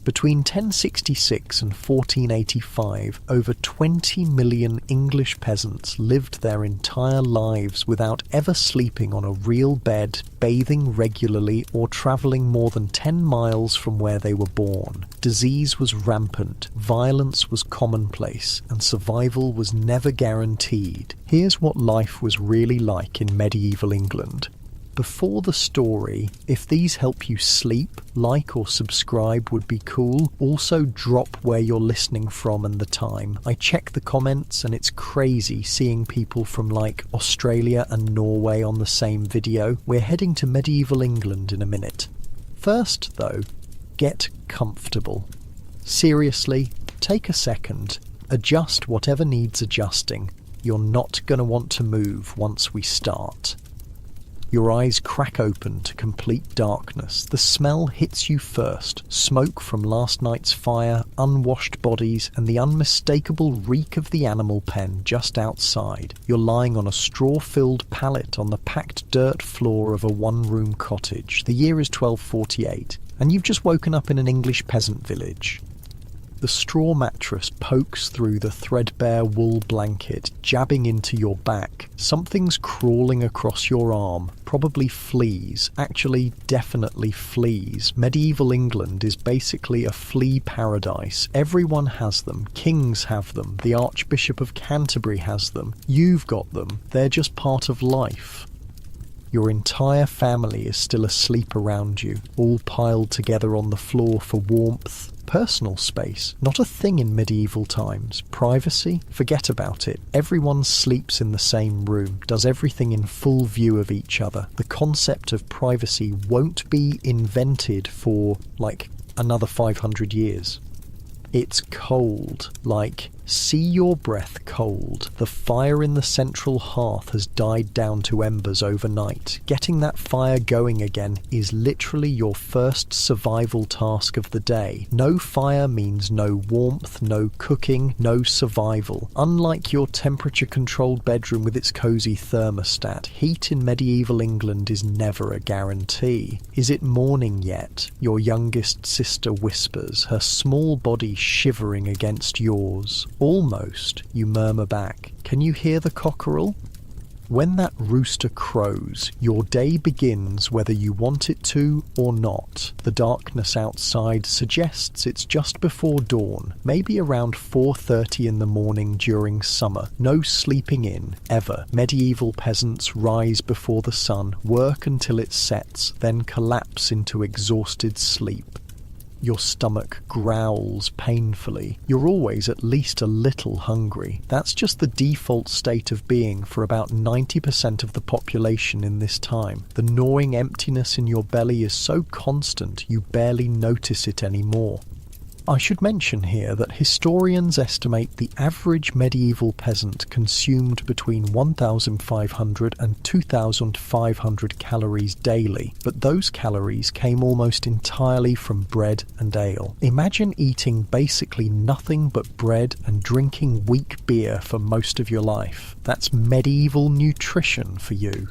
Between 1066 and 1485, over 20 million English peasants lived their entire lives without ever sleeping on a real bed, bathing regularly, or travelling more than 10 miles from where they were born. Disease was rampant, violence was commonplace, and survival was never guaranteed. Here's what life was really like in medieval England. Before the story, if these help you sleep, like or subscribe would be cool. Also drop where you're listening from and the time. I check the comments and it's crazy seeing people from like Australia and Norway on the same video. We're heading to medieval England in a minute. First though, get comfortable. Seriously, take a second. Adjust whatever needs adjusting. You're not going to want to move once we start. Your eyes crack open to complete darkness. The smell hits you first. Smoke from last night's fire, unwashed bodies, and the unmistakable reek of the animal pen just outside. You're lying on a straw-filled pallet on the packed dirt floor of a one-room cottage. The year is 1248, and you've just woken up in an English peasant village. The straw mattress pokes through the threadbare wool blanket, jabbing into your back. Something's crawling across your arm, probably fleas. Actually, definitely fleas. Medieval England is basically a flea paradise. Everyone has them. Kings have them. The Archbishop of Canterbury has them. You've got them. They're just part of life. Your entire family is still asleep around you, all piled together on the floor for warmth. Personal space, not a thing in medieval times. Privacy? Forget about it. Everyone sleeps in the same room, does everything in full view of each other. The concept of privacy won't be invented for, like, another 500 years. It's cold, like, see your breath cold. The fire in the central hearth has died down to embers overnight. Getting that fire going again is literally your first survival task of the day. No fire means no warmth, no cooking, no survival. Unlike your temperature-controlled bedroom with its cosy thermostat, heat in medieval England is never a guarantee. Is it morning yet? Your youngest sister whispers, her small body shivering against yours. Almost, you murmur back. Can you hear the cockerel? When that rooster crows, your day begins whether you want it to or not. The darkness outside suggests it's just before dawn, maybe around 4:30 in the morning during summer. No sleeping in, ever. Medieval peasants rise before the sun, work until it sets, then collapse into exhausted sleep. Your stomach growls painfully. You're always at least a little hungry. That's just the default state of being for about 90% of the population in this time. The gnawing emptiness in your belly is so constant you barely notice it anymore. I should mention here that historians estimate the average medieval peasant consumed between 1,500 and 2,500 calories daily, but those calories came almost entirely from bread and ale. Imagine eating basically nothing but bread and drinking weak beer for most of your life. That's medieval nutrition for you.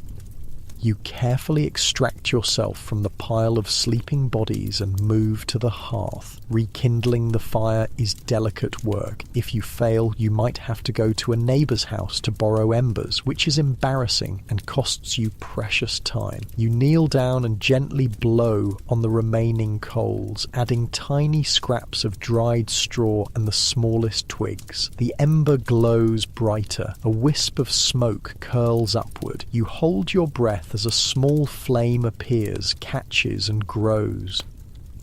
You carefully extract yourself from the pile of sleeping bodies and move to the hearth. Rekindling the fire is delicate work. If you fail, you might have to go to a neighbour's house to borrow embers, which is embarrassing and costs you precious time. You kneel down and gently blow on the remaining coals, adding tiny scraps of dried straw and the smallest twigs. The ember glows brighter. A wisp of smoke curls upward. You hold your breath as a small flame appears, catches and grows.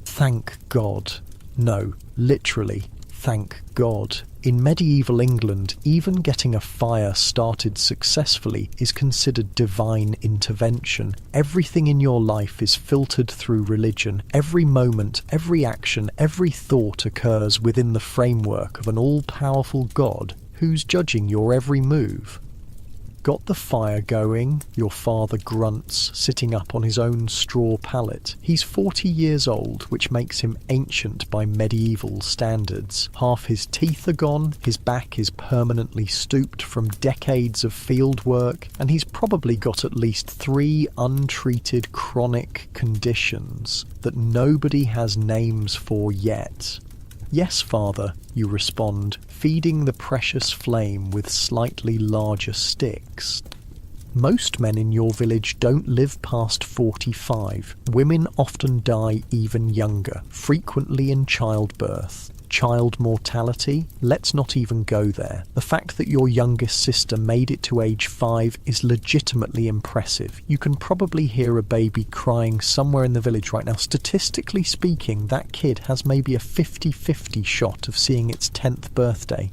Thank God. No, literally, thank God. In medieval England, even getting a fire started successfully is considered divine intervention. Everything in your life is filtered through religion. Every moment, every action, every thought occurs within the framework of an all-powerful God who's judging your every move. Got the fire going? Your father grunts, sitting up on his own straw pallet. He's 40 years old, which makes him ancient by medieval standards. Half his teeth are gone, his back is permanently stooped from decades of field work, and he's probably got at least 3 untreated chronic conditions that nobody has names for yet. Yes, father, you respond, feeding the precious flame with slightly larger sticks. Most men in your village don't live past 45. Women often die even younger, frequently in childbirth. Child mortality? Let's not even go there. The fact that your youngest sister made it to age 5 is legitimately impressive. You can probably hear a baby crying somewhere in the village right now. Statistically speaking, that kid has maybe a 50-50 shot of seeing its 10th birthday.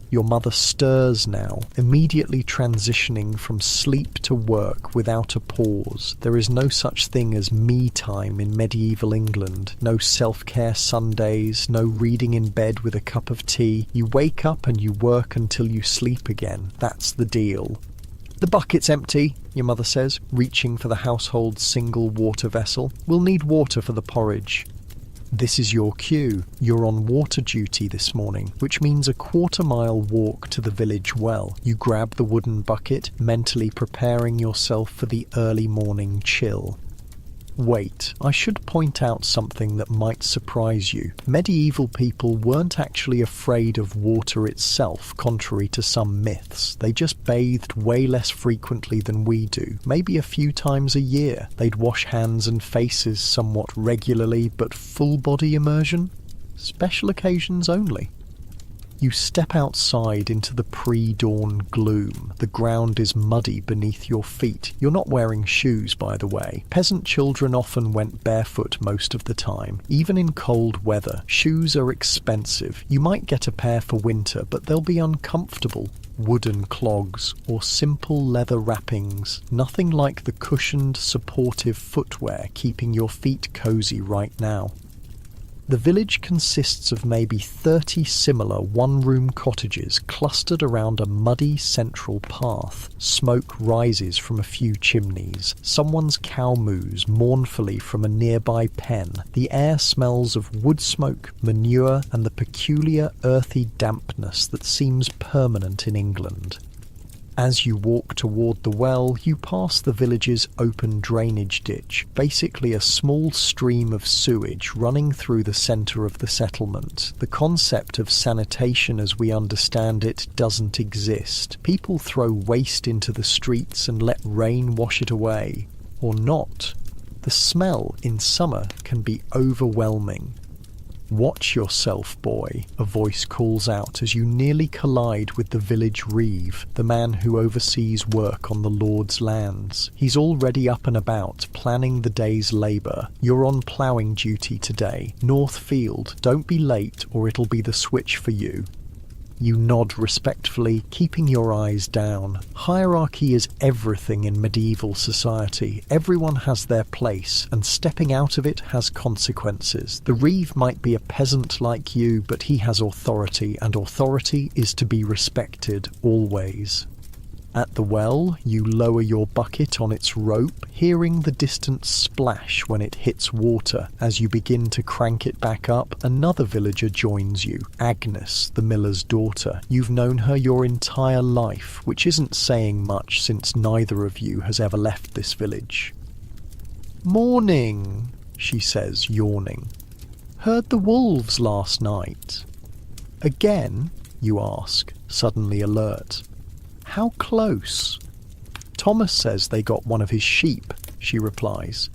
Your mother stirs now, immediately transitioning from sleep to work without a pause. There is no such thing as me time in medieval England. No self-care Sundays, no reading in bed with a cup of tea. You wake up and you work until you sleep again. That's the deal. The bucket's empty, your mother says, reaching for the household's single water vessel. We'll need water for the porridge. This is your cue. You're on water duty this morning, which means a quarter-mile walk to the village well. You grab the wooden bucket, mentally preparing yourself for the early morning chill. Wait, I should point out something that might surprise you. Medieval people weren't actually afraid of water itself, contrary to some myths. They just bathed way less frequently than we do, maybe a few times a year. They'd wash hands and faces somewhat regularly, but full body immersion? Special occasions only. You step outside into the pre-dawn gloom. The ground is muddy beneath your feet. You're not wearing shoes, by the way. Peasant children often went barefoot most of the time. Even in cold weather, shoes are expensive. You might get a pair for winter, but they'll be uncomfortable. Wooden clogs or simple leather wrappings. Nothing like the cushioned, supportive footwear keeping your feet cozy right now. The village consists of maybe 30 similar one-room cottages clustered around a muddy central path. Smoke rises from a few chimneys. Someone's cow moos mournfully from a nearby pen. The air smells of wood smoke, manure, and the peculiar earthy dampness that seems permanent in England. As you walk toward the well, you pass the village's open drainage ditch, basically a small stream of sewage running through the centre of the settlement. The concept of sanitation as we understand it doesn't exist. People throw waste into the streets and let rain wash it away. Or not. The smell in summer can be overwhelming. "Watch yourself, boy," a voice calls out as you nearly collide with the village reeve, the man who oversees work on the Lord's lands. He's already up and about, planning the day's labour. You're on ploughing duty today. North Field, don't be late or it'll be the switch for you. You nod respectfully, keeping your eyes down. Hierarchy is everything in medieval society. Everyone has their place, and stepping out of it has consequences. The reeve might be a peasant like you, but he has authority, and authority is to be respected always. At the well, you lower your bucket on its rope, hearing the distant splash when it hits water. As you begin to crank it back up, another villager joins you, Agnes, the miller's daughter. You've known her your entire life, which isn't saying much since neither of you has ever left this village. "Morning," she says, yawning. "Heard the wolves last night." "Again?" you ask, suddenly alert. "How close?" "Thomas says they got one of his sheep," she replies,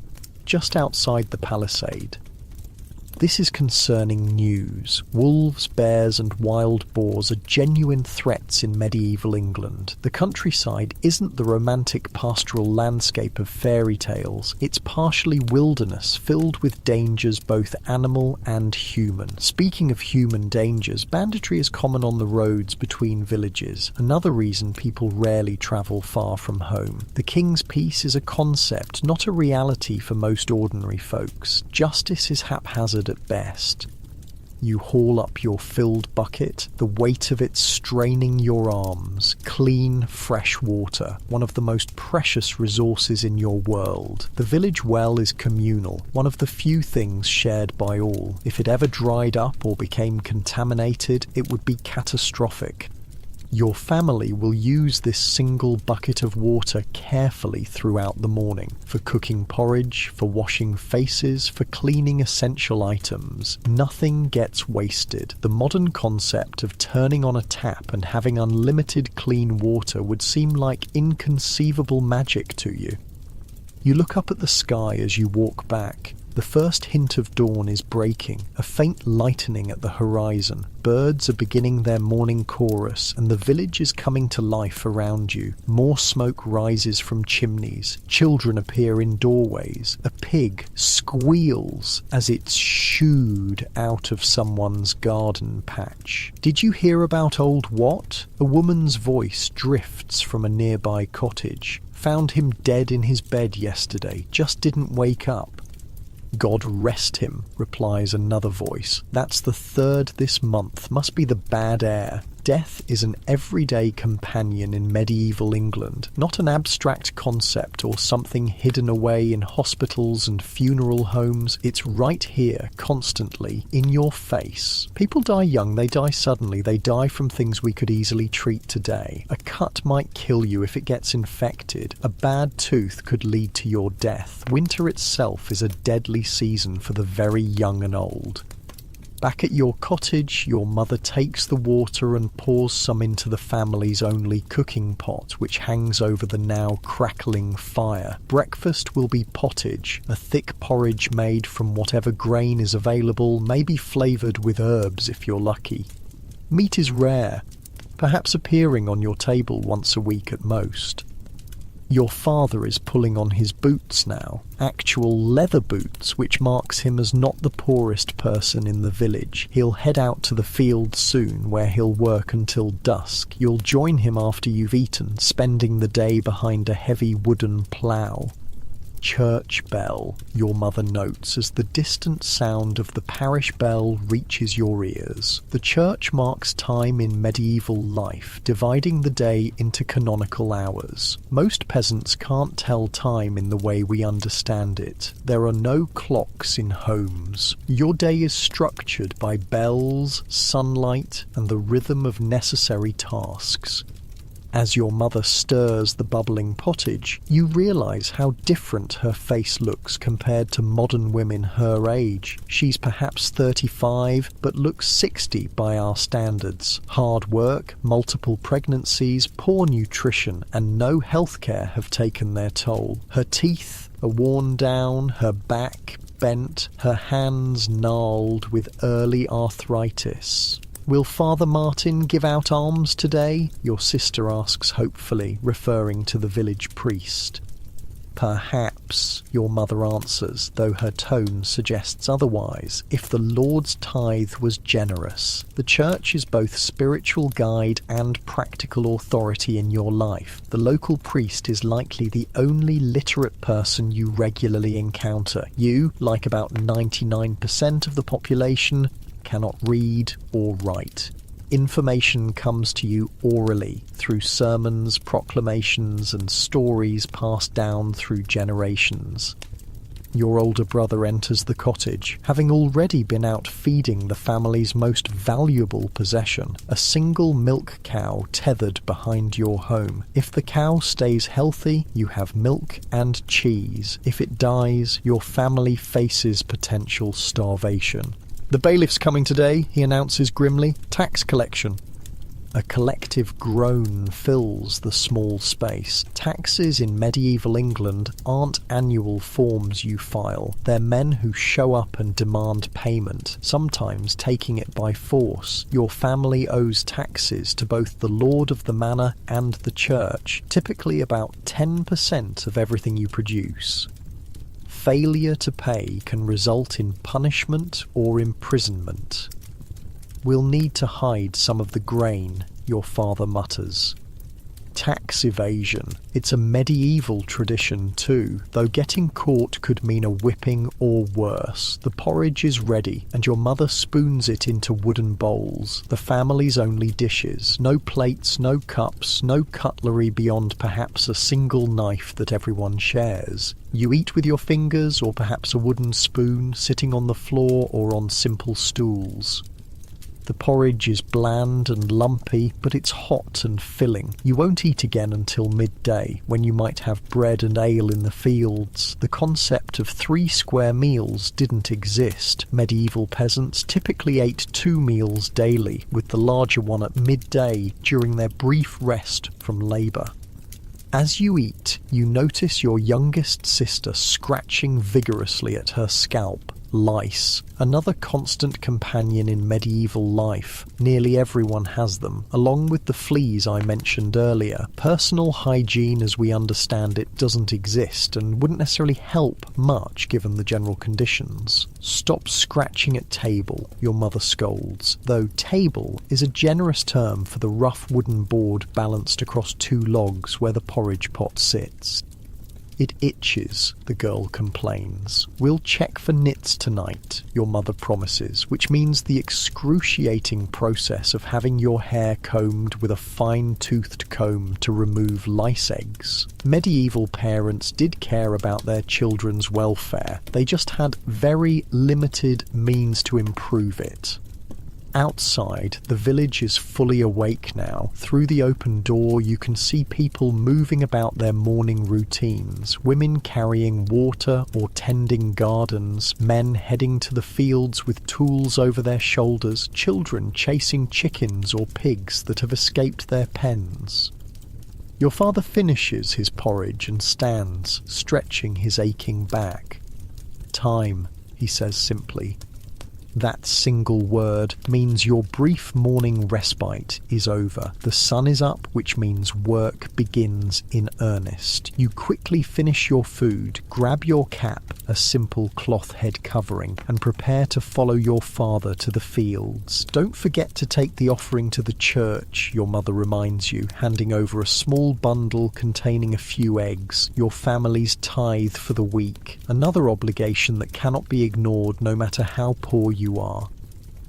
"just outside the palisade." This is concerning news. Wolves, bears and wild boars are genuine threats in medieval England. The countryside isn't the romantic pastoral landscape of fairy tales. It's partially wilderness, filled with dangers both animal and human. Speaking of human dangers, banditry is common on the roads between villages, another reason people rarely travel far from home. The King's Peace is a concept, not a reality for most ordinary folks. Justice is haphazard at best. You haul up your filled bucket, the weight of it straining your arms. Clean, fresh water, one of the most precious resources in your world. The village well is communal, one of the few things shared by all. If it ever dried up or became contaminated, it would be catastrophic. Your family will use this single bucket of water carefully throughout the morning, for cooking porridge, for washing faces, for cleaning essential items. Nothing gets wasted. The modern concept of turning on a tap and having unlimited clean water would seem like inconceivable magic to you. You look up at the sky as you walk back. The first hint of dawn is breaking, a faint lightening at the horizon. Birds are beginning their morning chorus, and the village is coming to life around you. More smoke rises from chimneys. Children appear in doorways. A pig squeals as it's shooed out of someone's garden patch. Did you hear about old what? A woman's voice drifts from a nearby cottage. Found him dead in his bed yesterday, just didn't wake up. God rest him, replies another voice. That's the third this month, must be the bad air. Death is an everyday companion in medieval England, not an abstract concept or something hidden away in hospitals and funeral homes. It's right here, constantly, in your face. People die young, they die suddenly, they die from things we could easily treat today. A cut might kill you if it gets infected. A bad tooth could lead to your death. Winter itself is a deadly season for the very young and old. Back at your cottage, your mother takes the water and pours some into the family's only cooking pot, which hangs over the now crackling fire. Breakfast will be pottage, a thick porridge made from whatever grain is available, maybe flavoured with herbs if you're lucky. Meat is rare, perhaps appearing on your table once a week at most. Your father is pulling on his boots now, actual leather boots, which marks him as not the poorest person in the village. He'll head out to the field soon, where he'll work until dusk. You'll join him after you've eaten, spending the day behind a heavy wooden plough. Church bell, your mother notes as the distant sound of the parish bell reaches your ears. The church marks time in medieval life, dividing the day into canonical hours. Most peasants can't tell time in the way we understand it. There are no clocks in homes. Your day is structured by bells, sunlight, and the rhythm of necessary tasks. As your mother stirs the bubbling pottage, you realise how different her face looks compared to modern women her age. She's perhaps 35, but looks 60 by our standards. Hard work, multiple pregnancies, poor nutrition, and no healthcare have taken their toll. Her teeth are worn down, her back bent, her hands gnarled with early arthritis. Will Father Martin give out alms today? Your sister asks hopefully, referring to the village priest. Perhaps, your mother answers, though her tone suggests otherwise, if the Lord's tithe was generous. The church is both spiritual guide and practical authority in your life. The local priest is likely the only literate person you regularly encounter. You, like about 99% of the population, cannot read or write. Information comes to you orally through sermons, proclamations, and stories passed down through generations. Your older brother enters the cottage, having already been out feeding the family's most valuable possession, a single milk cow tethered behind your home. If the cow stays healthy, you have milk and cheese. If it dies, your family faces potential starvation. The bailiff's coming today, he announces grimly. Tax collection. A collective groan fills the small space. Taxes in medieval England aren't annual forms you file. They're men who show up and demand payment, sometimes taking it by force. Your family owes taxes to both the lord of the manor and the church, typically about 10% of everything you produce. Failure to pay can result in punishment or imprisonment. We'll need to hide some of the grain, your father mutters. Tax evasion. It's a medieval tradition too, though getting caught could mean a whipping or worse. The porridge is ready, and your mother spoons it into wooden bowls, the family's only dishes. No plates, no cups, no cutlery beyond perhaps a single knife that everyone shares. You eat with your fingers or perhaps a wooden spoon, sitting on the floor or on simple stools. The porridge is bland and lumpy, but it's hot and filling. You won't eat again until midday, when you might have bread and ale in the fields. The concept of 3 square meals didn't exist. Medieval peasants typically ate 2 meals daily, with the larger one at midday during their brief rest from labour. As you eat, you notice your youngest sister scratching vigorously at her scalp. Lice, another constant companion in medieval life. Nearly everyone has them, along with the fleas I mentioned earlier. Personal hygiene as we understand it doesn't exist and wouldn't necessarily help much given the general conditions. Stop scratching at table, your mother scolds, though table is a generous term for the rough wooden board balanced across 2 logs where the porridge pot sits. It itches, the girl complains. We'll check for nits tonight, your mother promises, which means the excruciating process of having your hair combed with a fine-toothed comb to remove lice eggs. Medieval parents did care about their children's welfare. They just had very limited means to improve it. Outside, the village is fully awake now. Through the open door, you can see people moving about their morning routines, women carrying water or tending gardens, men heading to the fields with tools over their shoulders, children chasing chickens or pigs that have escaped their pens. Your father finishes his porridge and stands, stretching his aching back. "Time," he says simply. That single word means your brief morning respite is over. The sun is up, which means work begins in earnest. You quickly finish your food, grab your cap, a simple cloth head covering, and prepare to follow your father to the fields. Don't forget to take the offering to the church, your mother reminds you, handing over a small bundle containing a few eggs, your family's tithe for the week. Another obligation that cannot be ignored no matter how poor you are.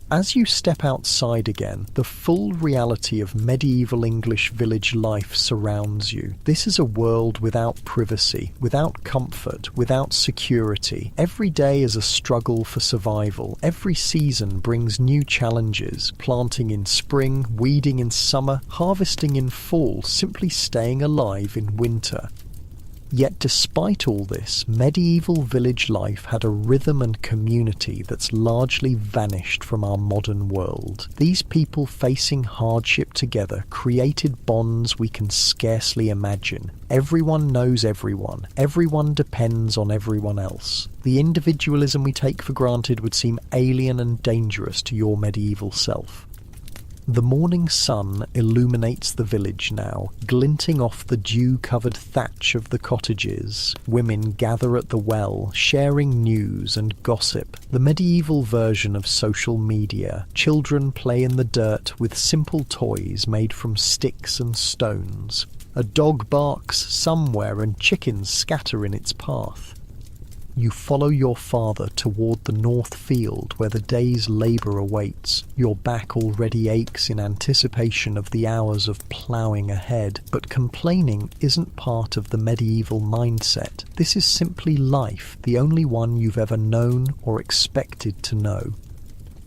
As you step outside again, the full reality of medieval English village life surrounds you. This is a world without privacy, without comfort, without security. Every day is a struggle for survival. Every season brings new challenges. Planting in spring, weeding in summer, harvesting in fall, simply staying alive in winter. Yet despite all this, medieval village life had a rhythm and community that's largely vanished from our modern world. These people facing hardship together created bonds we can scarcely imagine. Everyone knows everyone. Everyone depends on everyone else. The individualism we take for granted would seem alien and dangerous to your medieval self. The morning sun illuminates the village now, glinting off the dew-covered thatch of the cottages. Women gather at the well, sharing news and gossip. The medieval version of social media. Children play in the dirt with simple toys made from sticks and stones. A dog barks somewhere and chickens scatter in its path. You follow your father toward the north field where the day's labour awaits. Your back already aches in anticipation of the hours of ploughing ahead, but complaining isn't part of the medieval mindset. This is simply life, the only one you've ever known or expected to know.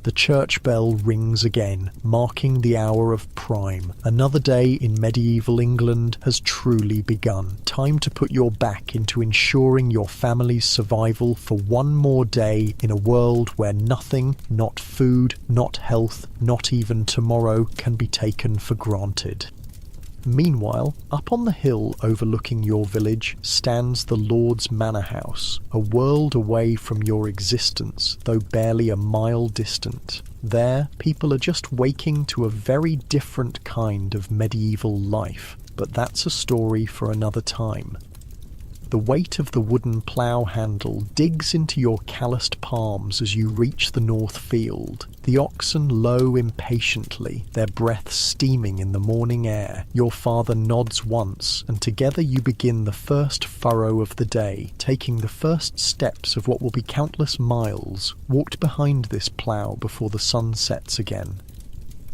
The church bell rings again, marking the hour of prime. Another day in medieval England has truly begun. Time to put your back into ensuring your family's survival for one more day in a world where nothing, not food, not health, not even tomorrow, can be taken for granted. Meanwhile, up on the hill overlooking your village stands the Lord's Manor House, a world away from your existence, though barely a mile distant. There, people are just waking to a very different kind of medieval life, but that's a story for another time. The weight of the wooden plough handle digs into your calloused palms as you reach the north field. The oxen low impatiently, their breath steaming in the morning air. Your father nods once, and together you begin the first furrow of the day, taking the first steps of what will be countless miles, walked behind this plough before the sun sets again.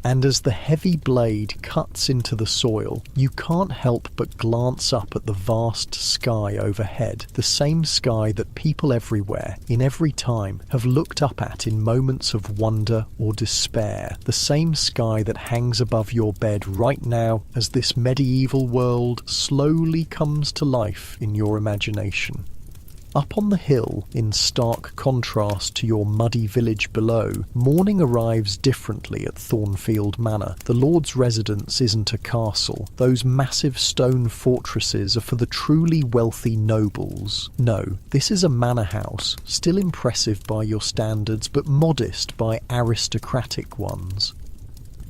And as the heavy blade cuts into the soil, you can't help but glance up at the vast sky overhead, the same sky that people everywhere, in every time, have looked up at in moments of wonder or despair, the same sky that hangs above your bed right now as this medieval world slowly comes to life in your imagination. Up on the hill, in stark contrast to your muddy village below, morning arrives differently at Thornfield Manor. The Lord's residence isn't a castle. Those massive stone fortresses are for the truly wealthy nobles. No, this is a manor house, still impressive by your standards, but modest by aristocratic ones.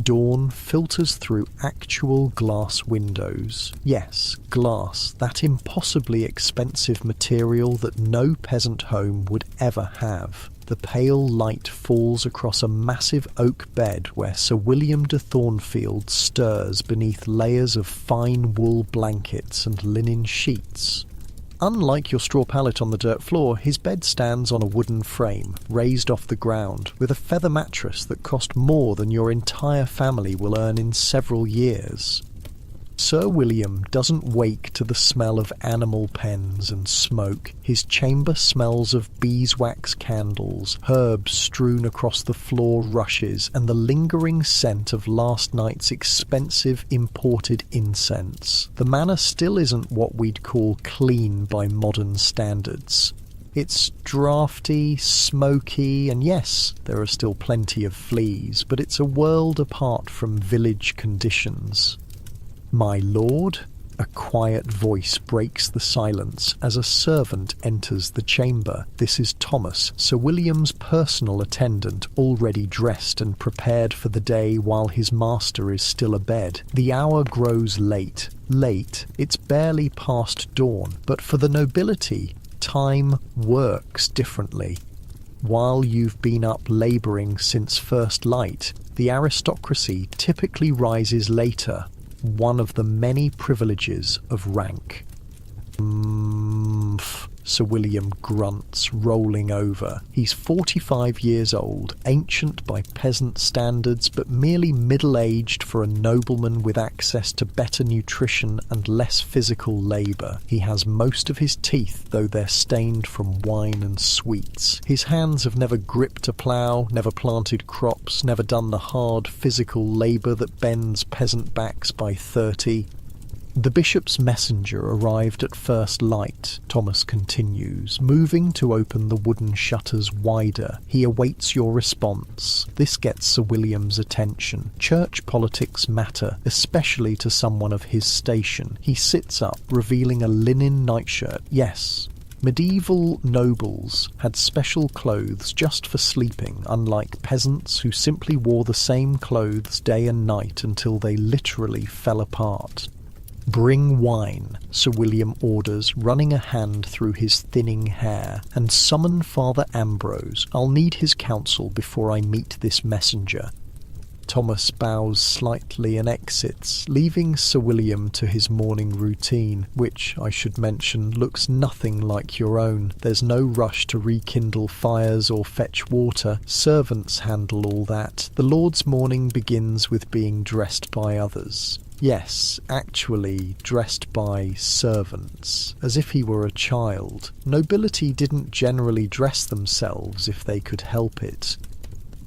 Dawn filters through actual glass windows. Yes, glass, that impossibly expensive material that no peasant home would ever have. The pale light falls across a massive oak bed where Sir William de Thornfield stirs beneath layers of fine wool blankets and linen sheets. Unlike your straw pallet on the dirt floor, his bed stands on a wooden frame, raised off the ground, with a feather mattress that cost more than your entire family will earn in several years. Sir William doesn't wake to the smell of animal pens and smoke. His chamber smells of beeswax candles, herbs strewn across the floor rushes, and the lingering scent of last night's expensive imported incense. The manor still isn't what we'd call clean by modern standards. It's draughty, smoky, and yes, there are still plenty of fleas, but it's a world apart from village conditions. "My lord?" A quiet voice breaks the silence as a servant enters the chamber. This is Thomas, Sir William's personal attendant, already dressed and prepared for the day while his master is still abed. The hour grows late. Late, it's barely past dawn, but for the nobility, time works differently. While you've been up labouring since first light, the aristocracy typically rises later, one of the many privileges of rank. Sir William grunts, rolling over. He's 45 years old, ancient by peasant standards, but merely middle-aged for a nobleman with access to better nutrition and less physical labour. He has most of his teeth, though they're stained from wine and sweets. His hands have never gripped a plough, never planted crops, never done the hard physical labour that bends peasant backs by 30. "The bishop's messenger arrived at first light," Thomas continues, moving to open the wooden shutters wider. He awaits your response. This gets Sir William's attention. Church politics matter, especially to someone of his station. He sits up, revealing a linen nightshirt. Yes, medieval nobles had special clothes just for sleeping, unlike peasants who simply wore the same clothes day and night until they literally fell apart. "Bring wine," Sir William orders, running a hand through his thinning hair, "and summon Father Ambrose. I'll need his counsel before I meet this messenger." Thomas bows slightly and exits, leaving Sir William to his morning routine, which, I should mention, looks nothing like your own. There's no rush to rekindle fires or fetch water. Servants handle all that. The Lord's morning begins with being dressed by others. Yes, actually dressed by servants, as if he were a child. Nobility didn't generally dress themselves if they could help it.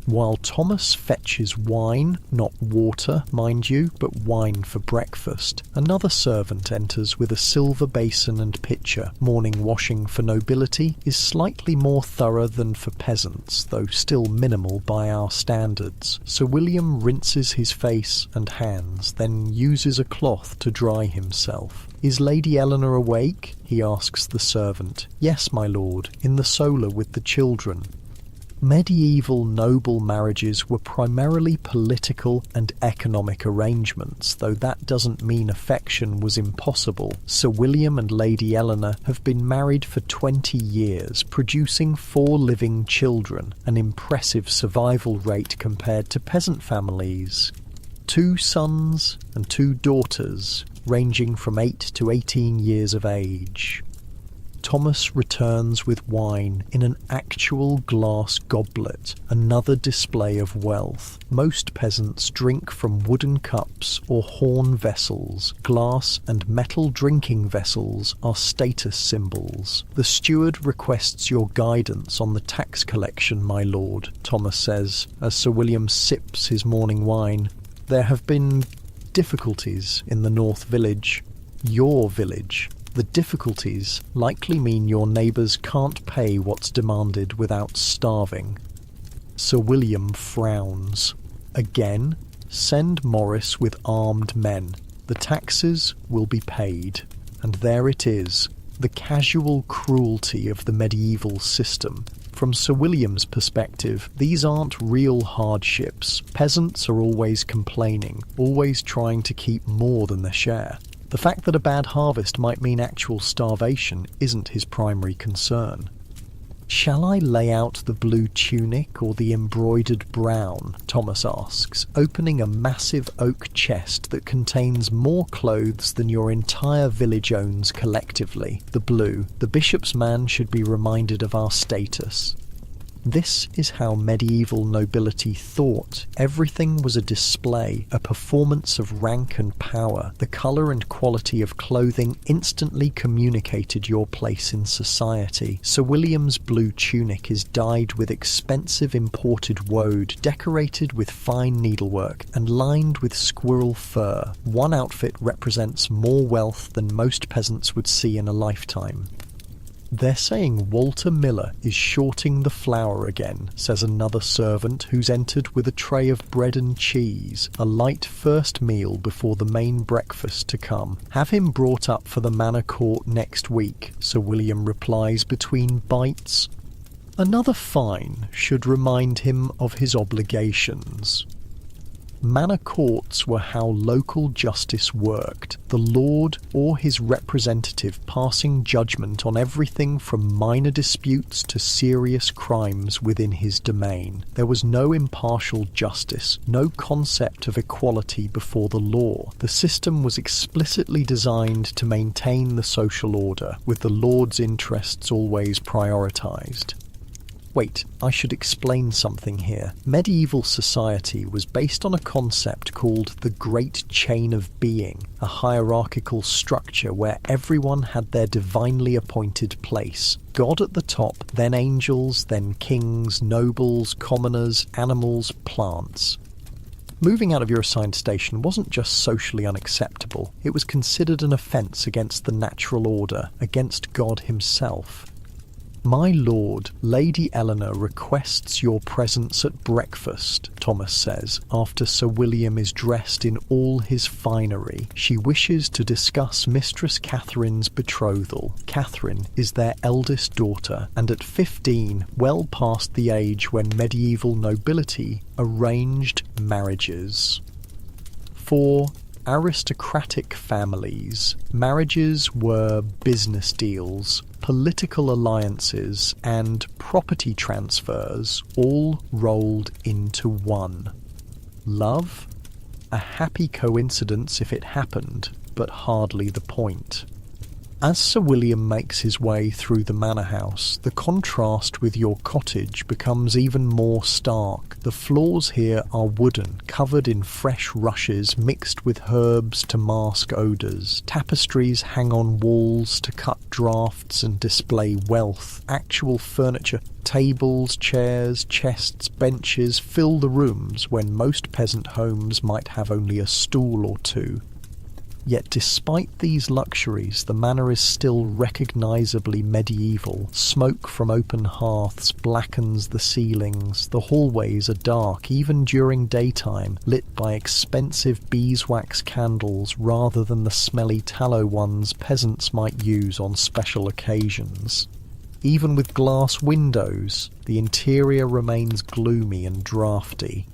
While Thomas fetches wine, not water, mind you, but wine for breakfast, another servant enters with a silver basin and pitcher. Morning washing for nobility is slightly more thorough than for peasants, though still minimal by our standards. Sir William rinses his face and hands, then uses a cloth to dry himself. "Is Lady Eleanor awake?" he asks the servant. "Yes, my lord, in the solar with the children." Medieval noble marriages were primarily political and economic arrangements, though that doesn't mean affection was impossible. Sir William and Lady Eleanor have been married for 20 years, producing 4 living children, an impressive survival rate compared to peasant families. 2 sons and 2 daughters, ranging from 8 to 18 years of age. Thomas returns with wine in an actual glass goblet, another display of wealth. Most peasants drink from wooden cups or horn vessels. Glass and metal drinking vessels are status symbols. The steward requests your guidance on the tax collection, my lord, Thomas says, as Sir William sips his morning wine. There have been difficulties in the North Village. Your village. The difficulties likely mean your neighbours can't pay what's demanded without starving. Sir William frowns. Again, send Morris with armed men. The taxes will be paid. And there it is, the casual cruelty of the medieval system. From Sir William's perspective, these aren't real hardships. Peasants are always complaining, always trying to keep more than their share. The fact that a bad harvest might mean actual starvation isn't his primary concern. Shall I lay out the blue tunic or the embroidered brown? Thomas asks, opening a massive oak chest that contains more clothes than your entire village owns collectively. The blue. The bishop's man should be reminded of our status. This is how medieval nobility thought. Everything was a display, a performance of rank and power. The colour and quality of clothing instantly communicated your place in society. Sir William's blue tunic is dyed with expensive imported woad, decorated with fine needlework, and lined with squirrel fur. One outfit represents more wealth than most peasants would see in a lifetime. They're saying Walter Miller is shorting the flour again, says another servant who's entered with a tray of bread and cheese, a light first meal before the main breakfast to come. Have him brought up for the manor court next week, Sir William replies between bites. Another fine should remind him of his obligations. Manor courts were how local justice worked, the lord or his representative passing judgment on everything from minor disputes to serious crimes within his domain. There was no impartial justice, no concept of equality before the law. The system was explicitly designed to maintain the social order, with the lord's interests always prioritized. Wait, I should explain something here. Medieval society was based on a concept called the Great Chain of Being, a hierarchical structure where everyone had their divinely appointed place. God at the top, then angels, then kings, nobles, commoners, animals, plants. Moving out of your assigned station wasn't just socially unacceptable, it was considered an offence against the natural order, against God himself. My lord, Lady Eleanor requests your presence at breakfast, Thomas says, after Sir William is dressed in all his finery. She wishes to discuss Mistress Catherine's betrothal. Catherine is their eldest daughter, and at 15, well past the age when medieval nobility arranged marriages. For aristocratic families, marriages were business deals, political alliances, and property transfers all rolled into one. Love? A happy coincidence if it happened, but hardly the point. As Sir William makes his way through the manor house, the contrast with your cottage becomes even more stark. The floors here are wooden, covered in fresh rushes mixed with herbs to mask odours. Tapestries hang on walls to cut draughts and display wealth. Actual furniture, tables, chairs, chests, benches fill the rooms when most peasant homes might have only a stool or two. Yet despite these luxuries, the manor is still recognisably medieval. Smoke from open hearths blackens the ceilings. The hallways are dark, even during daytime, lit by expensive beeswax candles rather than the smelly tallow ones peasants might use on special occasions. Even with glass windows, the interior remains gloomy and draughty.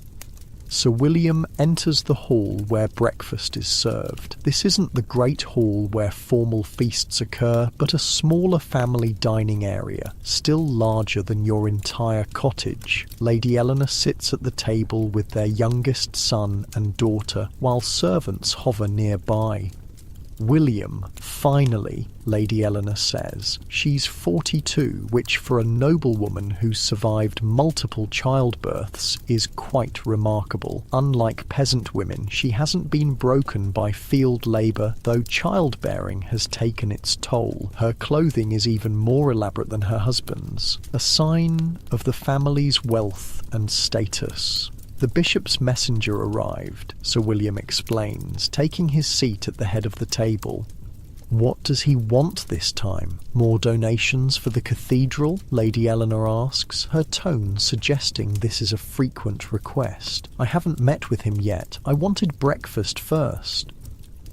Sir William enters the hall where breakfast is served. This isn't the great hall where formal feasts occur, but a smaller family dining area, still larger than your entire cottage. Lady Eleanor sits at the table with their youngest son and daughter, while servants hover nearby. William, finally, Lady Eleanor says. She's 42, which for a noblewoman who's survived multiple childbirths is quite remarkable. Unlike peasant women, she hasn't been broken by field labour, though childbearing has taken its toll. Her clothing is even more elaborate than her husband's, a sign of the family's wealth and status. The bishop's messenger arrived, Sir William explains, taking his seat at the head of the table. What does he want this time? More donations for the cathedral? Lady Eleanor asks, her tone suggesting this is a frequent request. I haven't met with him yet. I wanted breakfast first.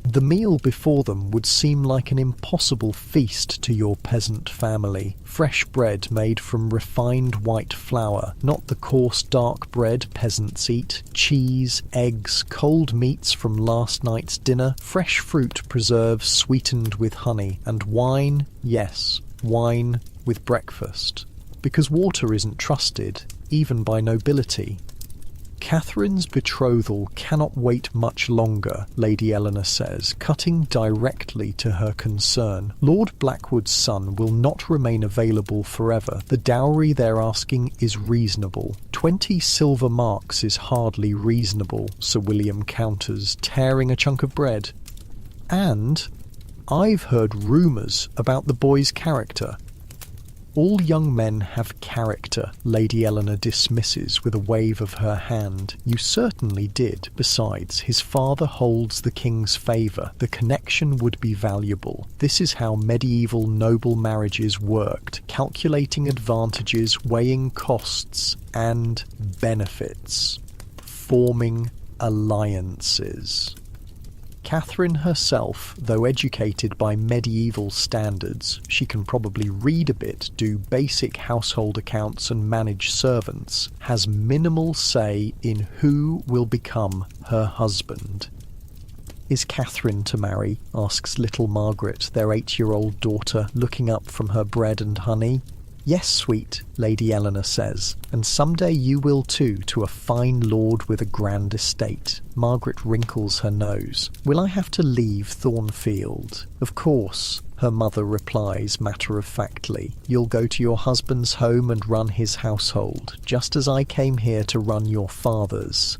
The meal before them would seem like an impossible feast to your peasant family. Fresh bread made from refined white flour, not the coarse dark bread peasants eat, cheese, eggs, cold meats from last night's dinner, fresh fruit preserves sweetened with honey, and wine, yes, wine with breakfast. Because water isn't trusted, even by nobility. Catherine's betrothal cannot wait much longer, Lady Eleanor says, cutting directly to her concern. Lord Blackwood's son will not remain available forever. The dowry they're asking is reasonable. 20 silver marks is hardly reasonable, Sir William counters, tearing a chunk of bread. And I've heard rumours about the boy's character. All young men have character, Lady Eleanor dismisses with a wave of her hand. You certainly did. Besides, his father holds the king's favour. The connection would be valuable. This is how medieval noble marriages worked, calculating advantages, weighing costs and benefits, forming alliances. Catherine herself, though educated by medieval standards, she can probably read a bit, do basic household accounts and manage servants, has minimal say in who will become her husband. Is Catherine to marry? Asks little Margaret, their 8-year-old daughter, looking up from her bread and honey. Yes, sweet, Lady Eleanor says, and someday you will too, to a fine lord with a grand estate. Margaret wrinkles her nose. Will I have to leave Thornfield? Of course, her mother replies matter-of-factly. You'll go to your husband's home and run his household, just as I came here to run your father's.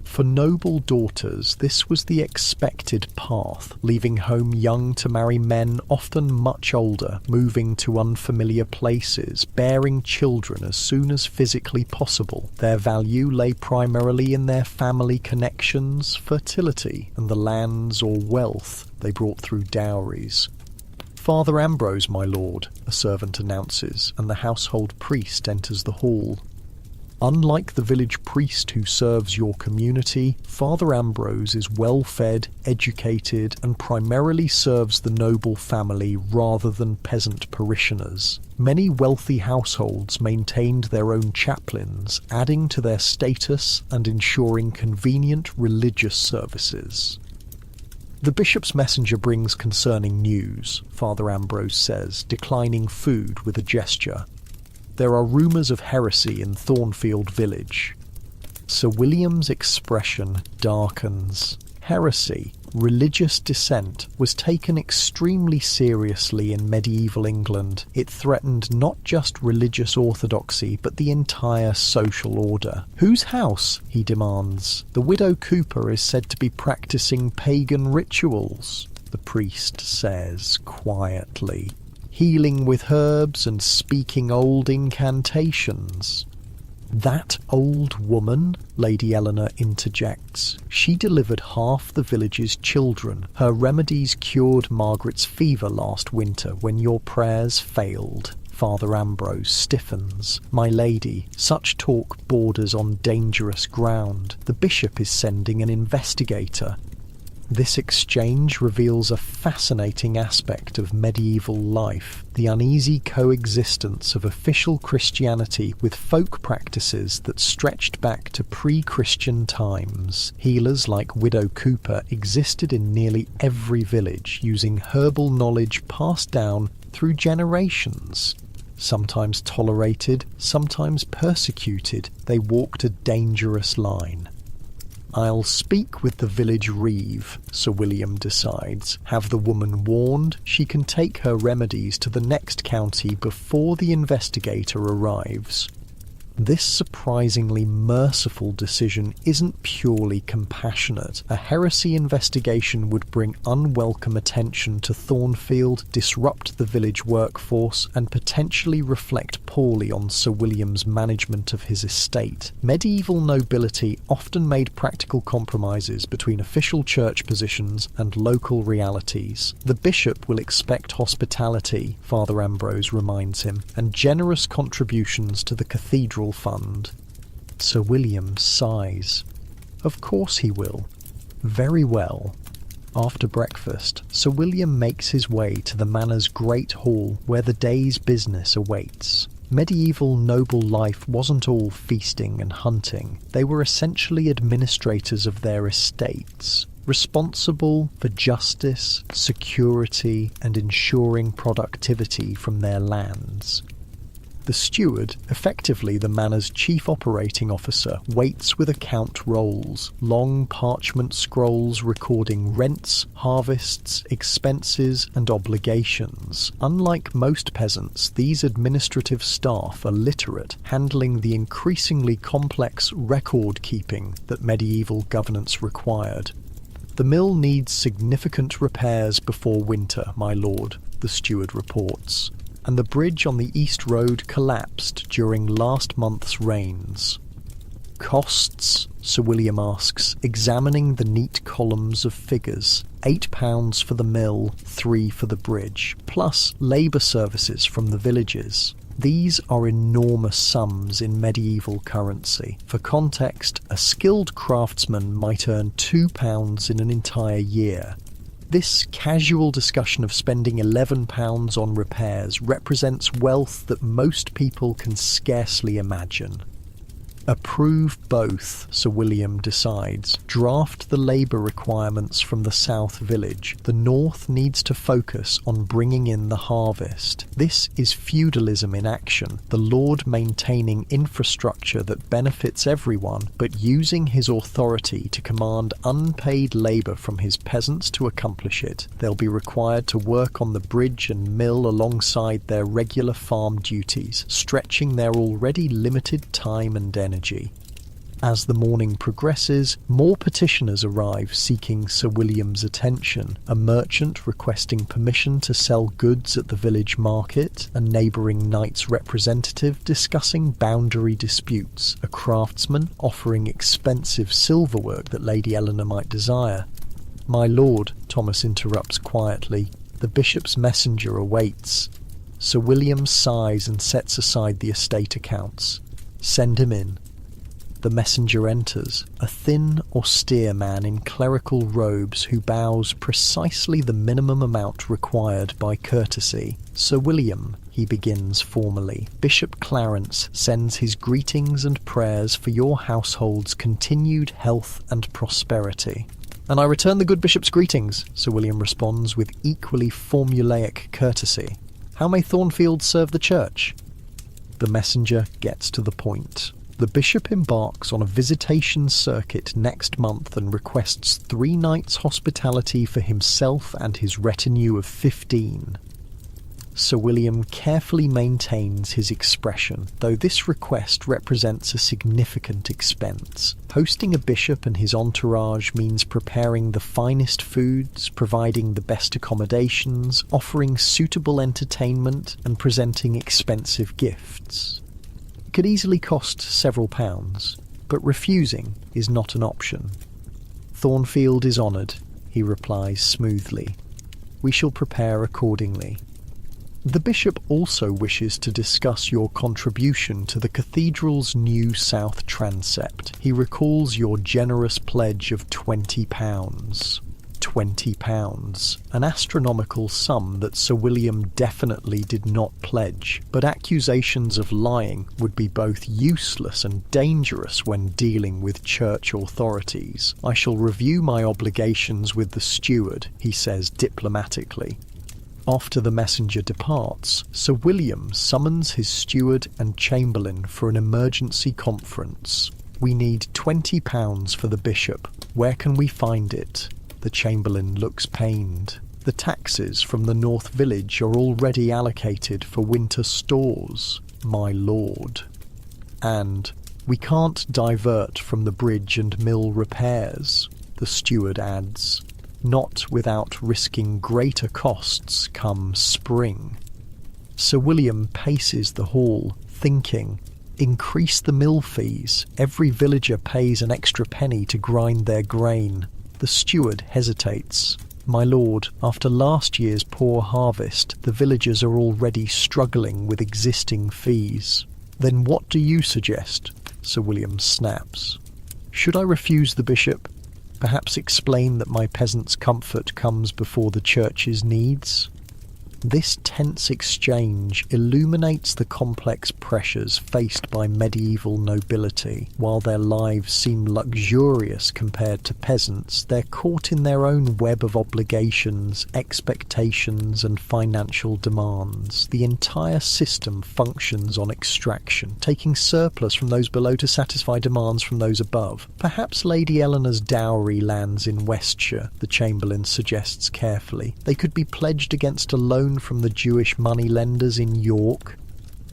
For noble daughters, this was the expected path, leaving home young to marry men often much older, moving to unfamiliar places, bearing children as soon as physically possible. Their value lay primarily in their family connections, fertility, and the lands or wealth they brought through dowries. Father Ambrose, my lord, a servant announces, and the household priest enters the hall. Unlike the village priest who serves your community, Father Ambrose is well-fed, educated, and primarily serves the noble family rather than peasant parishioners. Many wealthy households maintained their own chaplains, adding to their status and ensuring convenient religious services. The bishop's messenger brings concerning news, Father Ambrose says, declining food with a gesture. There are rumours of heresy in Thornfield village. Sir William's expression darkens. Heresy, religious dissent, was taken extremely seriously in medieval England. It threatened not just religious orthodoxy, but the entire social order. Whose house? He demands. The widow Cooper is said to be practising pagan rituals, the priest says quietly. Healing with herbs and speaking old incantations. That old woman, Lady Eleanor interjects. She delivered half the village's children. Her remedies cured Margaret's fever last winter when your prayers failed. Father Ambrose stiffens. My lady, such talk borders on dangerous ground. The bishop is sending an investigator. This exchange reveals a fascinating aspect of medieval life, the uneasy coexistence of official Christianity with folk practices that stretched back to pre-Christian times. Healers like Widow Cooper existed in nearly every village, using herbal knowledge passed down through generations. Sometimes tolerated, sometimes persecuted, they walked a dangerous line. "I'll speak with the village reeve," Sir William decides. "Have the woman warned, she can take her remedies to the next county before the investigator arrives." This surprisingly merciful decision isn't purely compassionate. A heresy investigation would bring unwelcome attention to Thornfield, disrupt the village workforce, and potentially reflect poorly on Sir William's management of his estate. Medieval nobility often made practical compromises between official church positions and local realities. "The bishop will expect hospitality," Father Ambrose reminds him, "and generous contributions to the cathedral fund." Sir William sighs. Of course he will. Very well. After breakfast, Sir William makes his way to the manor's great hall where the day's business awaits. Medieval noble life wasn't all feasting and hunting. They were essentially administrators of their estates, responsible for justice, security, and ensuring productivity from their lands. The steward, effectively the manor's chief operating officer, waits with account rolls, long parchment scrolls recording rents, harvests, expenses, and obligations. Unlike most peasants, these administrative staff are literate, handling the increasingly complex record-keeping that medieval governance required. "The mill needs significant repairs before winter, my lord," the steward reports, "and the bridge on the East Road collapsed during last month's rains." "Costs?" Sir William asks, examining the neat columns of figures. £8 for the mill, 3 for the bridge, plus labour services from the villages. These are enormous sums in medieval currency. For context, a skilled craftsman might earn £2 in an entire year. This casual discussion of spending £11 on repairs represents wealth that most people can scarcely imagine. Approve both, Sir William decides. Draft the labour requirements from the south village. The north needs to focus on bringing in the harvest. This is feudalism in action, the lord maintaining infrastructure that benefits everyone, but using his authority to command unpaid labour from his peasants to accomplish it. They'll be required to work on the bridge and mill alongside their regular farm duties, stretching their already limited time and energy. As the morning progresses, more petitioners arrive seeking Sir William's attention, a merchant requesting permission to sell goods at the village market, a neighbouring knight's representative discussing boundary disputes, a craftsman offering expensive silverwork that Lady Eleanor might desire. "My lord," Thomas interrupts quietly, "the bishop's messenger awaits." Sir William sighs and sets aside the estate accounts. "Send him in." The messenger enters, a thin, austere man in clerical robes who bows precisely the minimum amount required by courtesy. "Sir William," he begins formally, "Bishop Clarence sends his greetings and prayers for your household's continued health and prosperity." "And I return the good bishop's greetings," Sir William responds with equally formulaic courtesy. "How may Thornfield serve the church?" The messenger gets to the point. The bishop embarks on a visitation circuit next month and requests 3 nights' hospitality for himself and his retinue of 15. Sir William carefully maintains his expression, though this request represents a significant expense. Hosting a bishop and his entourage means preparing the finest foods, providing the best accommodations, offering suitable entertainment, and presenting expensive gifts. It could easily cost several pounds, but refusing is not an option. "Thornfield is honoured," he replies smoothly. "We shall prepare accordingly." The bishop also wishes to discuss your contribution to the cathedral's new south transept. He recalls your generous pledge of £20. £20, an astronomical sum that Sir William definitely did not pledge, but accusations of lying would be both useless and dangerous when dealing with church authorities. "I shall review my obligations with the steward," he says diplomatically. After the messenger departs, Sir William summons his steward and chamberlain for an emergency conference. "We need £20 for the bishop. Where can we find it?" The chamberlain looks pained. "The taxes from the North Village are already allocated for winter stores, my lord." And "We can't divert from the bridge and mill repairs," the steward adds. "Not without risking greater costs come spring." Sir William paces the hall, thinking, increase the mill fees. Every villager pays an extra penny to grind their grain. The steward hesitates. "My lord, after last year's poor harvest, the villagers are already struggling with existing fees." "Then what do you suggest?" Sir William snaps. "Should I refuse the bishop? Perhaps explain that my peasants' comfort comes before the church's needs?" This tense exchange illuminates the complex pressures faced by medieval nobility. While their lives seem luxurious compared to peasants, they're caught in their own web of obligations, expectations, and financial demands. The entire system functions on extraction, taking surplus from those below to satisfy demands from those above. "Perhaps Lady Eleanor's dowry lands in Westshire," the chamberlain suggests carefully. "They could be pledged against a loan from the Jewish moneylenders in York."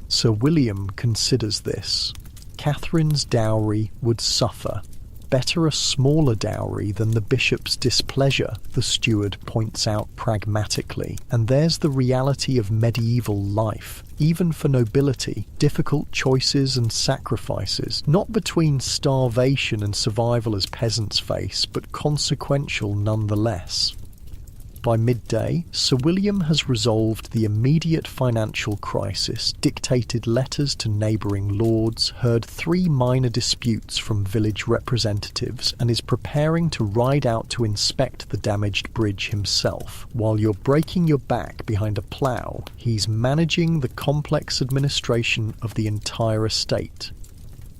Sir William considers this. Catherine's dowry would suffer. "Better a smaller dowry than the bishop's displeasure," the steward points out pragmatically. And there's the reality of medieval life. Even for nobility, difficult choices and sacrifices, not between starvation and survival as peasants face, but consequential nonetheless. By midday, Sir William has resolved the immediate financial crisis, dictated letters to neighbouring lords, heard 3 minor disputes from village representatives, and is preparing to ride out to inspect the damaged bridge himself. While you're breaking your back behind a plough, he's managing the complex administration of the entire estate.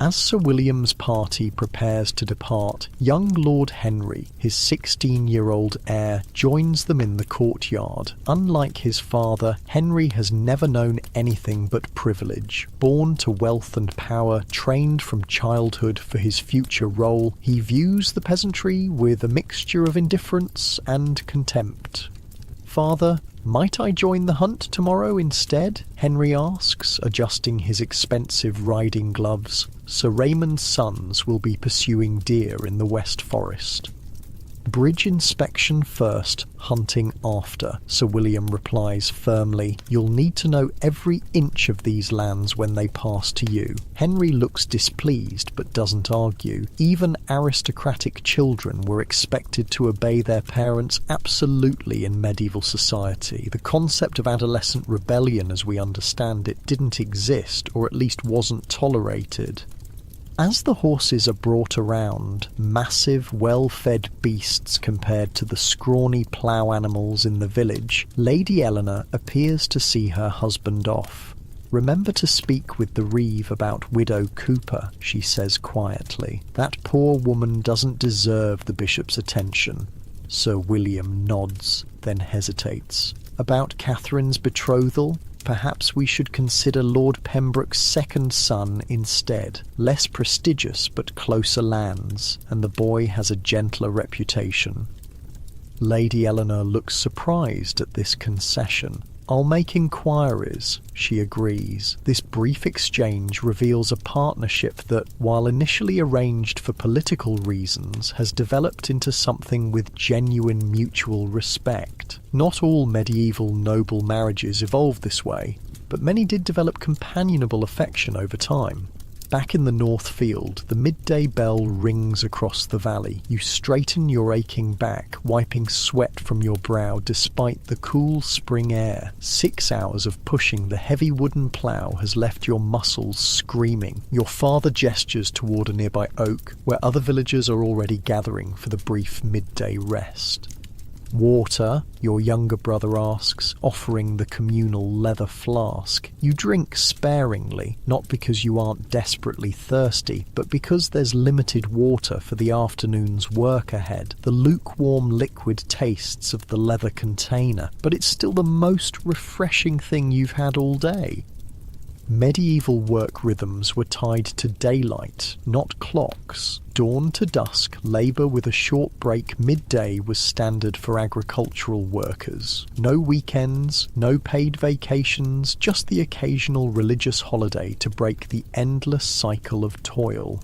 As Sir William's party prepares to depart, young Lord Henry, his 16-year-old heir, joins them in the courtyard. Unlike his father, Henry has never known anything but privilege. Born to wealth and power, trained from childhood for his future role, he views the peasantry with a mixture of indifference and contempt. "Father, might I join the hunt tomorrow instead?" Henry asks, adjusting his expensive riding gloves. "Sir Raymond's sons will be pursuing deer in the West Forest." "Bridge inspection first, hunting after," Sir William replies firmly. "You'll need to know every inch of these lands when they pass to you." Henry looks displeased but doesn't argue. Even aristocratic children were expected to obey their parents absolutely in medieval society. The concept of adolescent rebellion as we understand it didn't exist, or at least wasn't tolerated. As the horses are brought around, massive, well-fed beasts compared to the scrawny plough animals in the village, Lady Eleanor appears to see her husband off. "Remember to speak with the reeve about Widow Cooper," she says quietly. "That poor woman doesn't deserve the bishop's attention." Sir William nods, then hesitates. "About Catherine's betrothal? Perhaps we should consider Lord Pembroke's second son instead. Less prestigious but closer lands, and the boy has a gentler reputation." Lady Eleanor looks surprised at this concession. "I'll make inquiries," she agrees. This brief exchange reveals a partnership that, while initially arranged for political reasons, has developed into something with genuine mutual respect. Not all medieval noble marriages evolved this way, but many did develop companionable affection over time. Back in the North Field, the midday bell rings across the valley. You straighten your aching back, wiping sweat from your brow despite the cool spring air. 6 hours of pushing the heavy wooden plough has left your muscles screaming. Your father gestures toward a nearby oak, where other villagers are already gathering for the brief midday rest. Water, your younger brother asks, offering the communal leather flask. You drink sparingly, not because you aren't desperately thirsty, but because there's limited water for the afternoon's work ahead. The lukewarm liquid tastes of the leather container, but it's still the most refreshing thing you've had all day. Medieval work rhythms were tied to daylight, not clocks. Dawn to dusk, labour with a short break midday was standard for agricultural workers. No weekends, no paid vacations, just the occasional religious holiday to break the endless cycle of toil.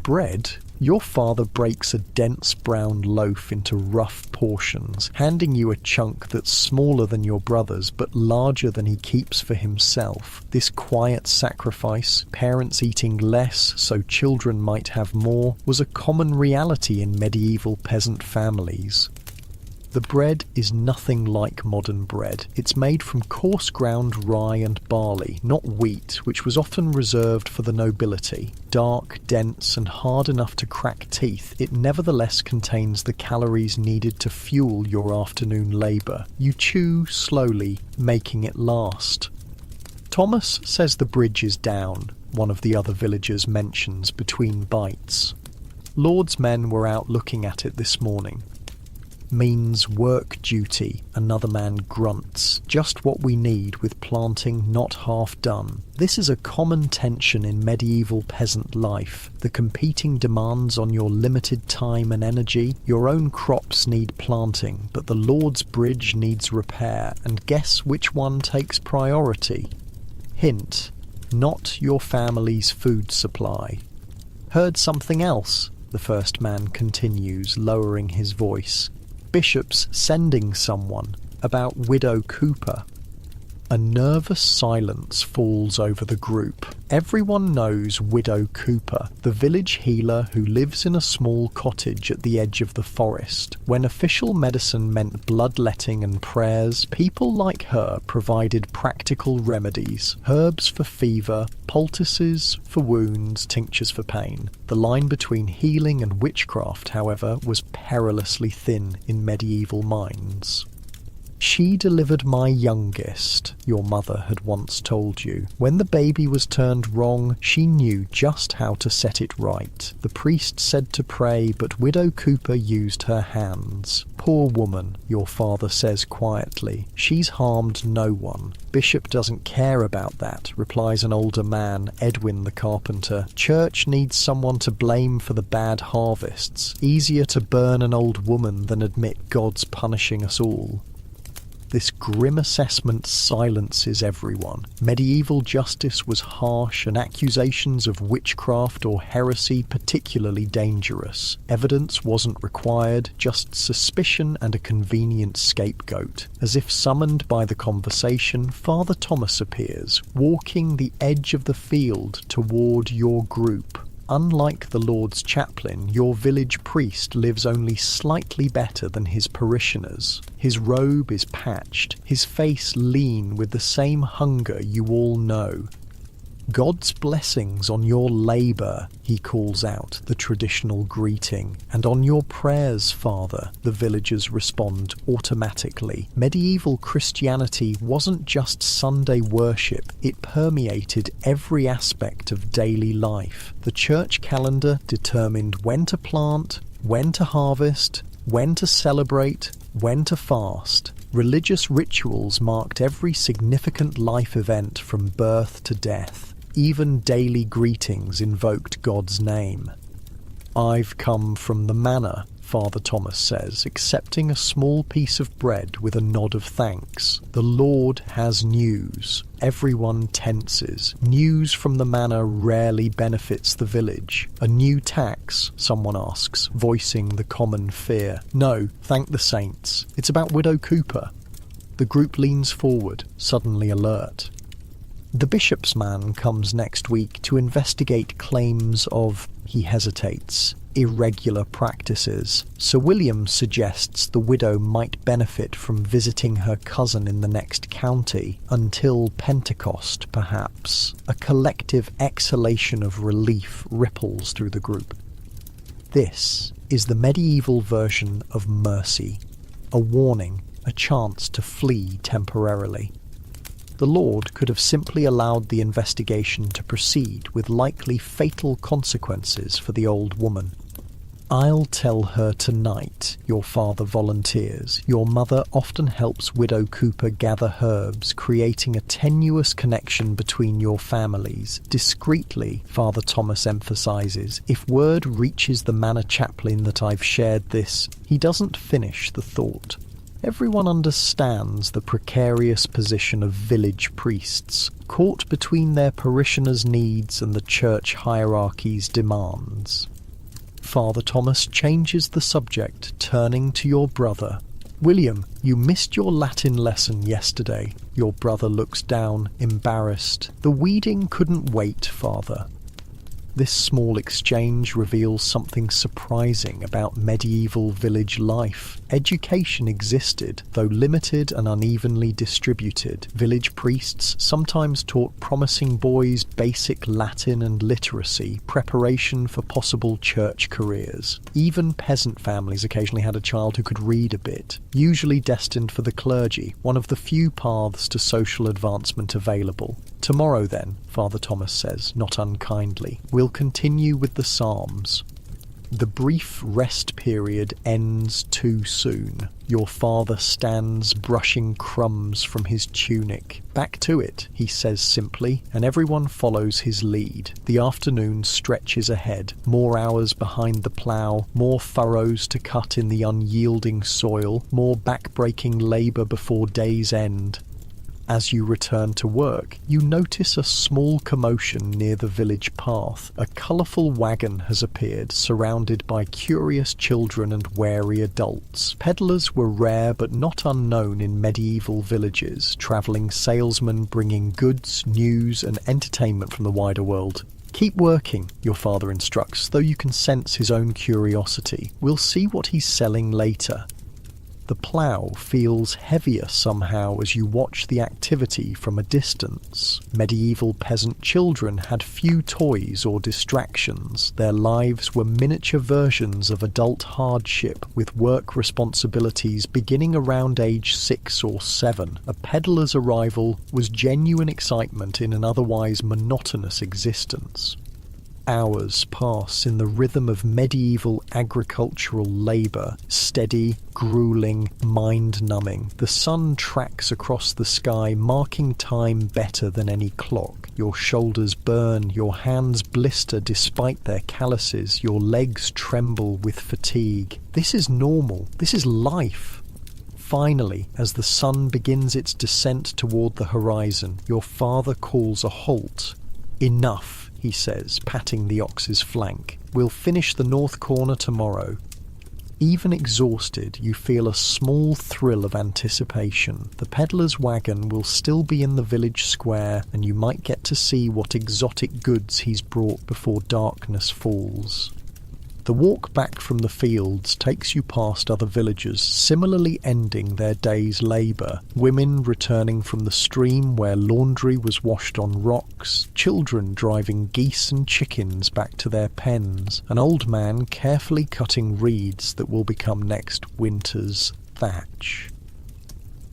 Bread. Your father breaks a dense brown loaf into rough portions, handing you a chunk that's smaller than your brother's but larger than he keeps for himself. This quiet sacrifice, parents eating less so children might have more, was a common reality in medieval peasant families. The bread is nothing like modern bread. It's made from coarse ground rye and barley, not wheat, which was often reserved for the nobility. Dark, dense, and hard enough to crack teeth, it nevertheless contains the calories needed to fuel your afternoon labour. You chew slowly, making it last. Thomas says the bridge is down, one of the other villagers mentions between bites. Lord's men were out looking at it this morning. Means work duty, another man grunts. Just what we need with planting not half done. This is a common tension in medieval peasant life. The competing demands on your limited time and energy. Your own crops need planting, but the Lord's bridge needs repair, and guess which one takes priority? Hint, not your family's food supply. Heard something else? The first man continues, lowering his voice. Bishop's sending someone about Widow Cooper. A nervous silence falls over the group. Everyone knows Widow Cooper, the village healer who lives in a small cottage at the edge of the forest. When official medicine meant bloodletting and prayers, people like her provided practical remedies. Herbs for fever, poultices for wounds, tinctures for pain. The line between healing and witchcraft, however, was perilously thin in medieval minds. She delivered my youngest, your mother had once told you. When the baby was turned wrong, she knew just how to set it right. The priest said to pray, but Widow Cooper used her hands. Poor woman, your father says quietly. She's harmed no one. Bishop doesn't care about that, replies an older man, Edwin the carpenter. Church needs someone to blame for the bad harvests. Easier to burn an old woman than admit God's punishing us all. This grim assessment silences everyone. Medieval justice was harsh and accusations of witchcraft or heresy particularly dangerous. Evidence wasn't required, just suspicion and a convenient scapegoat. As if summoned by the conversation, Father Thomas appears, walking the edge of the field toward your group. Unlike the Lord's chaplain, your village priest lives only slightly better than his parishioners. His robe is patched, his face lean with the same hunger you all know. God's blessings on your labour, he calls out, the traditional greeting, and on your prayers, Father, the villagers respond automatically. Medieval Christianity wasn't just Sunday worship, it permeated every aspect of daily life. The church calendar determined when to plant, when to harvest, when to celebrate, when to fast. Religious rituals marked every significant life event from birth to death. Even daily greetings invoked God's name. I've come from the manor, Father Thomas says, accepting a small piece of bread with a nod of thanks. The Lord has news. Everyone tenses. News from the manor rarely benefits the village. A new tax, someone asks, voicing the common fear. No, thank the saints. It's about Widow Cooper. The group leans forward, suddenly alert. The bishop's man comes next week to investigate claims of, he hesitates, irregular practices. Sir William suggests the widow might benefit from visiting her cousin in the next county, until Pentecost, perhaps. A collective exhalation of relief ripples through the group. This is the medieval version of mercy. a warning, a chance to flee temporarily. The Lord could have simply allowed the investigation to proceed with likely fatal consequences for the old woman. "I'll tell her tonight," your father volunteers. Your mother often helps Widow Cooper gather herbs, creating a tenuous connection between your families. Discreetly, Father Thomas emphasizes, if word reaches the manor chaplain that I've shared this, he doesn't finish the thought. Everyone understands the precarious position of village priests, caught between their parishioners' needs and the church hierarchy's demands. Father Thomas changes the subject, turning to your brother. "William, you missed your Latin lesson yesterday." Your brother looks down, embarrassed. "The weeding couldn't wait, Father." This small exchange reveals something surprising about medieval village life. Education existed, though limited and unevenly distributed. Village priests sometimes taught promising boys basic Latin and literacy, preparation for possible church careers. Even peasant families occasionally had a child who could read a bit, usually destined for the clergy, one of the few paths to social advancement available. "Tomorrow then," Father Thomas says, not unkindly, "we'll continue with the Psalms." The brief rest period ends too soon. Your father stands brushing crumbs from his tunic. "Back to it," he says simply, and everyone follows his lead. The afternoon stretches ahead, more hours behind the plough, more furrows to cut in the unyielding soil, more back-breaking labour before day's end. As you return to work, you notice a small commotion near the village path. A colourful wagon has appeared, surrounded by curious children and wary adults. Peddlers were rare but not unknown in medieval villages, travelling salesmen bringing goods, news and entertainment from the wider world. "Keep working," your father instructs, though you can sense his own curiosity. "We'll see what he's selling later." The plough feels heavier somehow as you watch the activity from a distance. Medieval peasant children had few toys or distractions. Their lives were miniature versions of adult hardship, with work responsibilities beginning around age 6 or 7. A peddler's arrival was genuine excitement in an otherwise monotonous existence. Hours pass in the rhythm of medieval agricultural labour, steady, grueling, mind-numbing. The sun tracks across the sky, marking time better than any clock. Your shoulders burn, your hands blister despite their calluses, your legs tremble with fatigue. This is normal. This is life. Finally, as the sun begins its descent toward the horizon, your father calls a halt. "Enough," he says, patting the ox's flank. "We'll finish the north corner tomorrow." Even exhausted, you feel a small thrill of anticipation. The peddler's wagon will still be in the village square, and you might get to see what exotic goods he's brought before darkness falls. The walk back from the fields takes you past other villagers similarly ending their day's labour. Women returning from the stream where laundry was washed on rocks, children driving geese and chickens back to their pens, an old man carefully cutting reeds that will become next winter's thatch.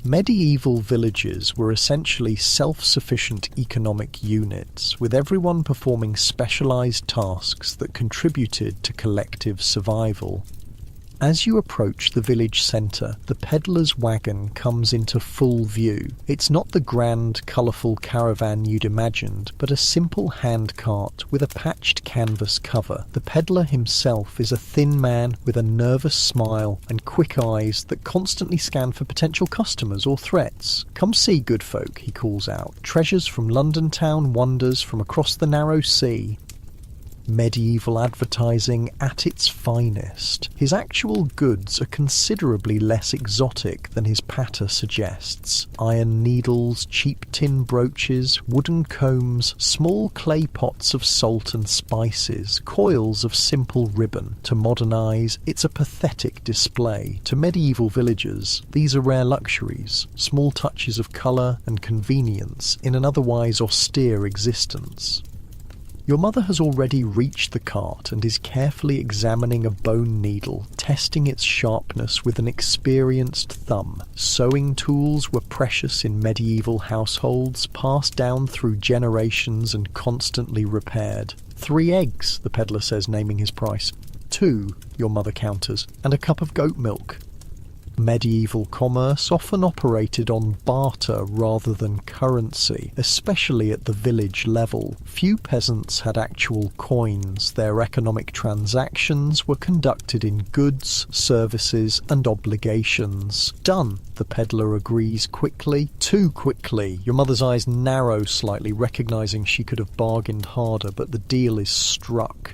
Medieval villages were essentially self-sufficient economic units, with everyone performing specialised tasks that contributed to collective survival. As you approach the village centre, the peddler's wagon comes into full view. It's not the grand, colourful caravan you'd imagined, but a simple handcart with a patched canvas cover. The peddler himself is a thin man with a nervous smile and quick eyes that constantly scan for potential customers or threats. "Come see, good folk," he calls out. "Treasures from London town, wonders from across the narrow sea." Medieval advertising at its finest. His actual goods are considerably less exotic than his patter suggests. Iron needles, cheap tin brooches, wooden combs, small clay pots of salt and spices, coils of simple ribbon. To modernise, it's a pathetic display. To medieval villagers, these are rare luxuries, small touches of colour and convenience in an otherwise austere existence. Your mother has already reached the cart and is carefully examining a bone needle, testing its sharpness with an experienced thumb. Sewing tools were precious in medieval households, passed down through generations and constantly repaired. 3 eggs, the peddler says, naming his price. 2, your mother counters, and a cup of goat milk. Medieval commerce often operated on barter rather than currency, especially at the village level. Few peasants had actual coins. Their economic transactions were conducted in goods, services, and obligations. Done, the peddler agrees quickly. Too quickly. Your mother's eyes narrow slightly, recognizing she could have bargained harder, but the deal is struck.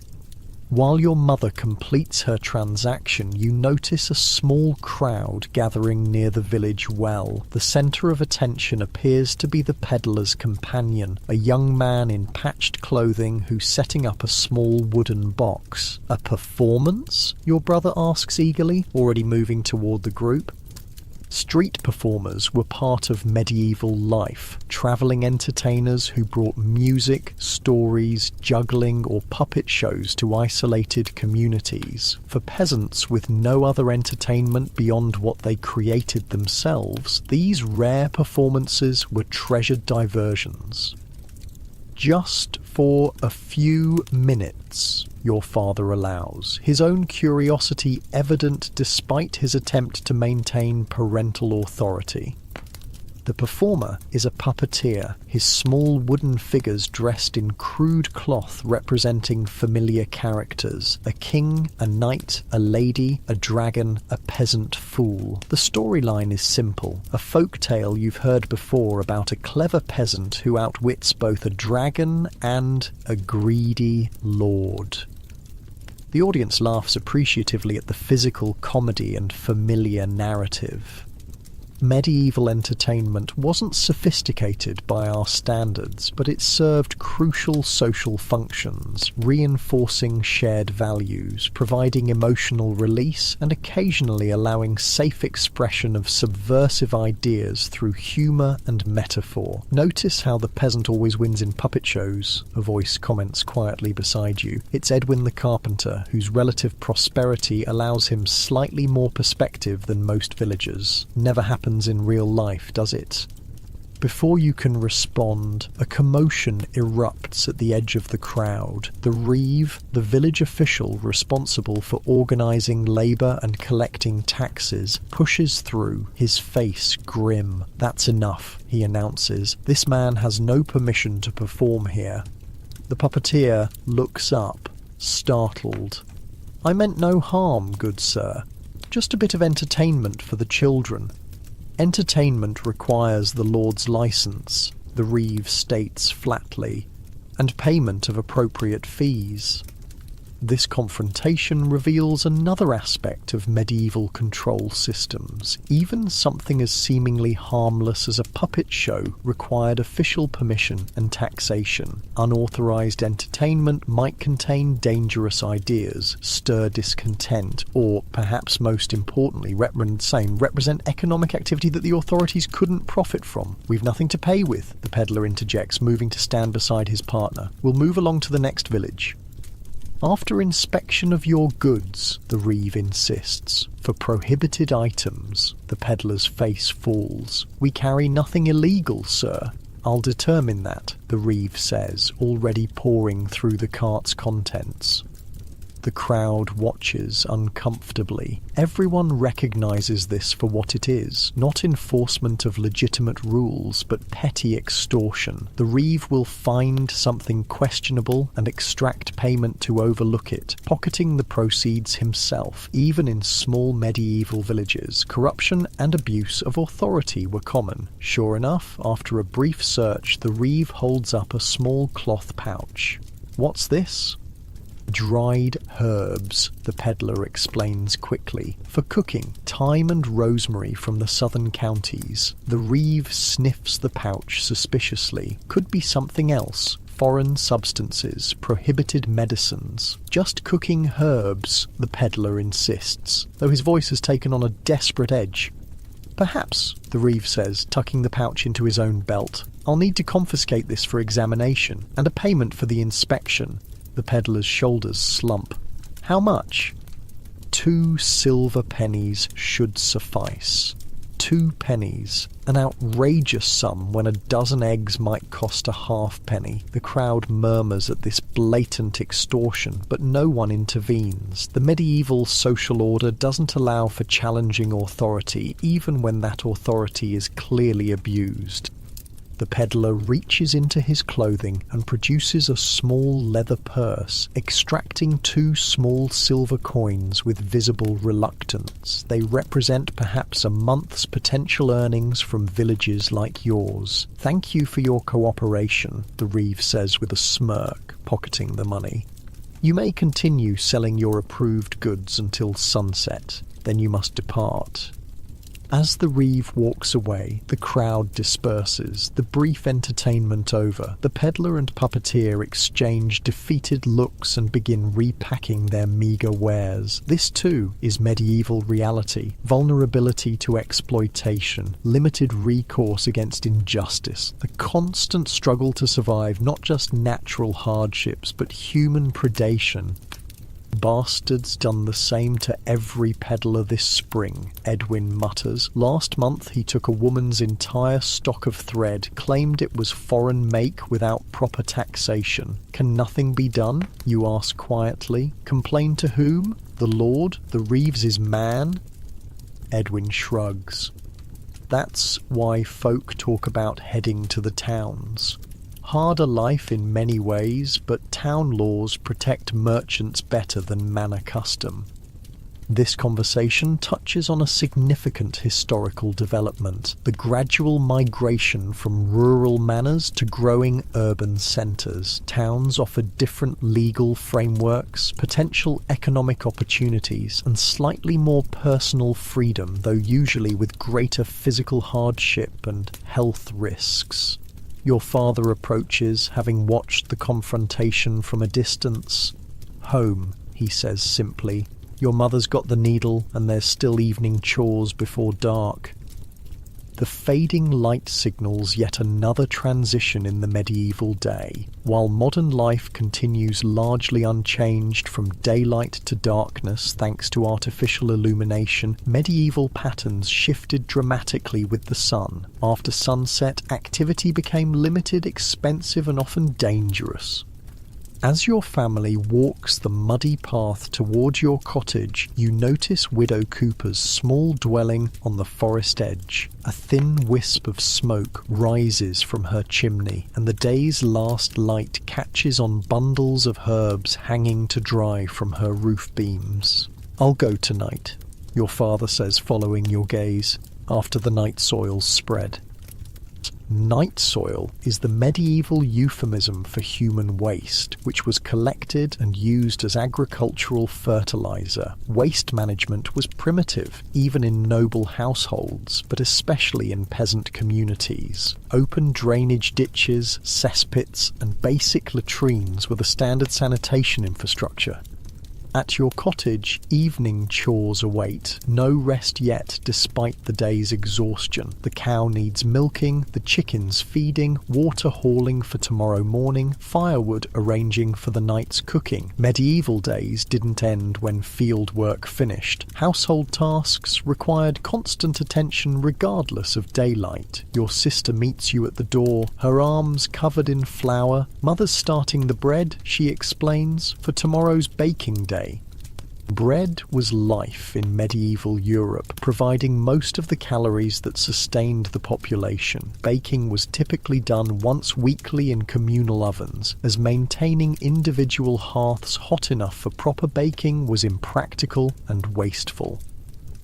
While your mother completes her transaction, you notice a small crowd gathering near the village well. The centre of attention appears to be the peddler's companion, a young man in patched clothing who's setting up a small wooden box. A performance? Your brother asks eagerly, already moving toward the group. Street performers were part of medieval life, travelling entertainers who brought music, stories, juggling or puppet shows to isolated communities. For peasants with no other entertainment beyond what they created themselves, these rare performances were treasured diversions. Just for a few minutes, your father allows, his own curiosity evident despite his attempt to maintain parental authority. The performer is a puppeteer, his small wooden figures dressed in crude cloth representing familiar characters: a king, a knight, a lady, a dragon, a peasant fool. The storyline is simple, a folk tale you've heard before about a clever peasant who outwits both a dragon and a greedy lord. The audience laughs appreciatively at the physical comedy and familiar narrative. Medieval entertainment wasn't sophisticated by our standards, but it served crucial social functions, reinforcing shared values, providing emotional release, and occasionally allowing safe expression of subversive ideas through humour and metaphor. Notice how the peasant always wins in puppet shows, a voice comments quietly beside you. It's Edwin the carpenter, whose relative prosperity allows him slightly more perspective than most villagers. Never happens in real life, does it? Before you can respond, a commotion erupts at the edge of the crowd. The reeve, the village official responsible for organising labour and collecting taxes, pushes through, his face grim. "That's enough," he announces. "This man has no permission to perform here." The puppeteer looks up, startled. "I meant no harm, good sir. Just a bit of entertainment for the children." "Entertainment requires the Lord's license," the reeve states flatly, "and payment of appropriate fees." This confrontation reveals another aspect of medieval control systems. Even something as seemingly harmless as a puppet show required official permission and taxation. Unauthorized entertainment might contain dangerous ideas, stir discontent, or, perhaps most importantly, represent economic activity that the authorities couldn't profit from. "We've nothing to pay with," the peddler interjects, moving to stand beside his partner. "We'll move along to the next village." "After inspection of your goods," the reeve insists, "for prohibited items," the peddler's face falls. "We carry nothing illegal, sir." "I'll determine that," the reeve says, already pouring through the cart's contents. The crowd watches uncomfortably. Everyone recognizes this for what it is, not enforcement of legitimate rules, but petty extortion. The reeve will find something questionable and extract payment to overlook it, pocketing the proceeds himself. Even in small medieval villages, corruption and abuse of authority were common. Sure enough, after a brief search, the reeve holds up a small cloth pouch. "What's this?" "Dried herbs," the peddler explains quickly. "For cooking, thyme and rosemary from the southern counties." The reeve sniffs the pouch suspiciously. Could be something else. Foreign substances, prohibited medicines. "Just cooking herbs," the peddler insists, though his voice has taken on a desperate edge. "Perhaps," the reeve says, tucking the pouch into his own belt. I'll need to confiscate this for examination, and a payment for the inspection. The peddler's shoulders slump. How much? 2 silver pennies should suffice. 2 pennies, an outrageous sum when a dozen eggs might cost a halfpenny. The crowd murmurs at this blatant extortion, but no one intervenes. The medieval social order doesn't allow for challenging authority, even when that authority is clearly abused. The peddler reaches into his clothing and produces a small leather purse, extracting 2 small silver coins with visible reluctance. They represent perhaps a month's potential earnings from villages like yours. Thank you for your cooperation, the reeve says with a smirk, pocketing the money. You may continue selling your approved goods until sunset, then you must depart. As the reeve walks away, the crowd disperses. The brief entertainment over, the peddler and puppeteer exchange defeated looks and begin repacking their meagre wares. This too is medieval reality: vulnerability to exploitation, limited recourse against injustice, the constant struggle to survive not just natural hardships but human predation. Bastards done the same to every peddler this spring, Edwin mutters. Last month he took a woman's entire stock of thread, claimed it was foreign make without proper taxation. Can nothing be done? You ask quietly. Complain to whom? The Lord? The Reeves' man? Edwin shrugs. That's why folk talk about heading to the towns. Harder life in many ways, but town laws protect merchants better than manor custom. This conversation touches on a significant historical development: the gradual migration from rural manors to growing urban centres. Towns offer different legal frameworks, potential economic opportunities, and slightly more personal freedom, though usually with greater physical hardship and health risks. Your father approaches, having watched the confrontation from a distance. Home, he says simply. Your mother's got the needle, and there's still evening chores before dark. The fading light signals yet another transition in the medieval day. While modern life continues largely unchanged from daylight to darkness thanks to artificial illumination, medieval patterns shifted dramatically with the sun. After sunset, activity became limited, expensive, and often dangerous. As your family walks the muddy path towards your cottage, you notice Widow Cooper's small dwelling on the forest edge. A thin wisp of smoke rises from her chimney, and the day's last light catches on bundles of herbs hanging to dry from her roof beams. I'll go tonight, your father says, following your gaze, after the night soils spread. Night soil is the medieval euphemism for human waste, which was collected and used as agricultural fertilizer. Waste management was primitive, even in noble households, but especially in peasant communities. Open drainage ditches, cesspits, and basic latrines were the standard sanitation infrastructure. At your cottage, evening chores await. No rest yet, despite the day's exhaustion. The cow needs milking, the chickens feeding, water hauling for tomorrow morning, firewood arranging for the night's cooking. Medieval days didn't end when field work finished. Household tasks required constant attention regardless of daylight. Your sister meets you at the door, her arms covered in flour. Mother's starting the bread, she explains, for tomorrow's baking day. Bread was life in medieval Europe, providing most of the calories that sustained the population. Baking was typically done once weekly in communal ovens, as maintaining individual hearths hot enough for proper baking was impractical and wasteful.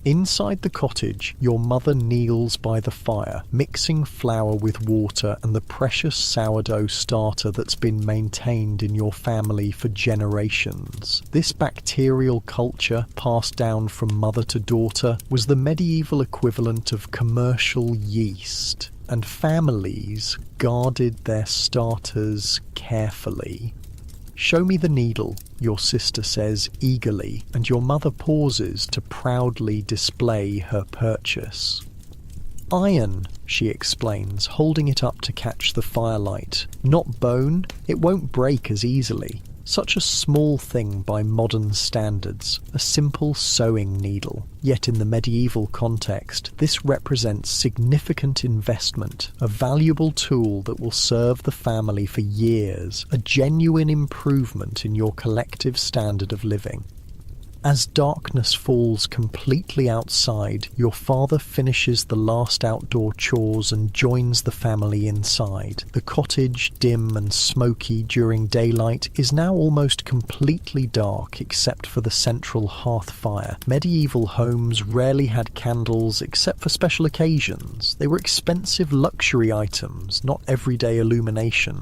Inside the cottage, your mother kneels by the fire, mixing flour with water and the precious sourdough starter that's been maintained in your family for generations. This bacterial culture, passed down from mother to daughter, was the medieval equivalent of commercial yeast, and families guarded their starters carefully. Show me the needle, your sister says eagerly, and your mother pauses to proudly display her purchase. Iron, she explains, holding it up to catch the firelight. Not bone, it won't break as easily. Such a small thing by modern standards, a simple sewing needle. Yet in the medieval context, this represents significant investment, a valuable tool that will serve the family for years, a genuine improvement in your collective standard of living. As darkness falls completely outside, your father finishes the last outdoor chores and joins the family inside. The cottage, dim and smoky during daylight, is now almost completely dark except for the central hearth fire. Medieval homes rarely had candles except for special occasions. They were expensive luxury items, not everyday illumination.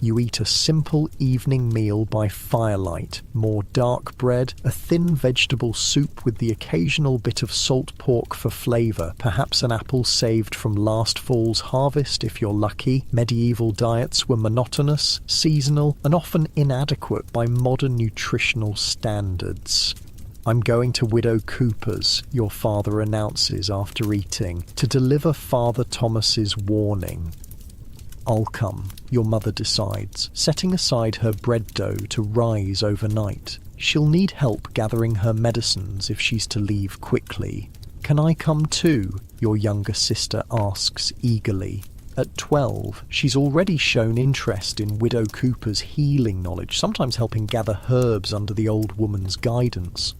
You eat a simple evening meal by firelight, more dark bread, a thin vegetable soup with the occasional bit of salt pork for flavour, perhaps an apple saved from last fall's harvest if you're lucky. Medieval diets were monotonous, seasonal, and often inadequate by modern nutritional standards. "I'm going to Widow Cooper's," your father announces after eating, to deliver Father Thomas's warning. "I'll come," your mother decides, setting aside her bread dough to rise overnight. She'll need help gathering her medicines if she's to leave quickly. "Can I come too?" your younger sister asks eagerly. At 12, she's already shown interest in Widow Cooper's healing knowledge, sometimes helping gather herbs under the old woman's guidance.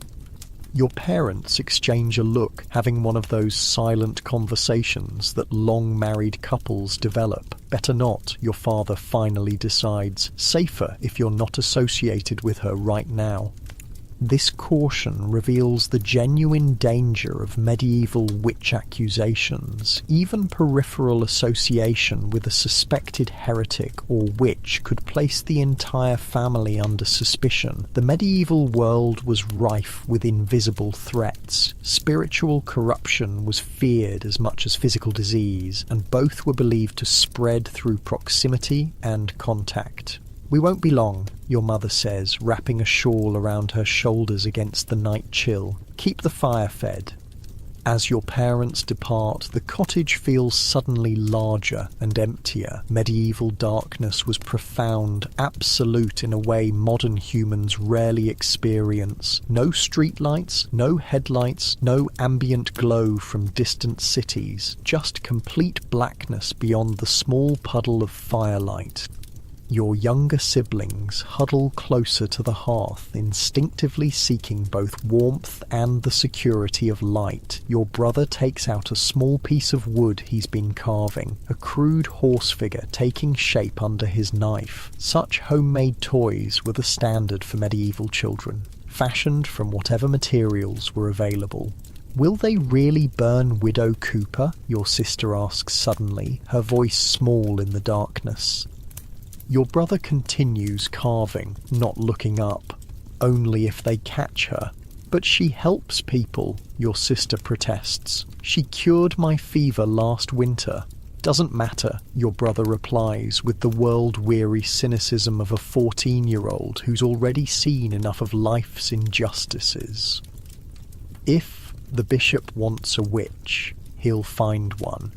Your parents exchange a look, having one of those silent conversations that long-married couples develop. Better not, your father finally decides. Safer if you're not associated with her right now. This caution reveals the genuine danger of medieval witch accusations. Even peripheral association with a suspected heretic or witch could place the entire family under suspicion. The medieval world was rife with invisible threats. Spiritual corruption was feared as much as physical disease, and both were believed to spread through proximity and contact. "We won't be long," your mother says, wrapping a shawl around her shoulders against the night chill. "Keep the fire fed." As your parents depart, the cottage feels suddenly larger and emptier. Medieval darkness was profound, absolute in a way modern humans rarely experience. No streetlights, no headlights, no ambient glow from distant cities, just complete blackness beyond the small puddle of firelight. Your younger siblings huddle closer to the hearth, instinctively seeking both warmth and the security of light. Your brother takes out a small piece of wood he's been carving, a crude horse figure taking shape under his knife. Such homemade toys were the standard for medieval children, fashioned from whatever materials were available. "Will they really burn Widow Cooper?" your sister asks suddenly, her voice small in the darkness. Your brother continues carving, not looking up. "Only if they catch her." "But she helps people," your sister protests. "She cured my fever last winter." "Doesn't matter," your brother replies with the world-weary cynicism of a 14-year-old who's already seen enough of life's injustices. If the bishop wants a witch, he'll find one,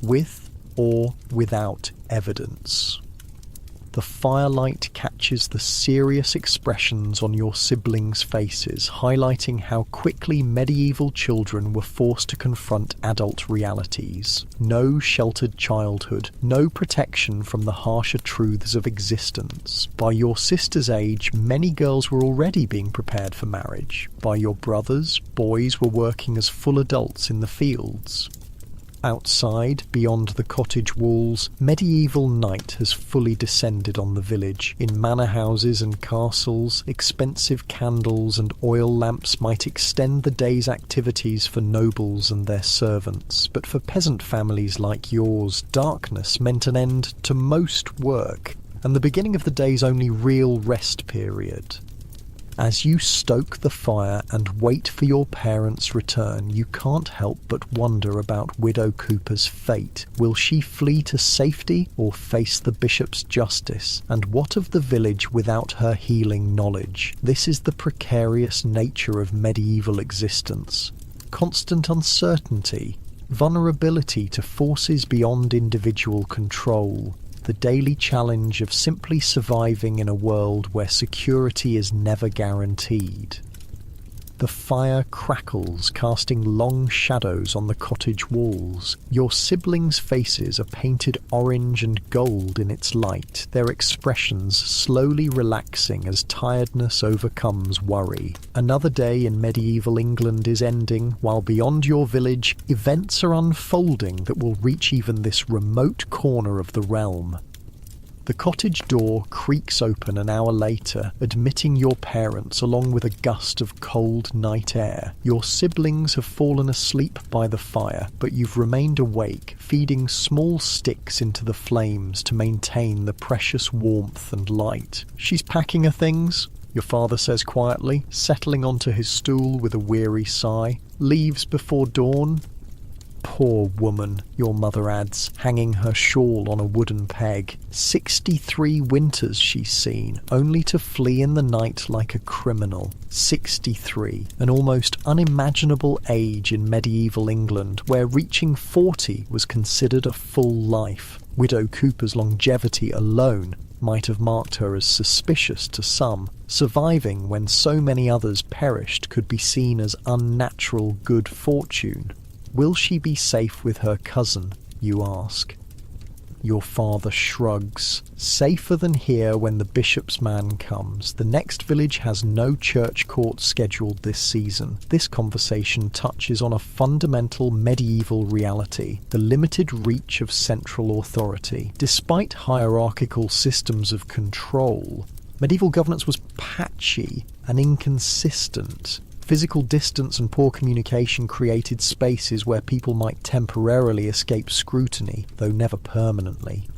with or without evidence. The firelight catches the serious expressions on your siblings' faces, highlighting how quickly medieval children were forced to confront adult realities. No sheltered childhood, no protection from the harsher truths of existence. By your sister's age, many girls were already being prepared for marriage. By your brother's, boys were working as full adults in the fields. Outside, beyond the cottage walls, medieval night has fully descended on the village. In manor houses and castles, expensive candles and oil lamps might extend the day's activities for nobles and their servants, but for peasant families like yours, darkness meant an end to most work, and the beginning of the day's only real rest period. As you stoke the fire and wait for your parents' return, you can't help but wonder about Widow Cooper's fate. Will she flee to safety or face the bishop's justice? And what of the village without her healing knowledge? This is the precarious nature of medieval existence. Constant uncertainty, Vulnerability to forces beyond individual control, the daily challenge of simply surviving in a world where security is never guaranteed. The fire crackles, casting long shadows on the cottage walls. Your siblings' faces are painted orange and gold in its light, their expressions slowly relaxing as tiredness overcomes worry. Another day in medieval England is ending, while beyond your village, events are unfolding that will reach even this remote corner of the realm. The cottage door creaks open an hour later, admitting your parents along with a gust of cold night air. Your siblings have fallen asleep by the fire, but you've remained awake, feeding small sticks into the flames to maintain the precious warmth and light. "She's packing her things," your father says quietly, settling onto his stool with a weary sigh. "Leaves before dawn." "Poor woman," your mother adds, hanging her shawl on a wooden peg. 63 winters she's seen, only to flee in the night like a criminal. 63, an almost unimaginable age in medieval England, where reaching 40 was considered a full life. Widow Cooper's longevity alone might have marked her as suspicious to some. Surviving when so many others perished could be seen as unnatural good fortune. Will she be safe with her cousin, you ask? Your father shrugs. Safer than here when the bishop's man comes. The next village has no church court scheduled this season. This conversation touches on a fundamental medieval reality, the limited reach of central authority. Despite hierarchical systems of control, medieval governance was patchy and inconsistent. Physical distance and poor communication created spaces where people might temporarily escape scrutiny, though never permanently.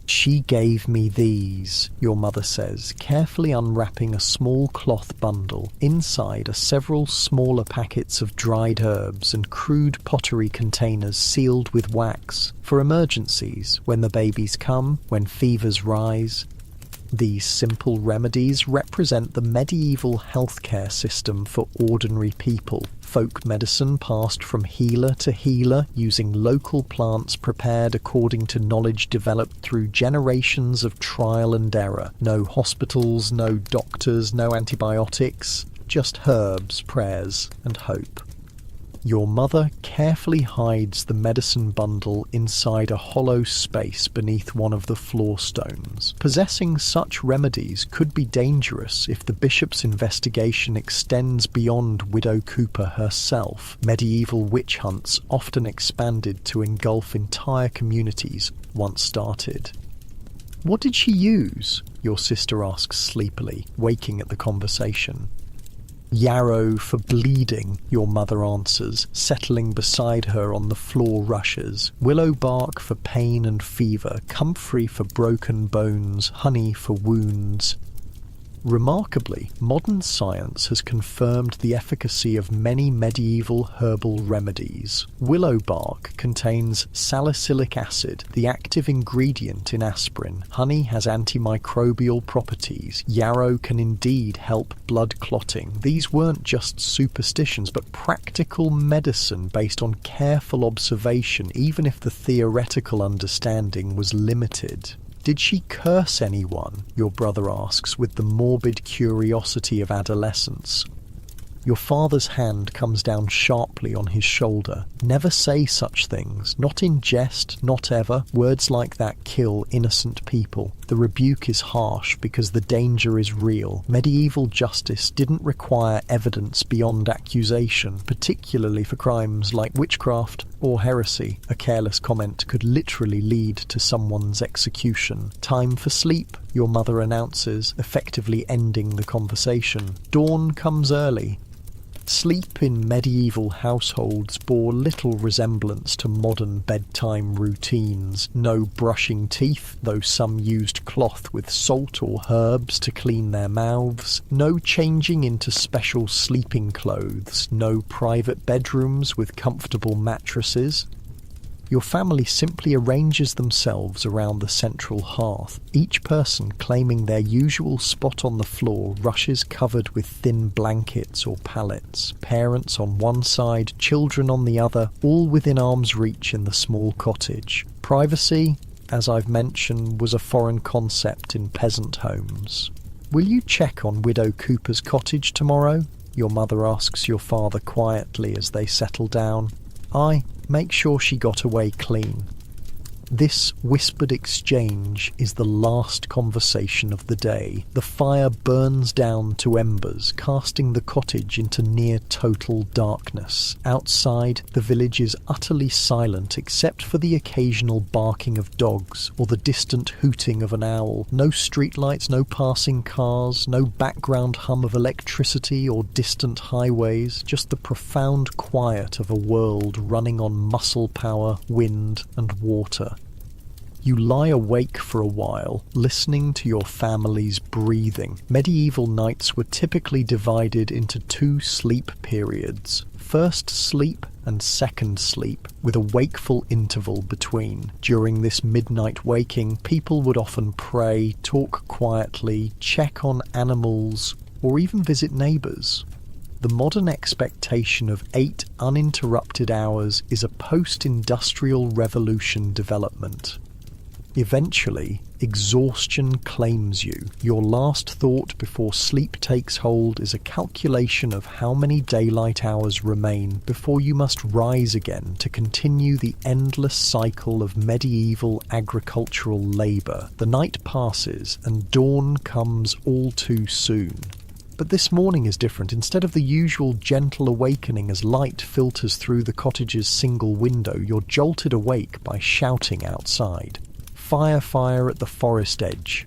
"She gave me these," your mother says, carefully unwrapping a small cloth bundle. Inside are several smaller packets of dried herbs and crude pottery containers sealed with wax. For emergencies, when the babies come, when fevers rise. These simple remedies represent the medieval healthcare system for ordinary people. Folk medicine passed from healer to healer using local plants prepared according to knowledge developed through generations of trial and error. No hospitals, no doctors, no antibiotics, just herbs, prayers, and hope. Your mother carefully hides the medicine bundle inside a hollow space beneath one of the floor stones. Possessing such remedies could be dangerous if the bishop's investigation extends beyond Widow Cooper herself. Medieval witch hunts often expanded to engulf entire communities once started. "What did she use?" your sister asks sleepily, waking at the conversation. "Yarrow for bleeding," your mother answers, settling beside her on the floor rushes. "Willow bark for pain and fever, comfrey for broken bones, honey for wounds." Remarkably, modern science has confirmed the efficacy of many medieval herbal remedies. Willow bark contains salicylic acid, the active ingredient in aspirin. Honey has antimicrobial properties. Yarrow can indeed help blood clotting. These weren't just superstitions, but practical medicine based on careful observation, even if the theoretical understanding was limited. "Did she curse anyone?" your brother asks with the morbid curiosity of adolescence. Your father's hand comes down sharply on his shoulder. "Never say such things. Not in jest, not ever. Words like that kill innocent people. The rebuke is harsh because the danger is real. Medieval justice didn't require evidence beyond accusation, particularly for crimes like witchcraft or heresy. A careless comment could literally lead to someone's execution. Time for sleep," your mother announces, effectively ending the conversation. Dawn comes early. Sleep in medieval households bore little resemblance to modern bedtime routines. No brushing teeth, though some used cloth with salt or herbs to clean their mouths. No changing into special sleeping clothes. No private bedrooms with comfortable mattresses. Your family simply arranges themselves around the central hearth. Each person claiming their usual spot on the floor rushes covered with thin blankets or pallets. Parents on one side, children on the other, all within arm's reach in the small cottage. Privacy, as I've mentioned, was a foreign concept in peasant homes. "Will you check on Widow Cooper's cottage tomorrow?" your mother asks your father quietly as they settle down. "Aye, make sure she got away clean." This whispered exchange is the last conversation of the day. The fire burns down to embers, casting the cottage into near total darkness. Outside, the village is utterly silent except for the occasional barking of dogs or the distant hooting of an owl. No streetlights, no passing cars, no background hum of electricity or distant highways, just the profound quiet of a world running on muscle power, wind, and water. You lie awake for a while, listening to your family's breathing. Medieval nights were typically divided into 2 sleep periods: first sleep and second sleep, with a wakeful interval between. During this midnight waking, people would often pray, talk quietly, check on animals, or even visit neighbours. The modern expectation of 8 uninterrupted hours is a post-industrial revolution development. Eventually, exhaustion claims you. Your last thought before sleep takes hold is a calculation of how many daylight hours remain before you must rise again to continue the endless cycle of medieval agricultural labour. The night passes and dawn comes all too soon. But this morning is different. Instead of the usual gentle awakening as light filters through the cottage's single window, you're jolted awake by shouting outside. Fire at the forest edge.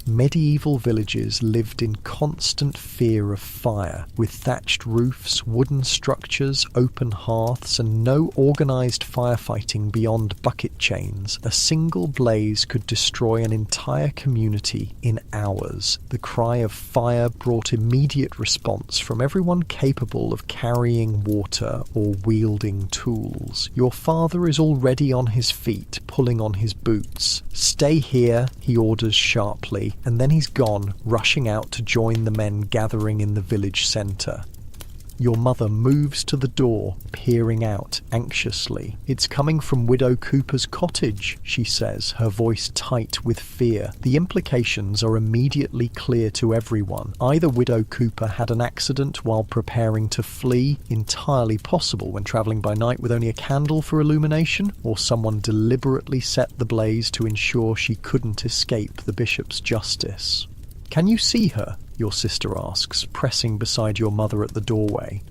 Medieval villages lived in constant fear of fire, with thatched roofs, wooden structures, open hearths, and no organised firefighting beyond bucket chains. A single blaze could destroy an entire community in hours. The cry of fire brought immediate response from everyone capable of carrying water or wielding tools. Your father is already on his feet, pulling on his boots. "Stay here," he orders sharply, and then he's gone, rushing out to join the men gathering in the village centre. Your mother moves to the door, peering out anxiously. "It's coming from Widow Cooper's cottage," she says, her voice tight with fear. The implications are immediately clear to everyone. Either Widow Cooper had an accident while preparing to flee, entirely possible when travelling by night with only a candle for illumination, or someone deliberately set the blaze to ensure she couldn't escape the bishop's justice. "Can you see her?" your sister asks, pressing beside your mother at the doorway.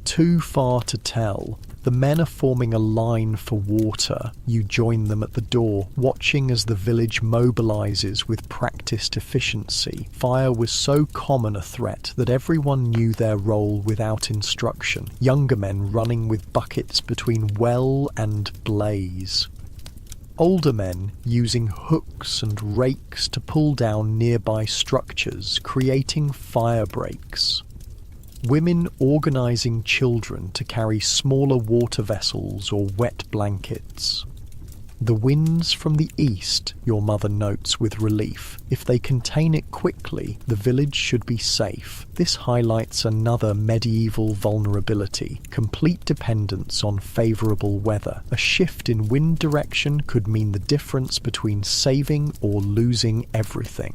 Too far to tell. The men are forming a line for water. You join them at the door, watching as the village mobilises with practised efficiency. Fire was so common a threat that everyone knew their role without instruction. Younger men running with buckets between well and blaze. Older men using hooks and rakes to pull down nearby structures, creating fire breaks. Women organising children to carry smaller water vessels or wet blankets. The winds from the east, your mother notes with relief. If they contain it quickly, the village should be safe. This highlights another medieval vulnerability: complete dependence on favourable weather. A shift in wind direction could mean the difference between saving or losing everything.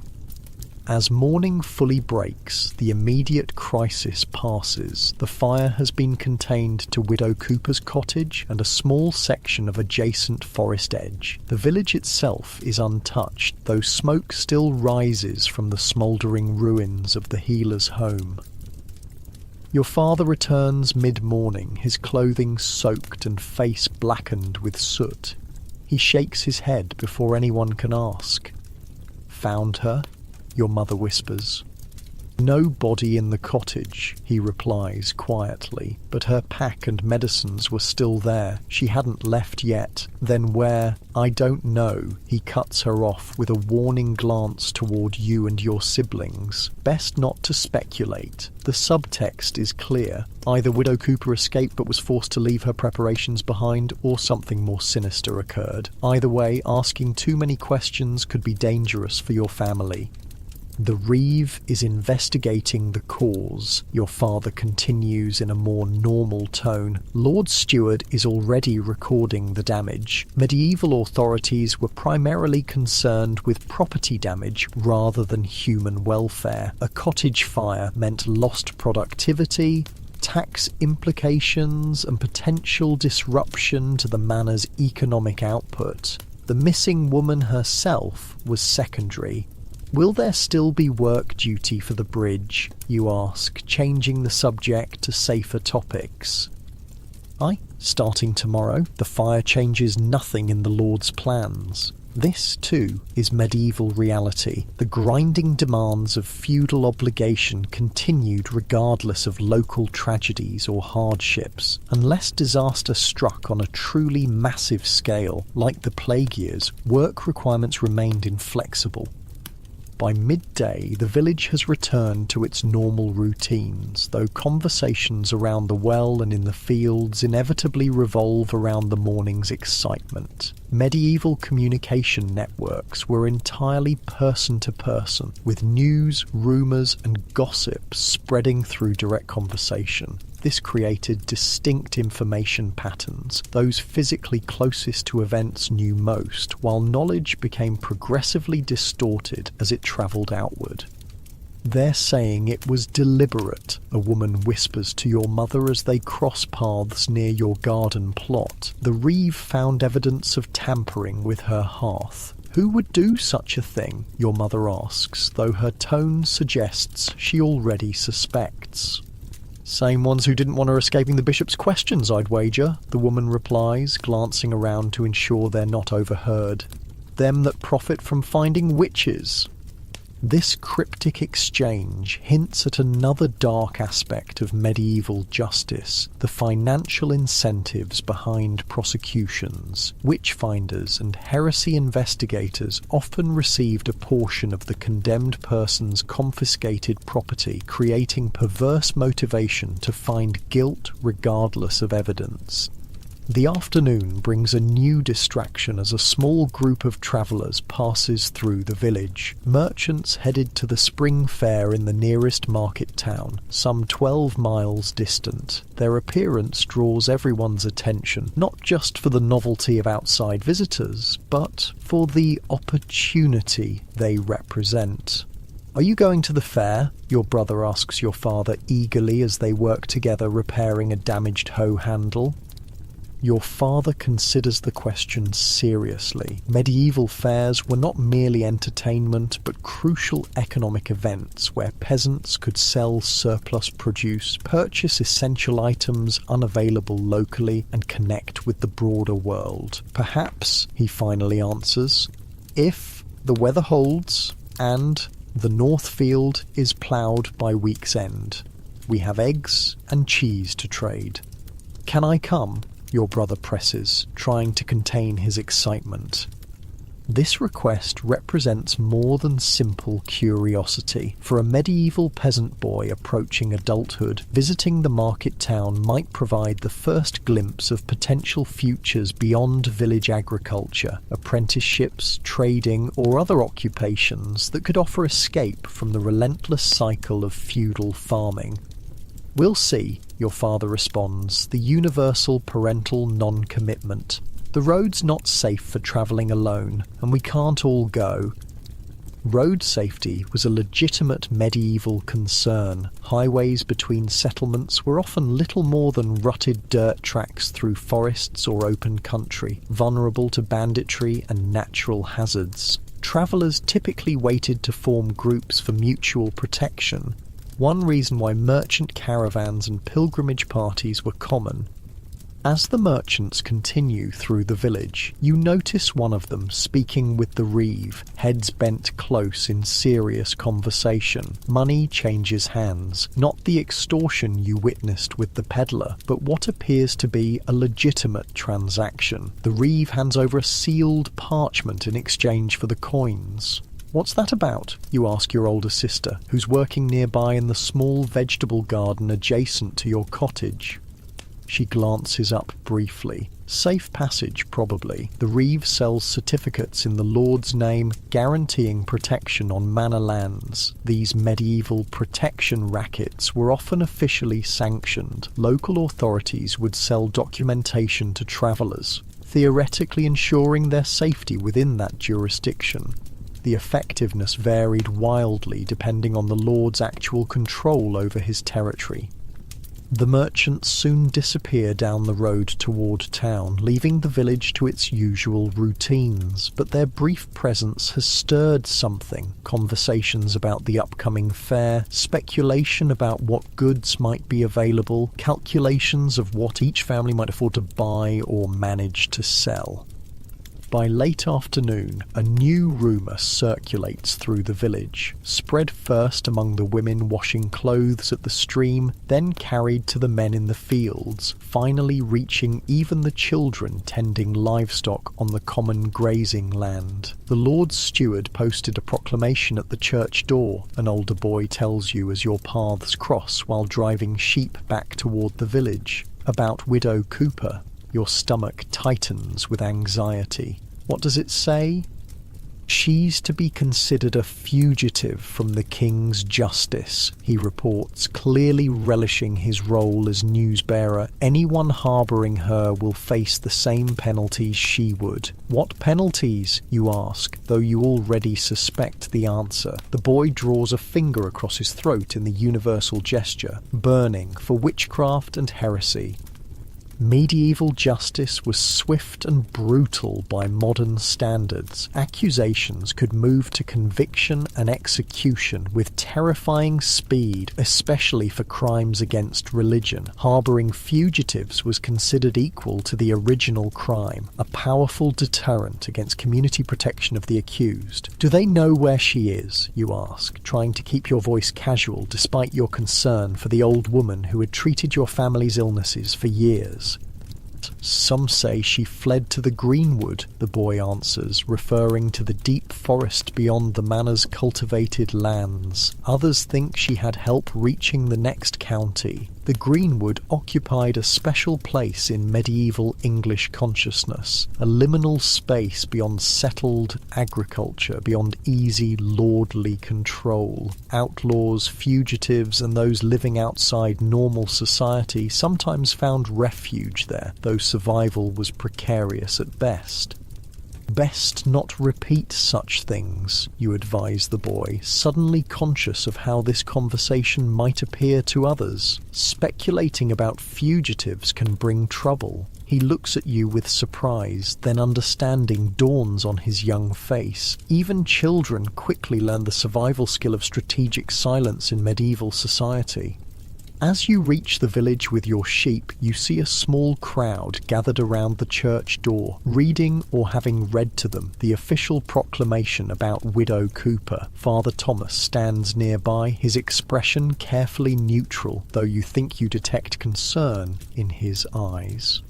As morning fully breaks, the immediate crisis passes. The fire has been contained to Widow Cooper's cottage and a small section of adjacent forest edge. The village itself is untouched, though smoke still rises from the smouldering ruins of the healer's home. Your father returns mid-morning, his clothing soaked and face blackened with soot. He shakes his head before anyone can ask. "Found her?" your mother whispers. "Nobody in the cottage," he replies quietly, but her pack and medicines were still there. She hadn't left yet. "Then where?" "I don't know." He cuts her off with a warning glance toward you and your siblings. Best not to speculate. The subtext is clear. Either Widow Cooper escaped but was forced to leave her preparations behind, or something more sinister occurred. Either way, asking too many questions could be dangerous for your family. "The Reeve is investigating the cause," your father continues in a more normal tone. "Lord Stewart is already recording the damage. Medieval authorities were primarily concerned with property damage rather than human welfare. A cottage fire meant lost productivity, tax implications, and potential disruption to the manor's economic output. The missing woman herself was secondary." "Will there still be work duty for the bridge?" you ask, changing the subject to safer topics. "Aye, starting tomorrow. The fire changes nothing in the Lord's plans." This, too, is medieval reality. The grinding demands of feudal obligation continued regardless of local tragedies or hardships. Unless disaster struck on a truly massive scale, like the plague years, work requirements remained inflexible. By midday, the village has returned to its normal routines, though conversations around the well and in the fields inevitably revolve around the morning's excitement. Medieval communication networks were entirely person-to-person, with news, rumours and gossip spreading through direct conversation. This created distinct information patterns. Those physically closest to events knew most, while knowledge became progressively distorted as it travelled outward. "They're saying it was deliberate," a woman whispers to your mother as they cross paths near your garden plot. "The Reeve found evidence of tampering with her hearth." "Who would do such a thing?" your mother asks, though her tone suggests she already suspects. "Same ones who didn't want her escaping the bishop's questions, I'd wager," the woman replies, glancing around to ensure they're not overheard. "Them that profit from finding witches." This cryptic exchange hints at another dark aspect of medieval justice: the financial incentives behind prosecutions. Witch-finders and heresy investigators often received a portion of the condemned person's confiscated property, creating perverse motivation to find guilt regardless of evidence. The afternoon brings a new distraction as a small group of travellers passes through the village. Merchants headed to the spring fair in the nearest market town, some 12 miles distant. Their appearance draws everyone's attention, not just for the novelty of outside visitors, but for the opportunity they represent. "Are you going to the fair?" your brother asks your father eagerly as they work together repairing a damaged hoe handle. Your father considers the question seriously. Medieval fairs were not merely entertainment, but crucial economic events where peasants could sell surplus produce, purchase essential items unavailable locally, and connect with the broader world. "Perhaps," he finally answers, "if the weather holds and the north field is ploughed by week's end. We have eggs and cheese to trade." "Can I come?" your brother presses, trying to contain his excitement. This request represents more than simple curiosity. For a medieval peasant boy approaching adulthood, visiting the market town might provide the first glimpse of potential futures beyond village agriculture, apprenticeships, trading, or other occupations that could offer escape from the relentless cycle of feudal farming. "We'll see," your father responds, the universal parental non-commitment. "The road's not safe for travelling alone, and we can't all go." Road safety was a legitimate medieval concern. Highways between settlements were often little more than rutted dirt tracks through forests or open country, vulnerable to banditry and natural hazards. Travellers typically waited to form groups for mutual protection. One reason why merchant caravans and pilgrimage parties were common. As the merchants continue through the village, you notice one of them speaking with the reeve, heads bent close in serious conversation. Money changes hands, not the extortion you witnessed with the peddler, but what appears to be a legitimate transaction. The reeve hands over a sealed parchment in exchange for the coins. "What's that about?" you ask your older sister, who's working nearby in the small vegetable garden adjacent to your cottage. She glances up briefly. Safe passage, probably. The reeve sells certificates in the Lord's name guaranteeing protection on manor lands. These medieval protection rackets were often officially sanctioned. Local authorities would sell documentation to travellers, theoretically ensuring their safety within that jurisdiction. The effectiveness varied wildly depending on the Lord's actual control over his territory. The merchants soon disappear down the road toward town, leaving the village to its usual routines, but their brief presence has stirred something. Conversations about the upcoming fair, speculation about what goods might be available, calculations of what each family might afford to buy or manage to sell. By late afternoon, a new rumour circulates through the village, spread first among the women washing clothes at the stream, then carried to the men in the fields, finally reaching even the children tending livestock on the common grazing land. The Lord's steward posted a proclamation at the church door, an older boy tells you as your paths cross while driving sheep back toward the village, about Widow Cooper. Your stomach tightens with anxiety. What does it say? "She's to be considered a fugitive from the king's justice," he reports, clearly relishing his role as newsbearer. "Anyone harbouring her will face the same penalties she would." "What penalties?" you ask, though you already suspect the answer. The boy draws a finger across his throat in the universal gesture, burning for witchcraft and heresy. Medieval justice was swift and brutal by modern standards. Accusations could move to conviction and execution with terrifying speed, especially for crimes against religion. Harbouring fugitives was considered equal to the original crime, a powerful deterrent against community protection of the accused. "Do they know where she is?" you ask, trying to keep your voice casual despite your concern for the old woman who had treated your family's illnesses for years. "Some say she fled to the greenwood," the boy answers, referring to the deep forest beyond the manor's cultivated lands. "Others think she had help reaching the next county." The greenwood occupied a special place in medieval English consciousness, a liminal space beyond settled agriculture, beyond easy lordly control. Outlaws, fugitives, and those living outside normal society sometimes found refuge there, though survival was precarious at best. "Best not repeat such things," you advise the boy, suddenly conscious of how this conversation might appear to others. Speculating about fugitives can bring trouble. He looks at you with surprise, then understanding dawns on his young face. Even children quickly learn the survival skill of strategic silence in medieval society. As you reach the village with your sheep, you see a small crowd gathered around the church door, reading or having read to them the official proclamation about Widow Cooper. Father Thomas stands nearby, his expression carefully neutral, though you think you detect concern in his eyes.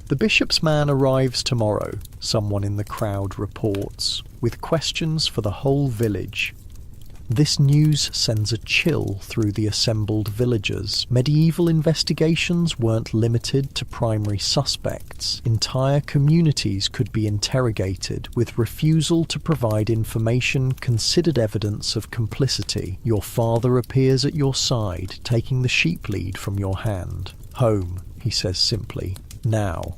"The bishop's man arrives tomorrow," someone in the crowd reports, with questions for the whole village. This news sends a chill through the assembled villagers. Medieval investigations weren't limited to primary suspects. Entire communities could be interrogated, with refusal to provide information considered evidence of complicity. Your father appears at your side, taking the sheep lead from your hand. "Home," he says simply. "Now."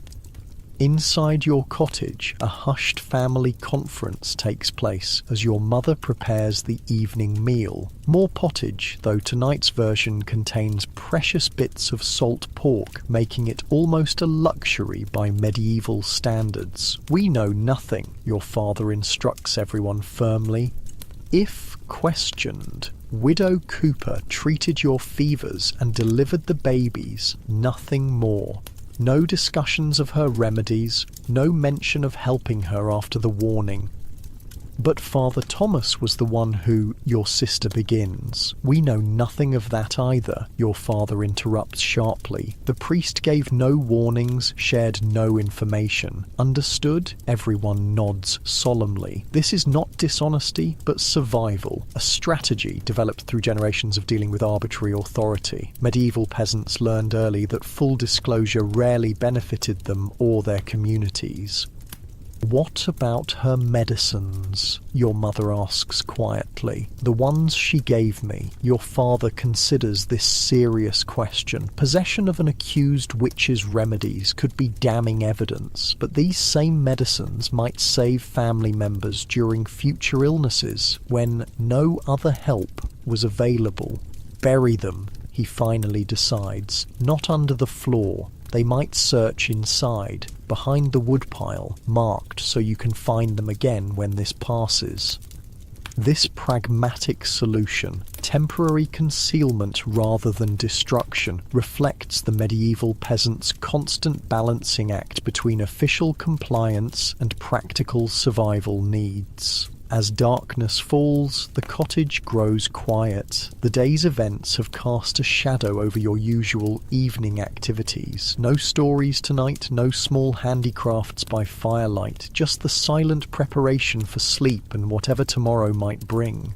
Inside your cottage, a hushed family conference takes place as your mother prepares the evening meal. More pottage, though tonight's version contains precious bits of salt pork, making it almost a luxury by medieval standards. "We know nothing," your father instructs everyone firmly. "If questioned, Widow Cooper treated your fevers and delivered the babies, nothing more." No discussions of her remedies, no mention of helping her after the warning. But Father Thomas was the one who, your sister begins. We know nothing of that either, your father interrupts sharply. The priest gave no warnings, shared no information. Understood? Everyone nods solemnly. This is not dishonesty, but survival, a strategy developed through generations of dealing with arbitrary authority. Medieval peasants learned early that full disclosure rarely benefited them or their communities. What about her medicines? Your mother asks quietly. The ones she gave me. Your father considers this serious question. Possession of an accused witch's remedies could be damning evidence, but these same medicines might save family members during future illnesses when no other help was available. Bury them, he finally decides, not under the floor. They might search inside, behind the woodpile, marked so you can find them again when this passes. This pragmatic solution, temporary concealment rather than destruction, reflects the medieval peasant's constant balancing act between official compliance and practical survival needs. As darkness falls, the cottage grows quiet. The day's events have cast a shadow over your usual evening activities. No stories tonight, no small handicrafts by firelight, just the silent preparation for sleep and whatever tomorrow might bring.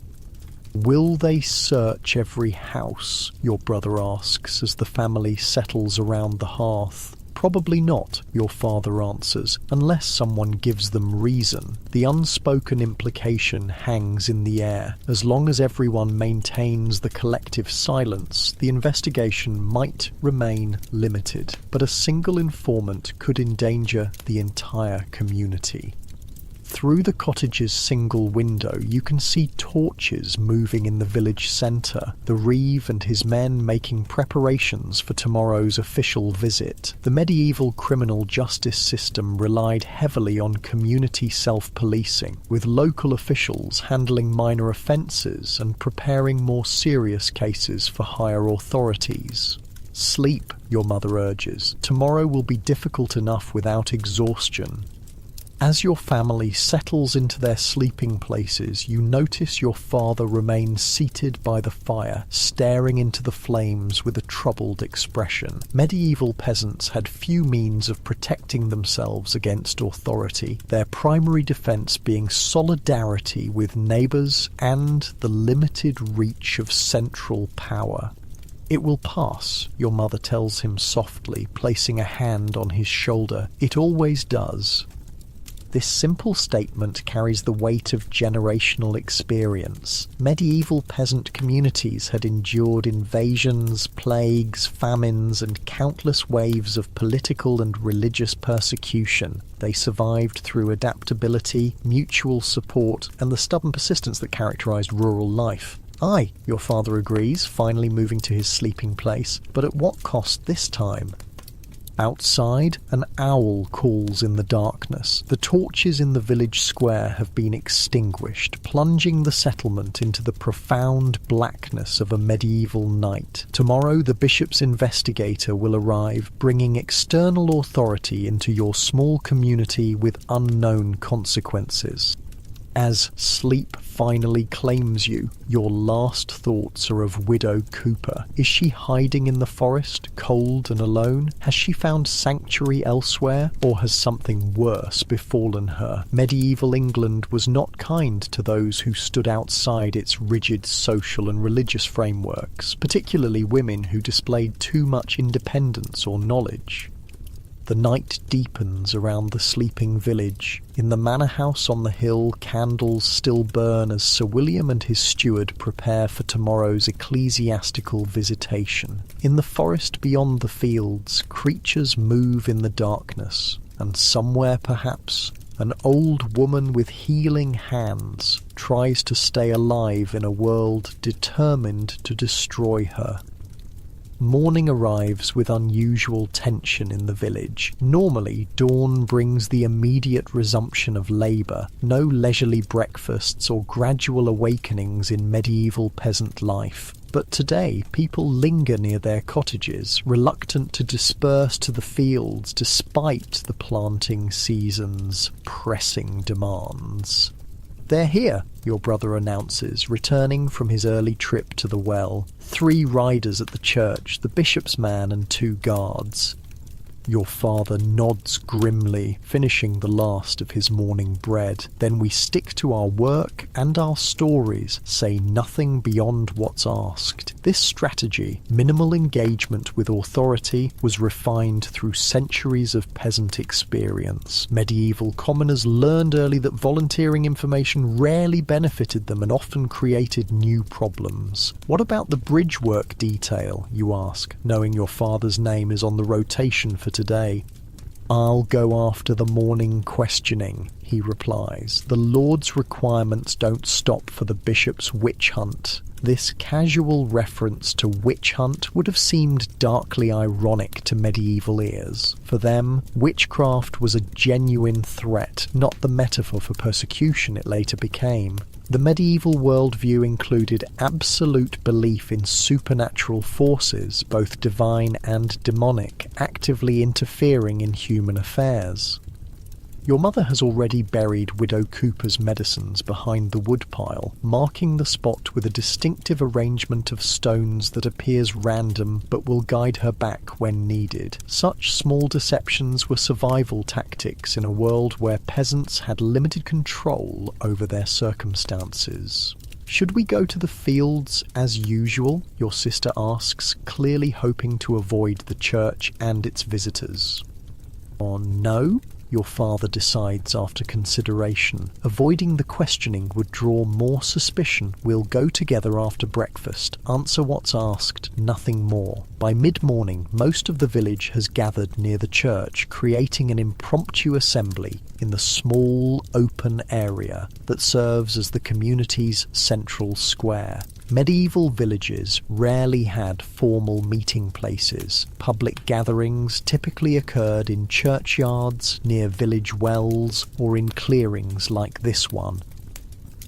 Will they search every house? Your brother asks as the family settles around the hearth. Probably not, your father answers, unless someone gives them reason. The unspoken implication hangs in the air. As long as everyone maintains the collective silence, the investigation might remain limited, but a single informant could endanger the entire community. Through the cottage's single window, you can see torches moving in the village centre, the reeve and his men making preparations for tomorrow's official visit. The medieval criminal justice system relied heavily on community self-policing, with local officials handling minor offences and preparing more serious cases for higher authorities. Sleep, your mother urges. Tomorrow will be difficult enough without exhaustion. As your family settles into their sleeping places, you notice your father remains seated by the fire, staring into the flames with a troubled expression. Medieval peasants had few means of protecting themselves against authority, their primary defense being solidarity with neighbors and the limited reach of central power. It will pass, your mother tells him softly, placing a hand on his shoulder. It always does. This simple statement carries the weight of generational experience. Medieval peasant communities had endured invasions, plagues, famines, and countless waves of political and religious persecution. They survived through adaptability, mutual support, and the stubborn persistence that characterized rural life. Aye, your father agrees, finally moving to his sleeping place, but at what cost this time? Outside, an owl calls in the darkness. The torches in the village square have been extinguished, plunging the settlement into the profound blackness of a medieval night. Tomorrow, the bishop's investigator will arrive, bringing external authority into your small community with unknown consequences. As sleep finally claims you, your last thoughts are of Widow Cooper. Is she hiding in the forest, cold and alone? Has she found sanctuary elsewhere, or has something worse befallen her? Medieval England was not kind to those who stood outside its rigid social and religious frameworks, particularly women who displayed too much independence or knowledge. The night deepens around the sleeping village. In the manor house on the hill, candles still burn as Sir William and his steward prepare for tomorrow's ecclesiastical visitation. In the forest beyond the fields, creatures move in the darkness, and somewhere perhaps, an old woman with healing hands tries to stay alive in a world determined to destroy her. Morning arrives with unusual tension in the village. Normally, dawn brings the immediate resumption of labour, no leisurely breakfasts or gradual awakenings in medieval peasant life. But today, people linger near their cottages, reluctant to disperse to the fields despite the planting season's pressing demands. "They're here," your brother announces, returning from his early trip to the well. 3 riders at the church, the bishop's man and 2 guards. Your father nods grimly, finishing the last of his morning bread. "Then we stick to our work and our stories, say nothing beyond what's asked." This strategy, minimal engagement with authority, was refined through centuries of peasant experience. Medieval commoners learned early that volunteering information rarely benefited them and often created new problems. "What about the bridge work detail?" you ask, knowing your father's name is on the rotation for today. "I'll go after the morning questioning," he replies. "The Lord's requirements don't stop for the bishop's witch hunt." This casual reference to witch hunt would have seemed darkly ironic to medieval ears. For them, witchcraft was a genuine threat, not the metaphor for persecution it later became. The medieval worldview included absolute belief in supernatural forces, both divine and demonic, actively interfering in human affairs. Your mother has already buried Widow Cooper's medicines behind the woodpile, marking the spot with a distinctive arrangement of stones that appears random but will guide her back when needed. Such small deceptions were survival tactics in a world where peasants had limited control over their circumstances. "Should we go to the fields as usual?" your sister asks, clearly hoping to avoid the church and its visitors. "Oh, no?" your father decides after consideration. Avoiding the questioning would draw more suspicion. "We'll go together after breakfast, answer what's asked, nothing more." By mid-morning, most of the village has gathered near the church, creating an impromptu assembly in the small, open area that serves as the community's central square. Medieval villages rarely had formal meeting places. Public gatherings typically occurred in churchyards, near village wells, or in clearings like this one.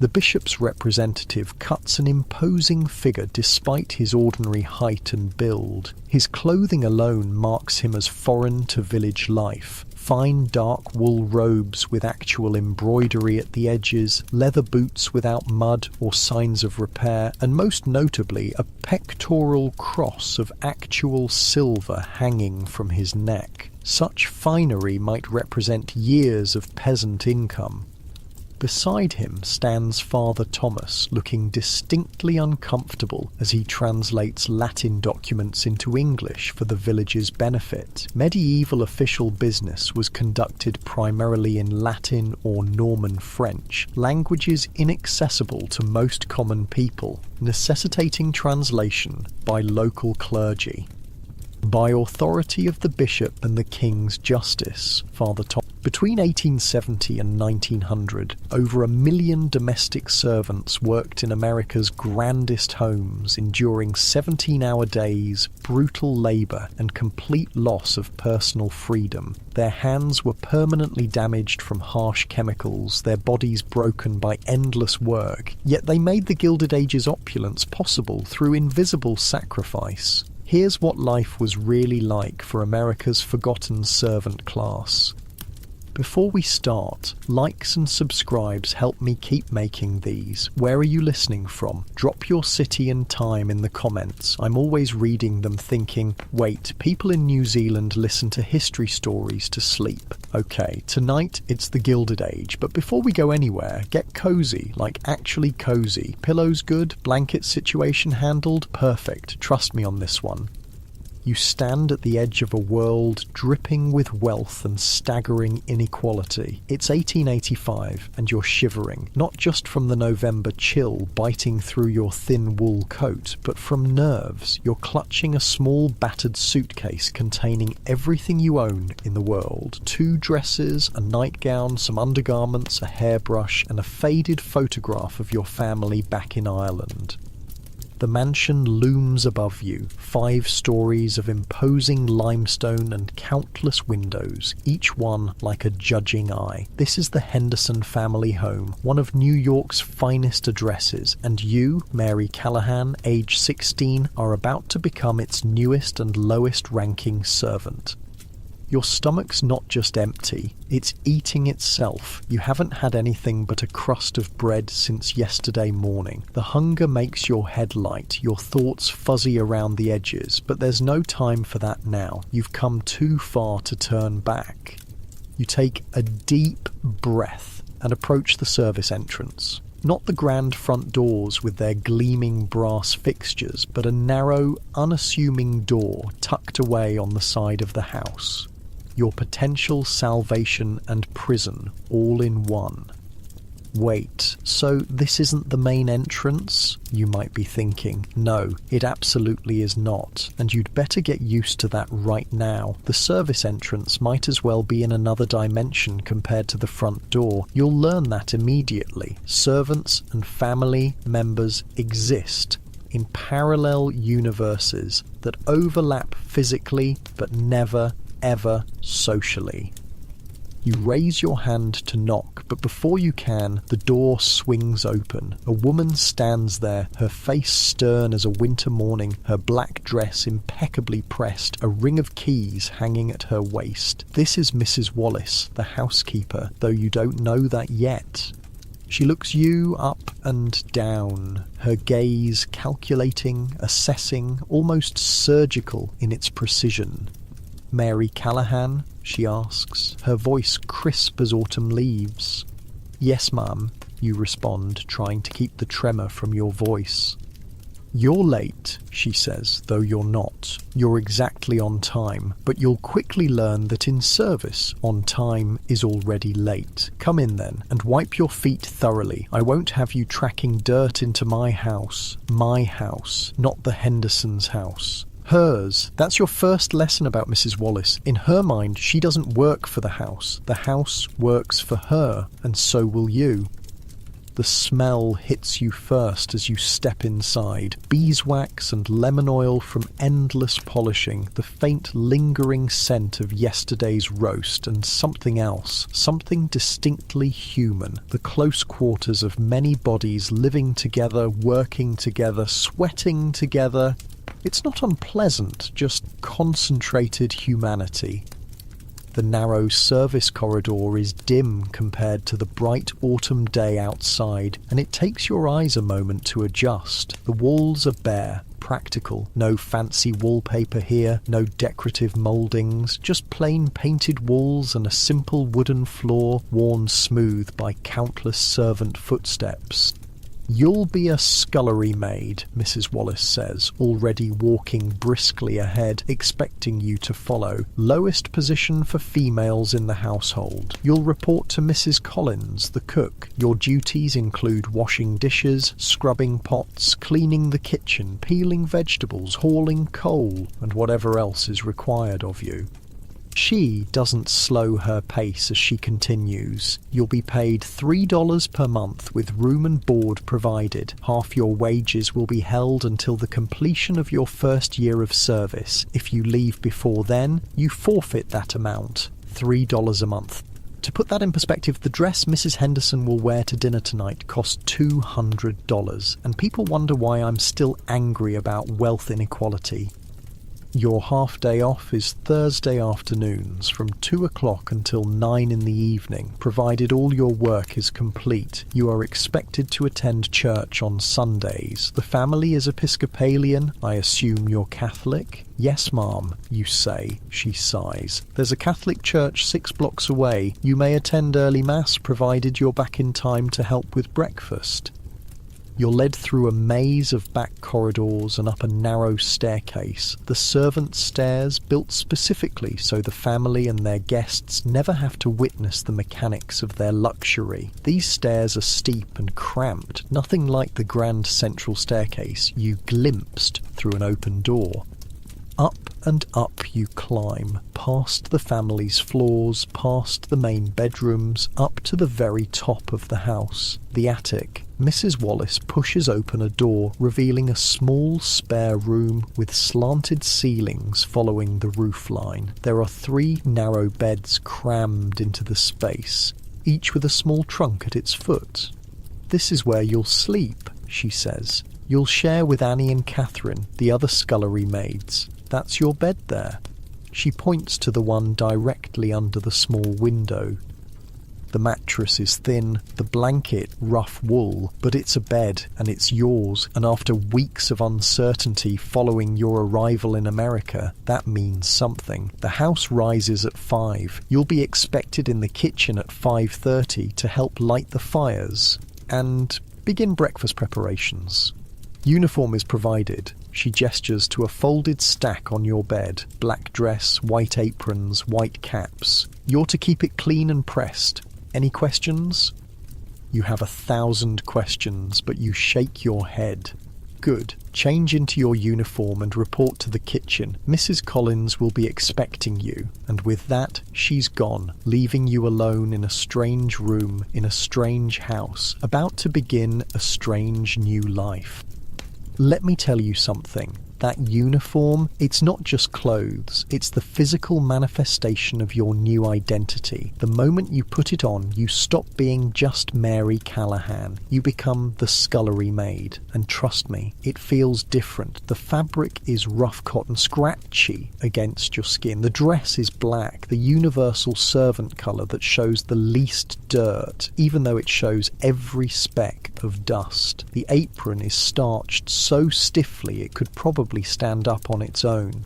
The bishop's representative cuts an imposing figure despite his ordinary height and build. His clothing alone marks him as foreign to village life. Fine dark wool robes with actual embroidery at the edges, leather boots without mud or signs of repair, and most notably a pectoral cross of actual silver hanging from his neck. Such finery might represent years of peasant income. Beside him stands Father Thomas, looking distinctly uncomfortable as he translates Latin documents into English for the village's benefit. Medieval official business was conducted primarily in Latin or Norman French, languages inaccessible to most common people, necessitating translation by local clergy. By authority of the bishop and the king's justice, Father Thomas. Between 1870 and 1900, over 1 million domestic servants worked in America's grandest homes, enduring 17-hour days, brutal labour, and complete loss of personal freedom. Their hands were permanently damaged from harsh chemicals, their bodies broken by endless work, yet they made the Gilded Age's opulence possible through invisible sacrifice. Here's what life was really like for America's forgotten servant class. Before we start, likes and subscribes help me keep making these. Where are you listening from? Drop your city and time in the comments. I'm always reading them thinking, wait, people in New Zealand listen to history stories to sleep. Okay, tonight it's the Gilded Age, but before we go anywhere, get cozy, like actually cozy. Pillows good? Blanket situation handled? Perfect. Trust me on this one. You stand at the edge of a world dripping with wealth and staggering inequality. It's 1885 and you're shivering, not just from the November chill biting through your thin wool coat, but from nerves. You're clutching a small battered suitcase containing everything you own in the world. 2 dresses, a nightgown, some undergarments, a hairbrush, and a faded photograph of your family back in Ireland. The mansion looms above you, 5 stories of imposing limestone and countless windows, each one like a judging eye. This is the Henderson family home, one of New York's finest addresses, and you, Mary Callahan, age 16, are about to become its newest and lowest-ranking servant. Your stomach's not just empty, it's eating itself. You haven't had anything but a crust of bread since yesterday morning. The hunger makes your head light, your thoughts fuzzy around the edges, but there's no time for that now. You've come too far to turn back. You take a deep breath and approach the service entrance. Not the grand front doors with their gleaming brass fixtures, but a narrow, unassuming door tucked away on the side of the house. Your potential salvation and prison all in one. Wait, so this isn't the main entrance? You might be thinking. No, it absolutely is not, and you'd better get used to that right now. The service entrance might as well be in another dimension compared to the front door. You'll learn that immediately. Servants and family members exist in parallel universes that overlap physically but never ever socially. You raise your hand to knock, but before you can, the door swings open. A woman stands there, her face stern as a winter morning, her black dress impeccably pressed, a ring of keys hanging at her waist. This is Mrs. Wallace, the housekeeper, though you don't know that yet. She looks you up and down, her gaze calculating, assessing, almost surgical in its precision. "Mary Callahan?" she asks, her voice crisp as autumn leaves. "Yes, ma'am," you respond, trying to keep the tremor from your voice. "You're late," she says, though you're not. You're exactly on time, but you'll quickly learn that in service, on time is already late. Come in then, and wipe your feet thoroughly. I won't have you tracking dirt into my house, not the Hendersons' house. Hers. That's your first lesson about Mrs. Wallace. In her mind, she doesn't work for the house works for her, and so will you. The smell hits you first as you step inside. Beeswax and lemon oil from endless polishing, the faint lingering scent of yesterday's roast, and something else, something distinctly human. The close quarters of many bodies living together, working together, sweating together. It's not unpleasant, just concentrated humanity. The narrow service corridor is dim compared to the bright autumn day outside, and it takes your eyes a moment to adjust. The walls are bare, practical. No fancy wallpaper here, no decorative mouldings, just plain painted walls and a simple wooden floor worn smooth by countless servant footsteps. "You'll be a scullery maid," Mrs. Wallace says, already walking briskly ahead, expecting you to follow. "Lowest position for females in the household. You'll report to Mrs. Collins, the cook. Your duties include washing dishes, scrubbing pots, cleaning the kitchen, peeling vegetables, hauling coal, and whatever else is required of you." She doesn't slow her pace as she continues. "You'll be paid $3 per month with room and board provided. Half your wages will be held until the completion of your first year of service. If you leave before then, you forfeit that amount, $3 a month. To put that in perspective, the dress Mrs. Henderson will wear to dinner tonight cost $200, and people wonder why I'm still angry about wealth inequality. Your half-day off is Thursday afternoons from 2 o'clock until 9 in the evening. Provided all your work is complete, you are expected to attend church on Sundays. The family is Episcopalian. I assume you're Catholic? Yes, ma'am, you say. She sighs. There's a Catholic church 6 blocks away. You may attend early mass provided you're back in time to help with breakfast. You're led through a maze of back corridors and up a narrow staircase. The servant stairs, built specifically so the family and their guests never have to witness the mechanics of their luxury. These stairs are steep and cramped, nothing like the grand central staircase you glimpsed through an open door. Up and up you climb, past the family's floors, past the main bedrooms, up to the very top of the house, the attic. Mrs. Wallace pushes open a door, revealing a small spare room with slanted ceilings following the roof line. There are 3 narrow beds crammed into the space, each with a small trunk at its foot. "This is where you'll sleep," she says. "You'll share with Annie and Catherine, the other scullery maids. That's your bed there." She points to the one directly under the small window. The mattress is thin, the blanket rough wool, but it's a bed and it's yours, and after weeks of uncertainty following your arrival in America, that means something. The house rises at 5. You'll be expected in the kitchen at 5:30 to help light the fires and begin breakfast preparations. Uniform is provided. She gestures to a folded stack on your bed. Black dress, white aprons, white caps. You're to keep it clean and pressed. Any questions? You have 1,000 questions, but you shake your head. Good. Change into your uniform and report to the kitchen. Mrs. Collins will be expecting you. And with that, she's gone, leaving you alone in a strange room, in a strange house, about to begin a strange new life. Let me tell you something. That uniform, it's not just clothes, it's the physical manifestation of your new identity. The moment you put it on, you stop being just Mary Callahan. You become the scullery maid. And trust me, it feels different. The fabric is rough cotton, scratchy against your skin. The dress is black, the universal servant colour that shows the least dirt, even though it shows every speck of dust. The apron is starched so stiffly it could probably stand up on its own.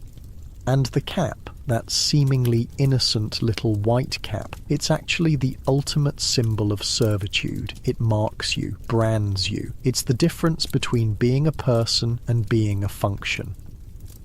And the cap, that seemingly innocent little white cap, it's actually the ultimate symbol of servitude. It marks you, brands you. It's the difference between being a person and being a function.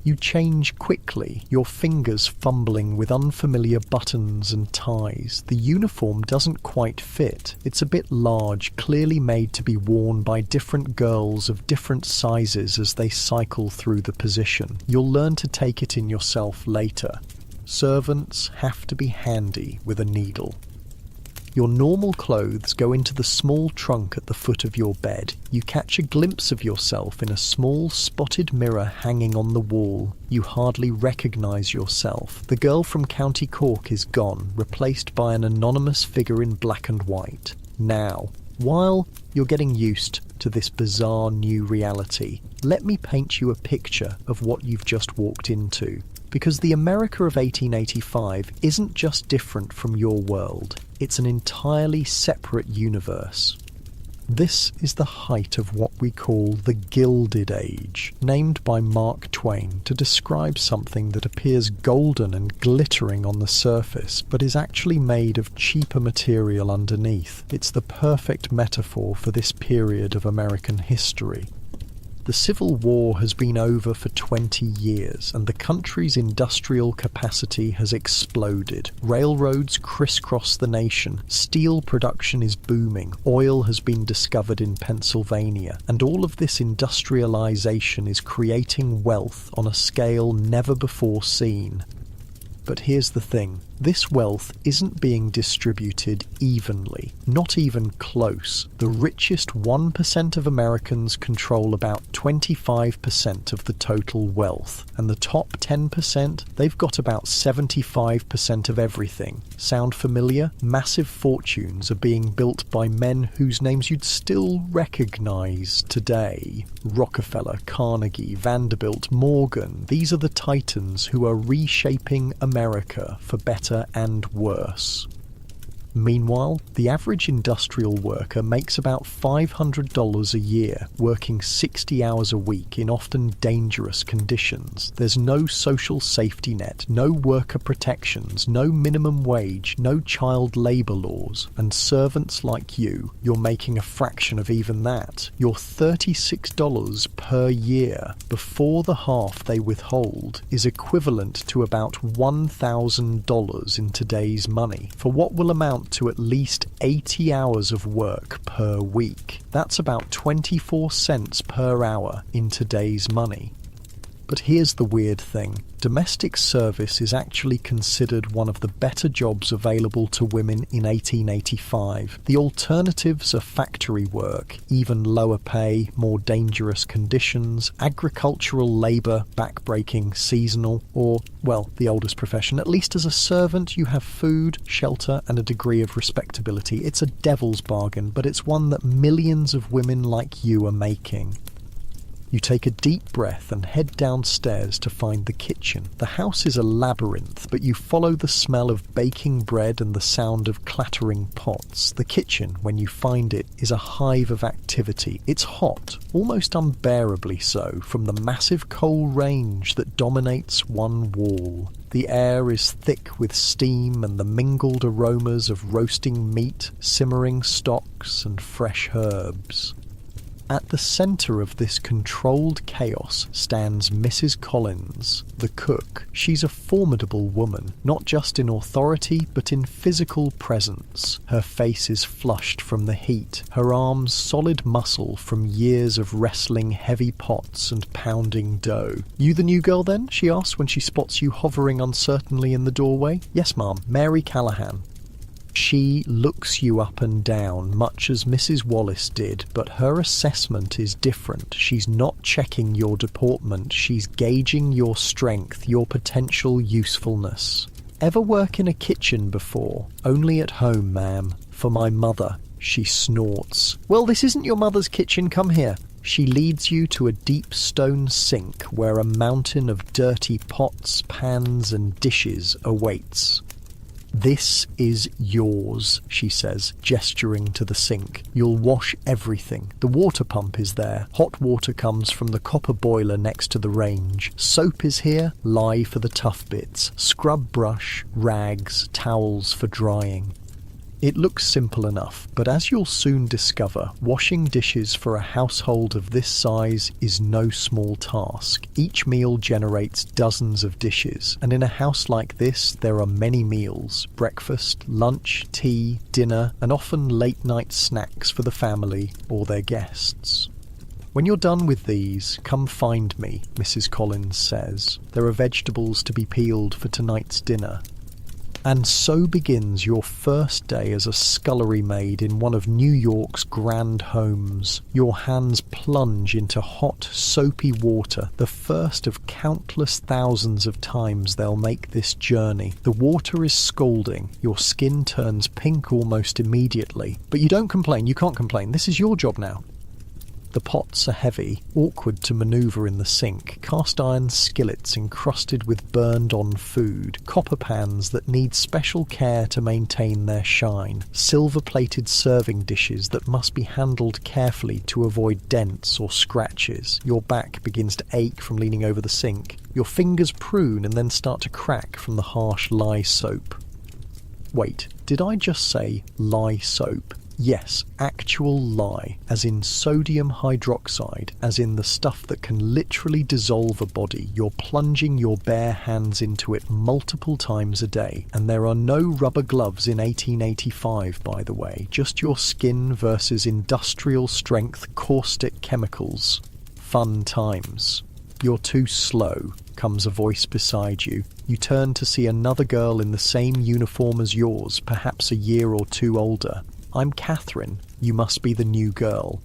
You change quickly, your fingers fumbling with unfamiliar buttons and ties. The uniform doesn't quite fit. It's a bit large, clearly made to be worn by different girls of different sizes as they cycle through the position. You'll learn to take it in yourself later. Servants have to be handy with a needle. Your normal clothes go into the small trunk at the foot of your bed. You catch a glimpse of yourself in a small spotted mirror hanging on the wall. You hardly recognise yourself. The girl from County Cork is gone, replaced by an anonymous figure in black and white. Now, while you're getting used to this bizarre new reality, let me paint you a picture of what you've just walked into. Because the America of 1885 isn't just different from your world, it's an entirely separate universe. This is the height of what we call the Gilded Age, named by Mark Twain to describe something that appears golden and glittering on the surface, but is actually made of cheaper material underneath. It's the perfect metaphor for this period of American history. The Civil War has been over for 20 years, and the country's industrial capacity has exploded. Railroads crisscross the nation, steel production is booming, oil has been discovered in Pennsylvania, and all of this industrialization is creating wealth on a scale never before seen. But here's the thing. This wealth isn't being distributed evenly, not even close. The richest 1% of Americans control about 25% of the total wealth, and the top 10%, they've got about 75% of everything. Sound familiar? Massive fortunes are being built by men whose names you'd still recognize today. Rockefeller, Carnegie, Vanderbilt, Morgan. These are the titans who are reshaping America for better and worse. Meanwhile, the average industrial worker makes about $500 a year, working 60 hours a week in often dangerous conditions. There's no social safety net, no worker protections, no minimum wage, no child labour laws, and servants like you, you're making a fraction of even that. You're $36 per year. Before the half they withhold is equivalent to about $1,000 in today's money, for what will amount to at least 80 hours of work per week. That's about 24 cents per hour in today's money. But here's the weird thing. Domestic service is actually considered one of the better jobs available to women in 1885. The alternatives are factory work, even lower pay, more dangerous conditions, agricultural labour, backbreaking, seasonal, or, well, the oldest profession. At least as a servant, you have food, shelter, and a degree of respectability. It's a devil's bargain, but it's one that millions of women like you are making. You take a deep breath and head downstairs to find the kitchen. The house is a labyrinth, but you follow the smell of baking bread and the sound of clattering pots. The kitchen, when you find it, is a hive of activity. It's hot, almost unbearably so, from the massive coal range that dominates one wall. The air is thick with steam and the mingled aromas of roasting meat, simmering stocks, and fresh herbs. At the centre of this controlled chaos stands Mrs. Collins, the cook. She's a formidable woman, not just in authority, but in physical presence. Her face is flushed from the heat, her arms solid muscle from years of wrestling heavy pots and pounding dough. "You the new girl then?" she asks when she spots you hovering uncertainly in the doorway. "Yes, ma'am, Mary Callahan." She looks you up and down, much as Mrs. Wallace did, but her assessment is different. She's not checking your deportment, she's gauging your strength, your potential usefulness. "Ever work in a kitchen before?" "Only at home, ma'am. For my mother." She snorts. "Well, this isn't your mother's kitchen, come here." She leads you to a deep stone sink where a mountain of dirty pots, pans, and dishes awaits. "This is yours," she says, gesturing to the sink. "You'll wash everything. The water pump is there. Hot water comes from the copper boiler next to the range. Soap is here, lye for the tough bits, scrub brush, rags, towels for drying." It looks simple enough, but as you'll soon discover, washing dishes for a household of this size is no small task. Each meal generates dozens of dishes, and in a house like this, there are many meals: breakfast, lunch, tea, dinner, and often late-night snacks for the family or their guests. "When you're done with these, come find me," Mrs. Collins says. "There are vegetables to be peeled for tonight's dinner." And so begins your first day as a scullery maid in one of New York's grand homes. Your hands plunge into hot, soapy water, the first of countless thousands of times they'll make this journey. The water is scalding, your skin turns pink almost immediately. But you don't complain, you can't complain, this is your job now. The pots are heavy, awkward to manoeuvre in the sink, cast-iron skillets encrusted with burned-on food, copper pans that need special care to maintain their shine, silver-plated serving dishes that must be handled carefully to avoid dents or scratches. Your back begins to ache from leaning over the sink. Your fingers prune and then start to crack from the harsh lye soap. Wait, did I just say lye soap? Yes, actual lye, as in sodium hydroxide, as in the stuff that can literally dissolve a body. You're plunging your bare hands into it multiple times a day, and there are no rubber gloves in 1885, by the way, just your skin versus industrial strength caustic chemicals. Fun times. "You're too slow," comes a voice beside you. You turn to see another girl in the same uniform as yours, perhaps a year or two older. "I'm Catherine. You must be the new girl."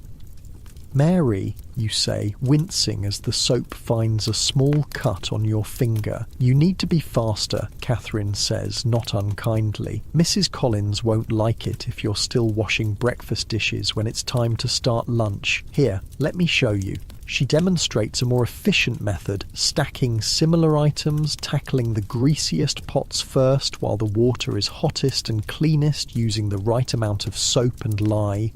"Mary," you say, wincing as the soap finds a small cut on your finger. "You need to be faster," Catherine says, not unkindly. "Mrs. Collins won't like it if you're still washing breakfast dishes when it's time to start lunch. Here, let me show you." She demonstrates a more efficient method, stacking similar items, tackling the greasiest pots first while the water is hottest and cleanest, using the right amount of soap and lye.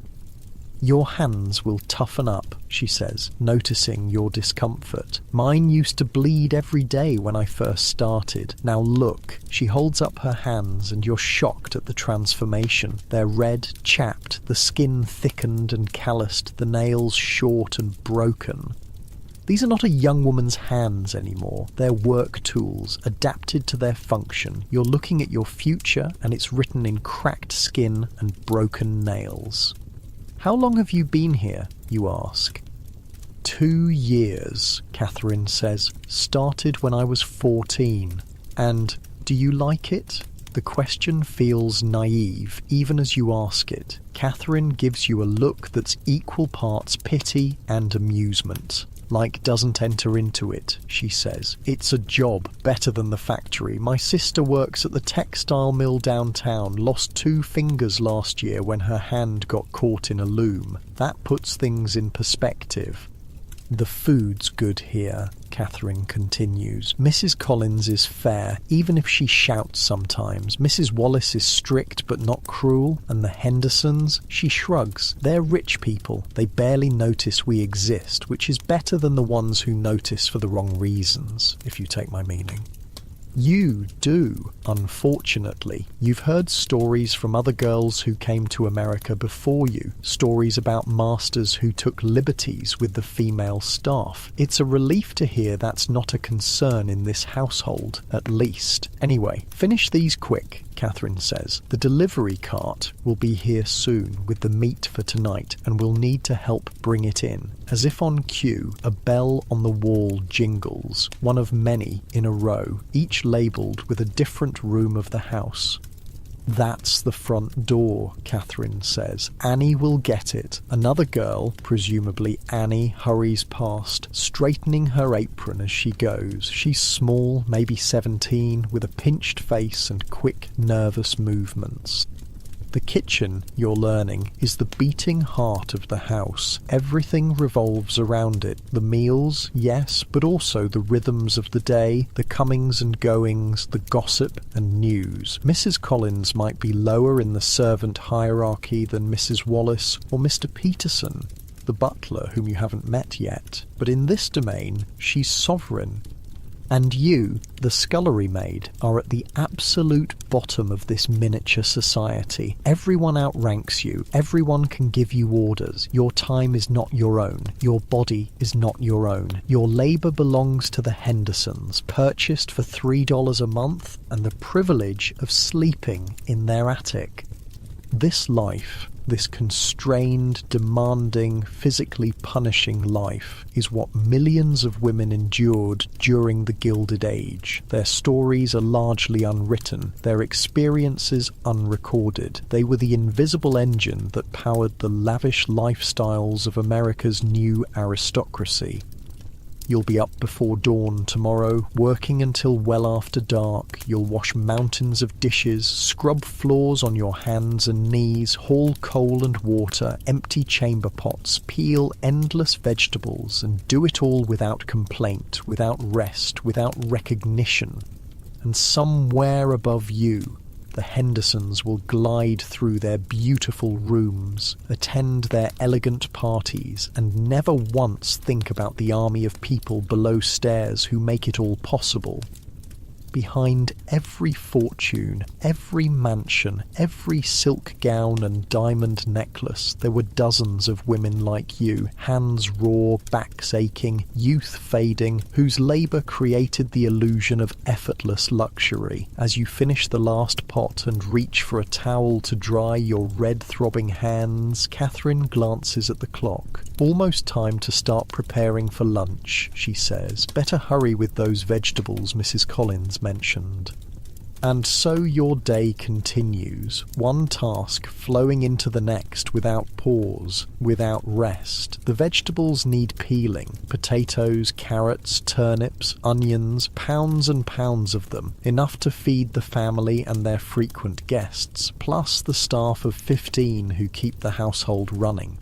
"Your hands will toughen up," she says, noticing your discomfort. "Mine used to bleed every day when I first started. Now look." She holds up her hands and you're shocked at the transformation. They're red, chapped, the skin thickened and calloused, the nails short and broken. These are not a young woman's hands anymore. They're work tools, adapted to their function. You're looking at your future and it's written in cracked skin and broken nails. "How long have you been here?" you ask. 2 years, Catherine says. Started when I was 14. And do you like it? The question feels naive, even as you ask it. Catherine gives you a look that's equal parts pity and amusement. Like doesn't enter into it, she says. It's a job, better than the factory. My sister works at the textile mill downtown, lost 2 fingers last year when her hand got caught in a loom. That puts things in perspective. The food's good here, Catherine continues. Mrs. Collins is fair, even if she shouts sometimes. Mrs. Wallace is strict but not cruel, and the Hendersons, she shrugs. They're rich people. They barely notice we exist, which is better than the ones who notice for the wrong reasons, if you take my meaning. You do, unfortunately. You've heard stories from other girls who came to America before you, stories about masters who took liberties with the female staff. It's a relief to hear that's not a concern in this household, at least. Anyway, finish these quick, Catherine says. The delivery cart will be here soon with the meat for tonight, and we'll need to help bring it in. As if on cue, a bell on the wall jingles, one of many in a row, each labelled with a different room of the house. That's the front door, Catherine says. Annie will get it. Another girl, presumably Annie, hurries past, straightening her apron as she goes. She's small, maybe 17, with a pinched face and quick, nervous movements. The kitchen, you're learning, is the beating heart of the house. Everything revolves around it. The meals, yes, but also the rhythms of the day, the comings and goings, the gossip and news. Mrs. Collins might be lower in the servant hierarchy than Mrs. Wallace or Mr. Peterson, the butler whom you haven't met yet. But in this domain, she's sovereign. And you, the scullery maid, are at the absolute bottom of this miniature society. Everyone outranks you. Everyone can give you orders. Your time is not your own. Your body is not your own. Your labour belongs to the Hendersons, purchased for $3 a month, and the privilege of sleeping in their attic. This life, this constrained, demanding, physically punishing life, is what millions of women endured during the Gilded Age. Their stories are largely unwritten, their experiences unrecorded. They were the invisible engine that powered the lavish lifestyles of America's new aristocracy. You'll be up before dawn tomorrow, working until well after dark. You'll wash mountains of dishes, scrub floors on your hands and knees, haul coal and water, empty chamber pots, peel endless vegetables, and do it all without complaint, without rest, without recognition. And somewhere above you, the Hendersons will glide through their beautiful rooms, attend their elegant parties, and never once think about the army of people below stairs who make it all possible. Behind every fortune, every mansion, every silk gown and diamond necklace, there were dozens of women like you, hands raw, backs aching, youth fading, whose labour created the illusion of effortless luxury. As you finish the last pot and reach for a towel to dry your red-throbbing hands, Catherine glances at the clock. Almost time to start preparing for lunch, she says. Better hurry with those vegetables Mrs. Collins mentioned. And so your day continues, one task flowing into the next without pause, without rest. The vegetables need peeling. Potatoes, carrots, turnips, onions, pounds and pounds of them, enough to feed the family and their frequent guests, plus the staff of 15 who keep the household running.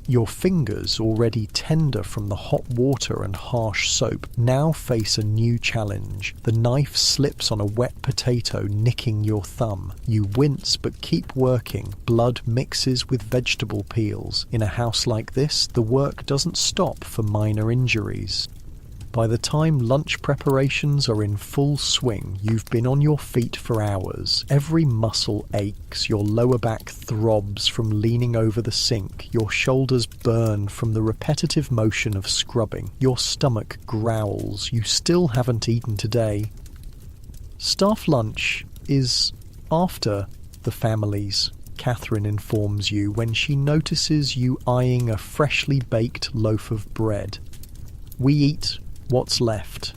Your fingers, already tender from the hot water and harsh soap, now face a new challenge. The knife slips on a wet potato, nicking your thumb. You wince but keep working. Blood mixes with vegetable peels. In a house like this, the work doesn't stop for minor injuries. By the time lunch preparations are in full swing, you've been on your feet for hours. Every muscle aches, your lower back throbs from leaning over the sink, your shoulders burn from the repetitive motion of scrubbing, your stomach growls. You still haven't eaten today. Staff lunch is after the family's, Catherine informs you when she notices you eyeing a freshly baked loaf of bread. We eat what's left.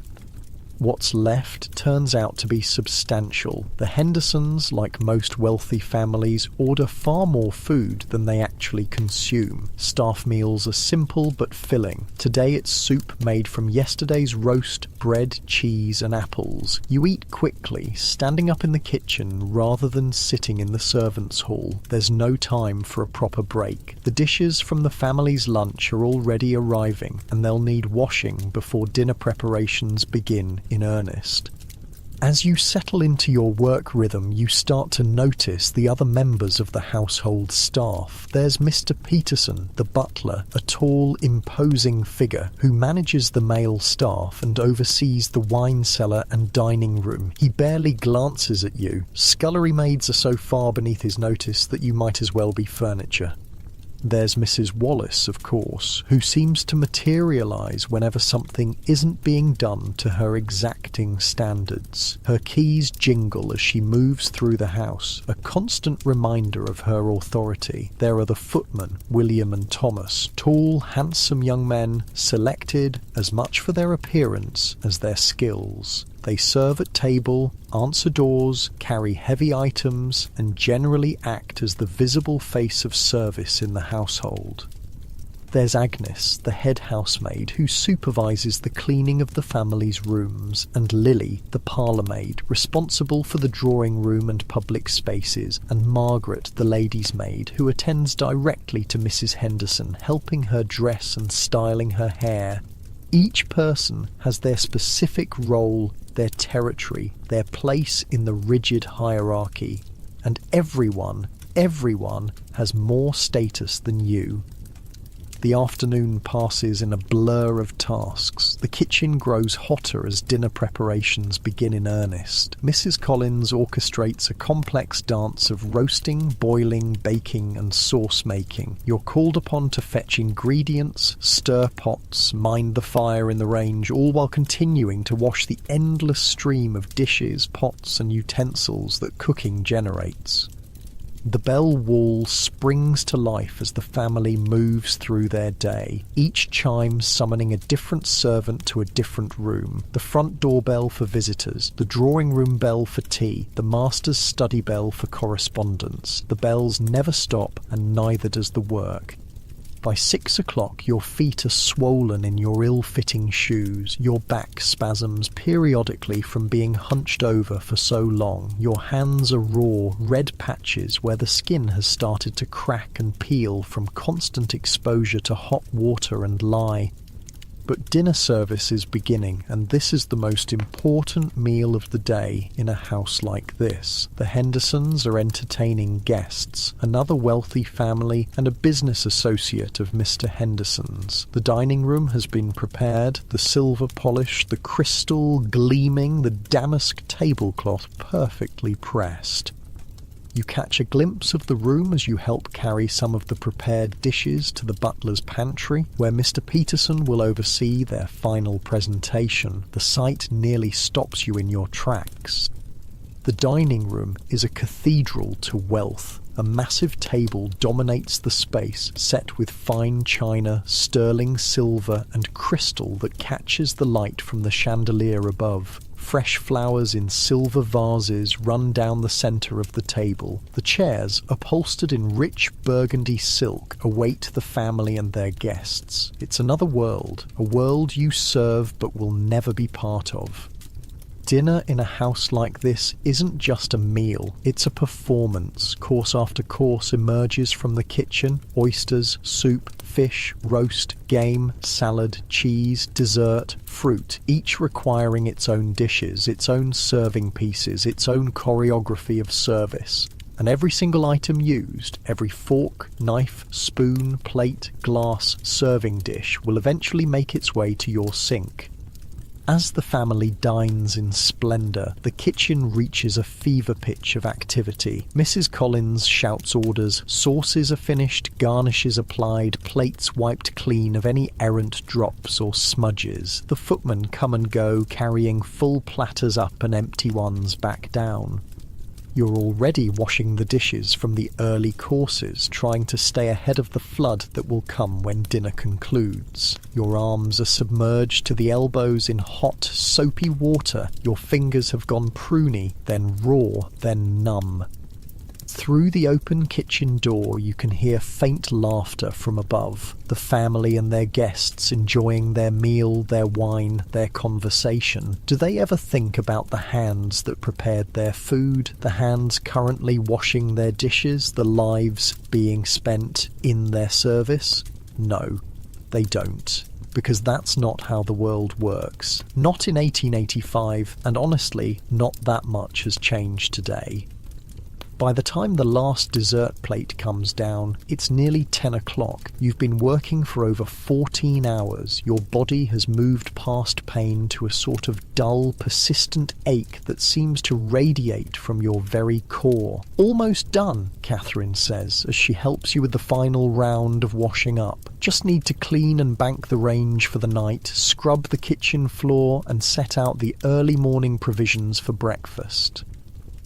What's left turns out to be substantial. The Hendersons, like most wealthy families, order far more food than they actually consume. Staff meals are simple but filling. Today it's soup made from yesterday's roast, bread, cheese and apples. You eat quickly, standing up in the kitchen rather than sitting in the servants' hall. There's no time for a proper break. The dishes from the family's lunch are already arriving, and they'll need washing before dinner preparations begin in earnest. As you settle into your work rhythm, you start to notice the other members of the household staff. There's Mr. Peterson, the butler, a tall, imposing figure who manages the male staff and oversees the wine cellar and dining room. He barely glances at you. Scullery maids are so far beneath his notice that you might as well be furniture. There's Mrs. Wallace, of course, who seems to materialise whenever something isn't being done to her exacting standards. Her keys jingle as she moves through the house, a constant reminder of her authority. There are the footmen, William and Thomas, tall, handsome young men, selected as much for their appearance as their skills. They serve at table, answer doors, carry heavy items, and generally act as the visible face of service in the household. There's Agnes, the head housemaid, who supervises the cleaning of the family's rooms, and Lily, the parlour-maid, responsible for the drawing room and public spaces, and Margaret, the lady's maid, who attends directly to Mrs. Henderson, helping her dress and styling her hair. Each person has their specific role, their territory, their place in the rigid hierarchy, and everyone has more status than you. The afternoon passes in a blur of tasks. The kitchen grows hotter as dinner preparations begin in earnest. Mrs. Collins orchestrates a complex dance of roasting, boiling, baking and sauce making. You're called upon to fetch ingredients, stir pots, mind the fire in the range, all while continuing to wash the endless stream of dishes, pots and utensils that cooking generates. The bell wall springs to life as the family moves through their day, each chime summoning a different servant to a different room. The front doorbell for visitors, the drawing room bell for tea, the master's study bell for correspondence. The bells never stop, and neither does the work. By 6 o'clock, your feet are swollen in your ill-fitting shoes, your back spasms periodically from being hunched over for so long, your hands are raw, red patches where the skin has started to crack and peel from constant exposure to hot water and lye. But dinner service is beginning, and this is the most important meal of the day in a house like this. The Hendersons are entertaining guests, another wealthy family and a business associate of Mr. Henderson's. The dining room has been prepared, the silver polish, the crystal gleaming, the damask tablecloth perfectly pressed. You catch a glimpse of the room as you help carry some of the prepared dishes to the butler's pantry, where Mr. Peterson will oversee their final presentation. The sight nearly stops you in your tracks. The dining room is a cathedral to wealth. A massive table dominates the space, set with fine china, sterling silver and crystal that catches the light from the chandelier above. Fresh flowers in silver vases run down the centre of the table. The chairs, upholstered in rich burgundy silk, await the family and their guests. It's another world, a world you serve but will never be part of. Dinner in a house like this isn't just a meal, it's a performance. Course after course emerges from the kitchen: oysters, soup, fish, roast, game, salad, cheese, dessert, fruit, each requiring its own dishes, its own serving pieces, its own choreography of service. And every single item used, every fork, knife, spoon, plate, glass, serving dish will eventually make its way to your sink. As the family dines in splendour, the kitchen reaches a fever pitch of activity. Mrs. Collins shouts orders, sauces are finished, garnishes applied, plates wiped clean of any errant drops or smudges. The footmen come and go, carrying full platters up and empty ones back down. You're already washing the dishes from the early courses, trying to stay ahead of the flood that will come when dinner concludes. Your arms are submerged to the elbows in hot, soapy water. Your fingers have gone pruny, then raw, then numb. Through the open kitchen door you can hear faint laughter from above, the family and their guests enjoying their meal, their wine, their conversation. Do they ever think about the hands that prepared their food, the hands currently washing their dishes, the lives being spent in their service? No, they don't. Because that's not how the world works. Not in 1885, and honestly, not that much has changed today. By the time the last dessert plate comes down, it's nearly 10 o'clock. You've been working for over 14 hours. Your body has moved past pain to a sort of dull, persistent ache that seems to radiate from your very core. Almost done, Catherine says, as she helps you with the final round of washing up. Just need to clean and bank the range for the night, scrub the kitchen floor, and set out the early morning provisions for breakfast.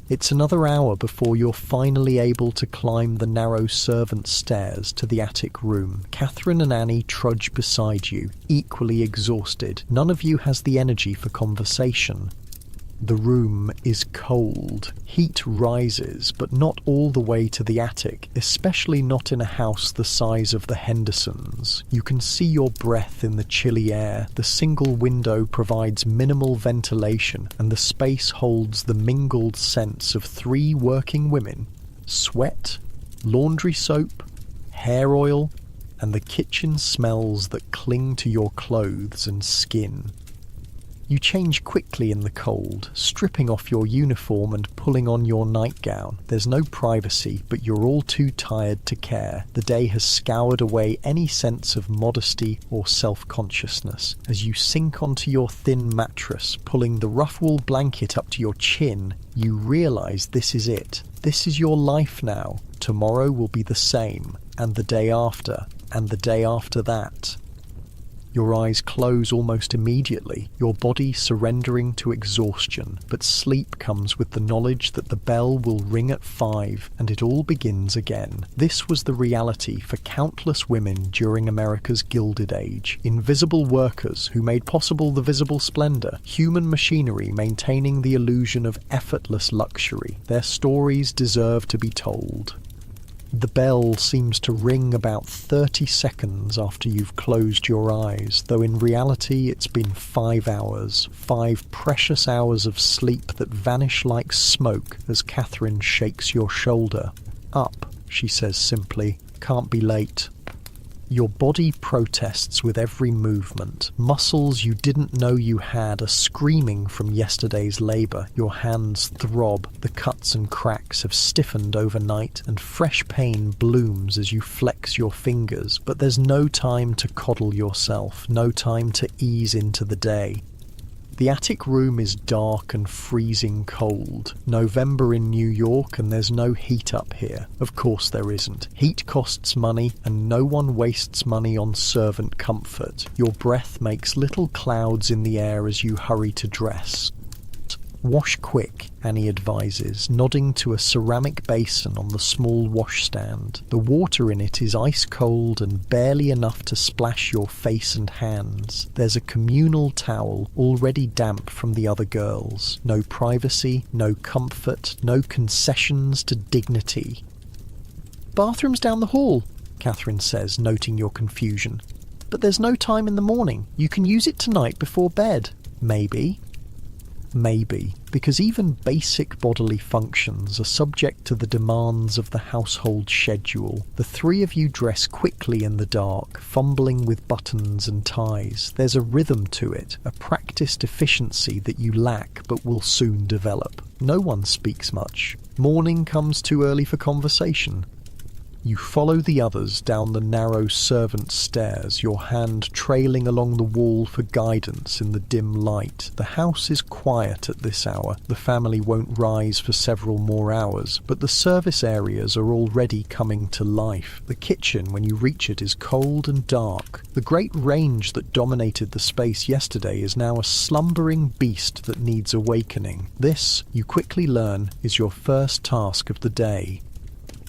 It's another hour before you're finally able to climb the narrow servant stairs to the attic room. Catherine and Annie trudge beside you, equally exhausted. None of you has the energy for conversation. The room is cold. Heat rises, but not all the way to the attic, especially not in a house the size of the Hendersons. You can see your breath in the chilly air. The single window provides minimal ventilation, and the space holds the mingled scents of 3 working women, sweat, laundry soap, hair oil, and the kitchen smells that cling to your clothes and skin. You change quickly in the cold, stripping off your uniform and pulling on your nightgown. There's no privacy, but you're all too tired to care. The day has scoured away any sense of modesty or self-consciousness. As you sink onto your thin mattress, pulling the rough wool blanket up to your chin, you realise this is it. This is your life now. Tomorrow will be the same, and the day after, and the day after that. Your eyes close almost immediately, your body surrendering to exhaustion, but sleep comes with the knowledge that the bell will ring at 5 and it all begins again. This was the reality for countless women during America's Gilded Age. Invisible workers who made possible the visible splendor, human machinery maintaining the illusion of effortless luxury. Their stories deserve to be told. The bell seems to ring about 30 seconds after you've closed your eyes, though in reality it's been 5 hours, 5 precious hours of sleep that vanish like smoke as Catherine shakes your shoulder. Up, she says simply, can't be late. Your body protests with every movement. Muscles you didn't know you had are screaming from yesterday's labour. Your hands throb, the cuts and cracks have stiffened overnight, and fresh pain blooms as you flex your fingers. But there's no time to coddle yourself, no time to ease into the day. The attic room is dark and freezing cold. November in New York and there's no heat up here. Of course there isn't. Heat costs money and no one wastes money on servant comfort. Your breath makes little clouds in the air as you hurry to dress. Wash quick, Annie advises, nodding to a ceramic basin on the small washstand. The water in it is ice cold and barely enough to splash your face and hands. There's a communal towel, already damp from the other girls. No privacy, no comfort, no concessions to dignity. Bathroom's down the hall, Catherine says, noting your confusion. But there's no time in the morning. You can use it tonight before bed. Maybe. Maybe, because even basic bodily functions are subject to the demands of the household schedule. The 3 of you dress quickly in the dark, fumbling with buttons and ties. There's a rhythm to it, a practiced efficiency that you lack but will soon develop. No one speaks much. Morning comes too early for conversation. You follow the others down the narrow servants' stairs, your hand trailing along the wall for guidance in the dim light. The house is quiet at this hour. The family won't rise for several more hours, but the service areas are already coming to life. The kitchen, when you reach it, is cold and dark. The great range that dominated the space yesterday is now a slumbering beast that needs awakening. This, you quickly learn, is your first task of the day.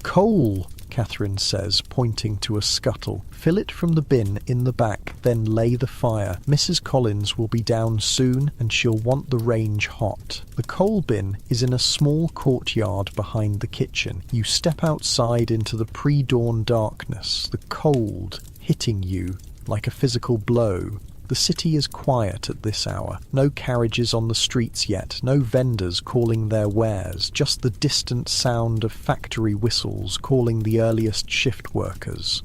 "Coal," Catherine says, pointing to a scuttle. "Fill it from the bin in the back, then lay the fire. Mrs. Collins will be down soon and she'll want the range hot." The coal bin is in a small courtyard behind the kitchen. You step outside into the pre-dawn darkness, the cold hitting you like a physical blow. The city is quiet at this hour. No carriages on the streets yet, no vendors calling their wares, just the distant sound of factory whistles calling the earliest shift workers.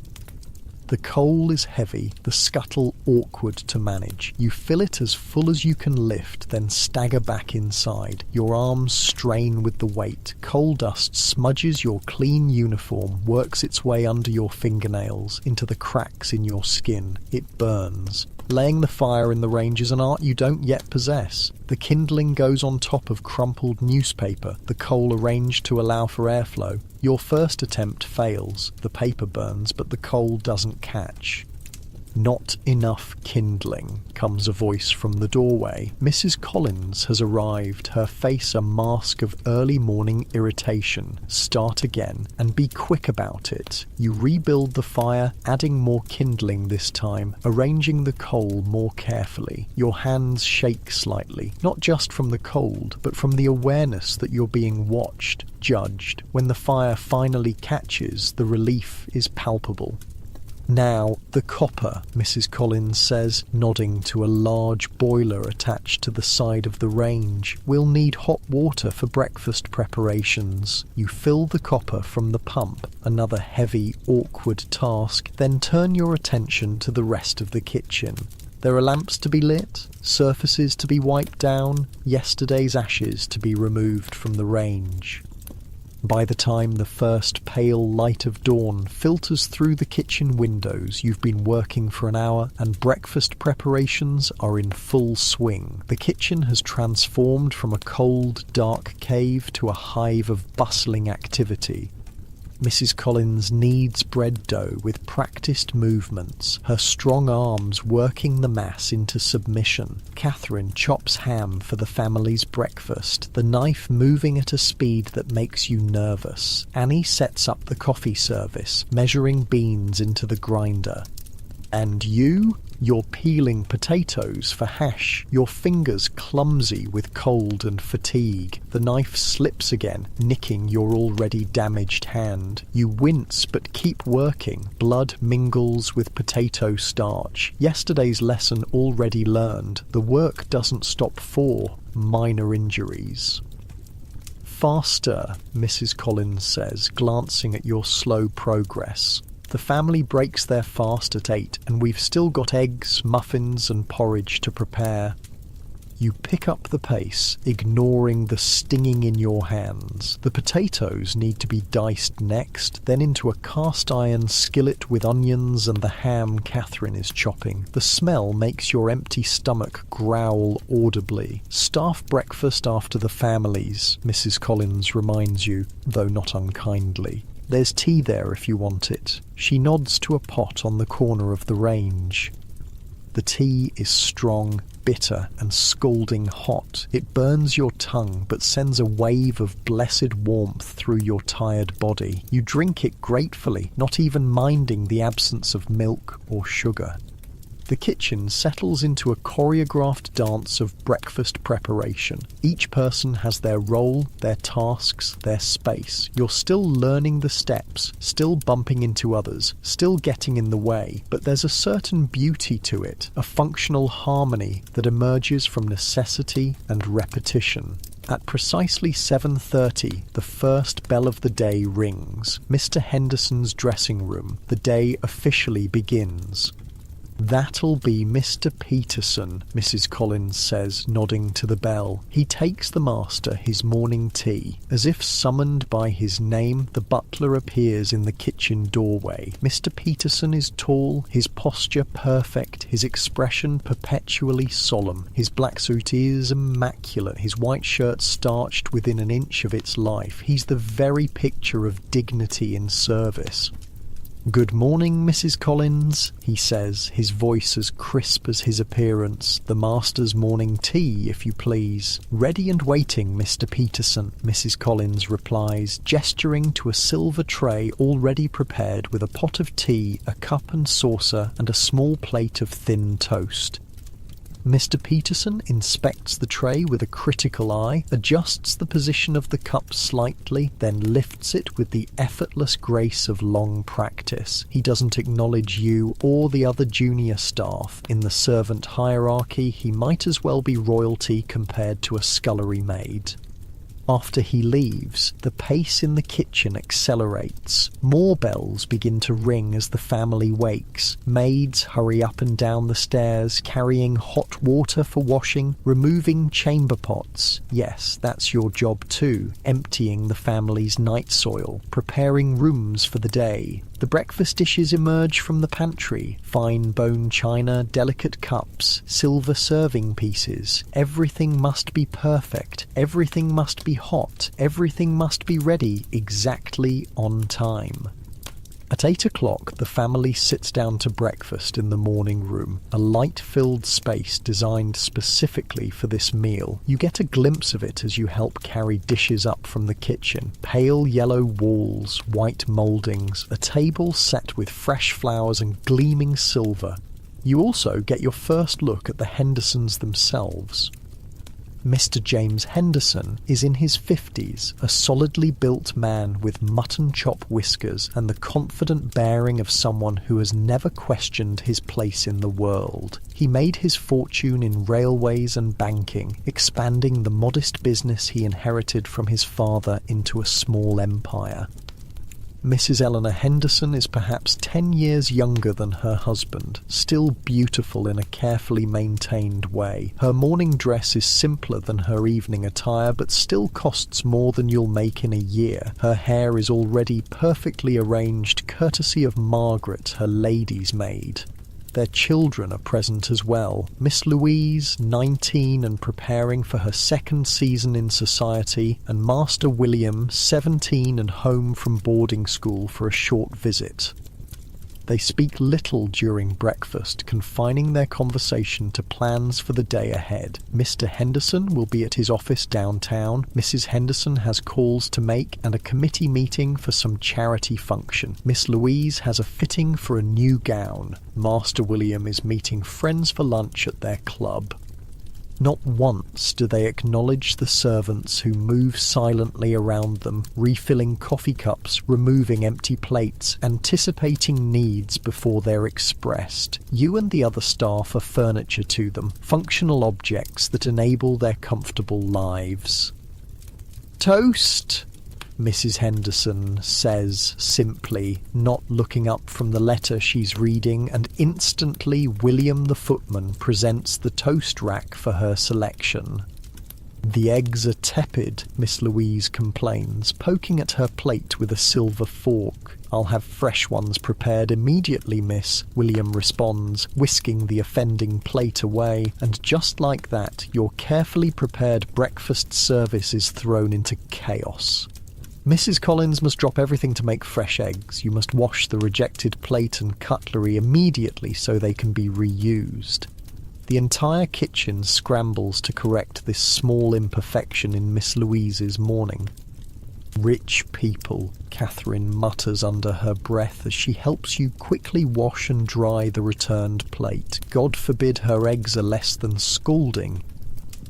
The coal is heavy, the scuttle awkward to manage. You fill it as full as you can lift, then stagger back inside. Your arms strain with the weight. Coal dust smudges your clean uniform, works its way under your fingernails, into the cracks in your skin. It burns. Laying the fire in the range is an art you don't yet possess. The kindling goes on top of crumpled newspaper, the coal arranged to allow for airflow. Your first attempt fails. The paper burns, but the coal doesn't catch. "Not enough kindling," comes a voice from the doorway. Mrs. Collins has arrived, her face a mask of early morning irritation. Start again, and be quick about it. You rebuild the fire, adding more kindling this time, arranging the coal more carefully. Your hands shake slightly, not just from the cold, but from the awareness that you're being watched, judged. When the fire finally catches, the relief is palpable. "Now, the copper," Mrs. Collins says, nodding to a large boiler attached to the side of the range. "We'll need hot water for breakfast preparations." You fill the copper from the pump, another heavy, awkward task, then turn your attention to the rest of the kitchen. There are lamps to be lit, surfaces to be wiped down, yesterday's ashes to be removed from the range. By the time the first pale light of dawn filters through the kitchen windows, you've been working for an hour and breakfast preparations are in full swing. The kitchen has transformed from a cold, dark cave to a hive of bustling activity. Mrs. Collins kneads bread dough with practiced movements, her strong arms working the mass into submission. Catherine chops ham for the family's breakfast, the knife moving at a speed that makes you nervous. Annie sets up the coffee service, measuring beans into the grinder. And you're peeling potatoes for hash, your fingers clumsy with cold and fatigue. The knife slips again, nicking your already damaged hand. You wince but keep working. Blood mingles with potato starch. Yesterday's lesson already learned. The work doesn't stop for minor injuries. "Faster," Mrs. Collins says, glancing at your slow progress. The family breaks their fast at 8, and we've still got eggs, muffins and porridge to prepare. You pick up the pace, ignoring the stinging in your hands. The potatoes need to be diced next, then into a cast-iron skillet with onions and the ham Catherine is chopping. The smell makes your empty stomach growl audibly. "Staff breakfast after the families," Mrs. Collins reminds you, though not unkindly. "There's tea there if you want it." She nods to a pot on the corner of the range. The tea is strong, bitter and scalding hot. It burns your tongue but sends a wave of blessed warmth through your tired body. You drink it gratefully, not even minding the absence of milk or sugar. The kitchen settles into a choreographed dance of breakfast preparation. Each person has their role, their tasks, their space. You're still learning the steps, still bumping into others, still getting in the way, but there's a certain beauty to it, a functional harmony that emerges from necessity and repetition. At precisely 7:30, the first bell of the day rings. Mr. Henderson's dressing room. The day officially begins. "That'll be Mr. Peterson," Mrs. Collins says, nodding to the bell. He takes the master his morning tea. As if summoned by his name, the butler appears in the kitchen doorway. Mr. Peterson is tall, his posture perfect, his expression perpetually solemn. His black suit is immaculate, his white shirt starched within an inch of its life. He's the very picture of dignity in service. "Good morning, Mrs. Collins," he says, his voice as crisp as his appearance. "The master's morning tea, if you please." "Ready and waiting, Mr. Peterson," Mrs. Collins replies, gesturing to a silver tray already prepared with a pot of tea, a cup and saucer, and a small plate of thin toast. Mr. Peterson inspects the tray with a critical eye, adjusts the position of the cup slightly, then lifts it with the effortless grace of long practice. He doesn't acknowledge you or the other junior staff. In the servant hierarchy, he might as well be royalty compared to a scullery maid. After he leaves, the pace in the kitchen accelerates. More bells begin to ring as the family wakes. Maids hurry up and down the stairs, carrying hot water for washing, removing chamber pots. Yes, that's your job too, emptying the family's night soil, preparing rooms for the day. The breakfast dishes emerge from the pantry, fine bone china, delicate cups, silver serving pieces. Everything must be perfect, everything must be hot, everything must be ready exactly on time. At 8 o'clock, the family sits down to breakfast in the morning room, a light-filled space designed specifically for this meal. You get a glimpse of it as you help carry dishes up from the kitchen. Pale yellow walls, white mouldings, a table set with fresh flowers and gleaming silver. You also get your first look at the Hendersons themselves. Mr. James Henderson is in his 50s, a solidly built man with mutton chop whiskers and the confident bearing of someone who has never questioned his place in the world. He made his fortune in railways and banking, expanding the modest business he inherited from his father into a small empire. Mrs. Eleanor Henderson is perhaps 10 years younger than her husband, still beautiful in a carefully maintained way. Her morning dress is simpler than her evening attire, but still costs more than you'll make in a year. Her hair is already perfectly arranged, courtesy of Margaret, her lady's maid. Their children are present as well. Miss Louise, 19 and preparing for her second season in society, and Master William, 17 and home from boarding school for a short visit. They speak little during breakfast, confining their conversation to plans for the day ahead. Mr. Henderson will be at his office downtown. Mrs. Henderson has calls to make and a committee meeting for some charity function. Miss Louise has a fitting for a new gown. Master William is meeting friends for lunch at their club. Not once do they acknowledge the servants who move silently around them, refilling coffee cups, removing empty plates, anticipating needs before they're expressed. You and the other staff are furniture to them, functional objects that enable their comfortable lives. "Toast!" Mrs. Henderson says simply, not looking up from the letter she's reading, and instantly William the footman presents the toast rack for her selection. "The eggs are tepid," Miss Louise complains, poking at her plate with a silver fork. "I'll have fresh ones prepared immediately, miss," William responds, whisking the offending plate away, and just like that, your carefully prepared breakfast service is thrown into chaos. Mrs. Collins must drop everything to make fresh eggs. You must wash the rejected plate and cutlery immediately so they can be reused. The entire kitchen scrambles to correct this small imperfection in Miss Louise's morning. "Rich people," Catherine mutters under her breath as she helps you quickly wash and dry the returned plate. God forbid her eggs are less than scalding.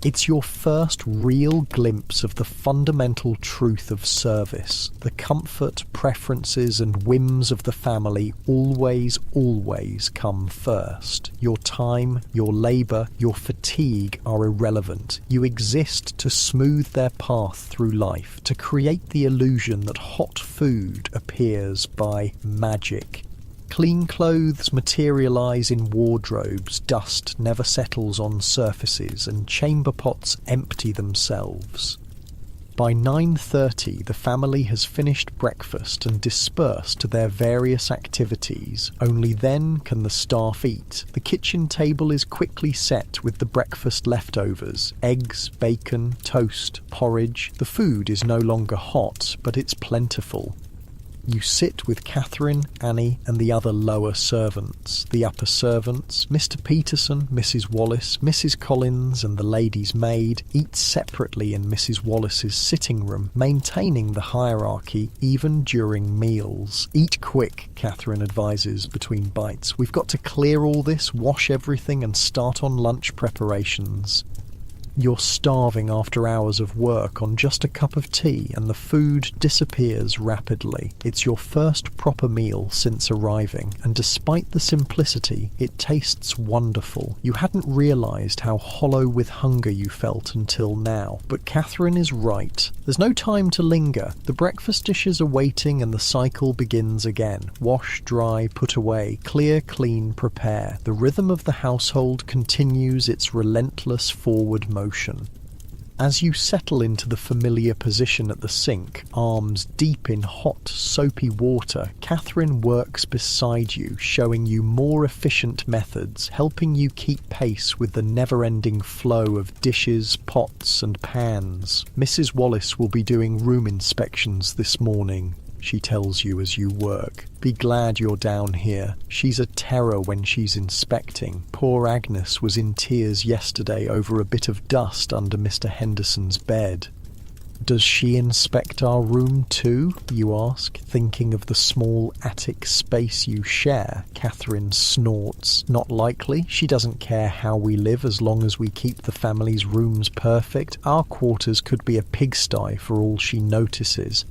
It's your first real glimpse of the fundamental truth of service. The comfort, preferences and whims of the family always come first. Your time, your labour, your fatigue are irrelevant. You exist to smooth their path through life, to create the illusion that hot food appears by magic. Clean clothes materialise in wardrobes, dust never settles on surfaces, and chamber pots empty themselves. By 9:30 the family has finished breakfast and dispersed to their various activities. Only then can the staff eat. The kitchen table is quickly set with the breakfast leftovers: eggs, bacon, toast, porridge. The food is no longer hot, but it's plentiful. You sit with Catherine, Annie, and the other lower servants. The upper servants, Mr. Peterson, Mrs. Wallace, Mrs. Collins, and the lady's maid, eat separately in Mrs. Wallace's sitting room, maintaining the hierarchy even during meals. Eat quick, Catherine advises between bites. We've got to clear all this, wash everything, and start on lunch preparations. You're starving after hours of work on just a cup of tea, and the food disappears rapidly. It's your first proper meal since arriving, and despite the simplicity, it tastes wonderful. You hadn't realised how hollow with hunger you felt until now, but Catherine is right. There's no time to linger. The breakfast dishes are waiting and the cycle begins again. Wash, dry, put away, clear, clean, prepare. The rhythm of the household continues its relentless forward motion. As you settle into the familiar position at the sink, arms deep in hot, soapy water, Catherine works beside you, showing you more efficient methods, helping you keep pace with the never-ending flow of dishes, pots, and pans. Mrs. Wallace will be doing room inspections this morning, she tells you as you work. Be glad you're down here. She's a terror when she's inspecting. Poor Agnes was in tears yesterday over a bit of dust under Mr. Henderson's bed. Does she inspect our room too? You ask, thinking of the small attic space you share. Catherine snorts. Not likely. She doesn't care how we live as long as we keep the family's rooms perfect. Our quarters could be a pigsty for all she notices.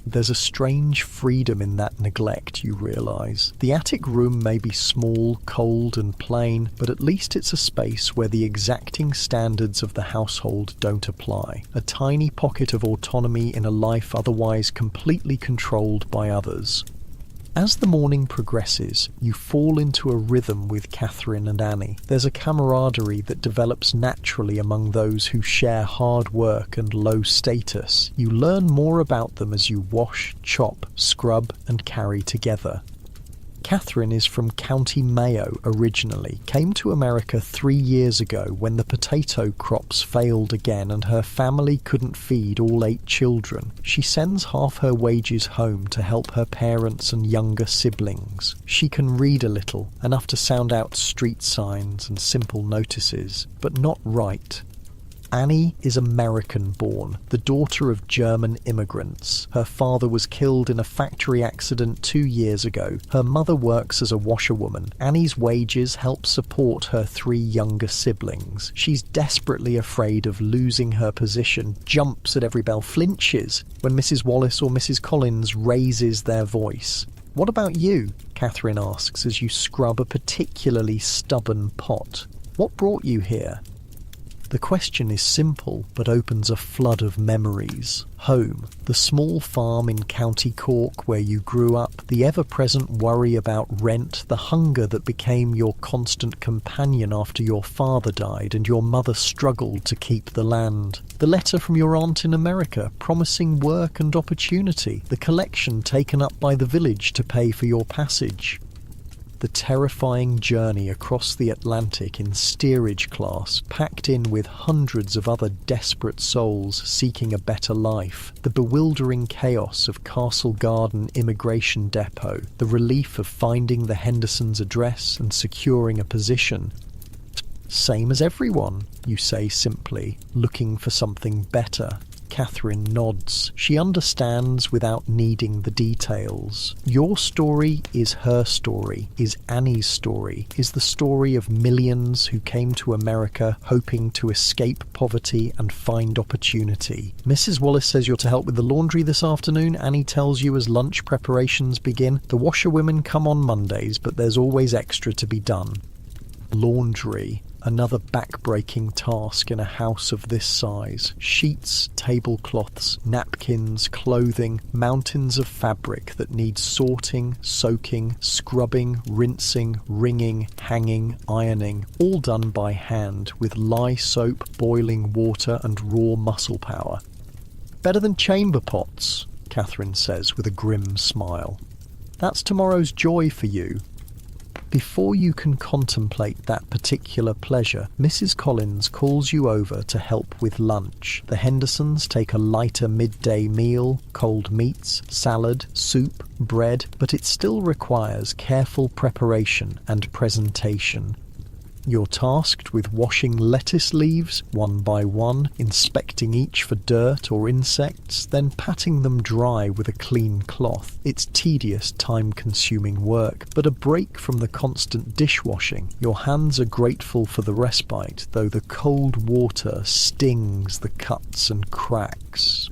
There's a strange freedom in that neglect, you realise. The attic room may be small, cold and plain, but at least it's a space where the exacting standards of the household don't apply. A tiny pocket of autonomy in a life otherwise completely controlled by others. As the morning progresses, you fall into a rhythm with Catherine and Annie. There's a camaraderie that develops naturally among those who share hard work and low status. You learn more about them as you wash, chop, scrub, and carry together. Catherine is from County Mayo originally, came to America 3 years ago when the potato crops failed again and her family couldn't feed all 8 children. She sends half her wages home to help her parents and younger siblings. She can read a little, enough to sound out street signs and simple notices, but not write. Annie is American-born, the daughter of German immigrants. Her father was killed in a factory accident 2 years ago. Her mother works as a washerwoman. Annie's wages help support her 3 younger siblings. She's desperately afraid of losing her position, jumps at every bell, flinches when Mrs. Wallace or Mrs. Collins raises their voice. "What about you?" Catherine asks as you scrub a particularly stubborn pot. "What brought you here?" The question is simple, but opens a flood of memories. Home, the small farm in County Cork where you grew up, the ever-present worry about rent, the hunger that became your constant companion after your father died and your mother struggled to keep the land. The letter from your aunt in America promising work and opportunity, the collection taken up by the village to pay for your passage. The terrifying journey across the Atlantic in steerage class, packed in with hundreds of other desperate souls seeking a better life. The bewildering chaos of Castle Garden Immigration Depot. The relief of finding the Hendersons' address and securing a position. "Same as everyone," you say simply, looking for something better. Catherine nods. She understands without needing the details. Your story is her story, is Annie's story, is the story of millions who came to America hoping to escape poverty and find opportunity. Mrs. Wallace says you're to help with the laundry this afternoon. Annie tells you as lunch preparations begin. The washerwomen come on Mondays, but there's always extra to be done. Laundry. Another back-breaking task in a house of this size. Sheets, tablecloths, napkins, clothing, mountains of fabric that need sorting, soaking, scrubbing, rinsing, wringing, hanging, ironing, all done by hand with lye soap, boiling water and raw muscle power. Better than chamber pots, Catherine says with a grim smile. That's tomorrow's joy for you. Before you can contemplate that particular pleasure, Mrs. Collins calls you over to help with lunch. The Hendersons take a lighter midday meal, cold meats, salad, soup, bread, but it still requires careful preparation and presentation. You're tasked with washing lettuce leaves one by one, inspecting each for dirt or insects, then patting them dry with a clean cloth. It's tedious, time-consuming work, but a break from the constant dishwashing. Your hands are grateful for the respite, though the cold water stings the cuts and cracks.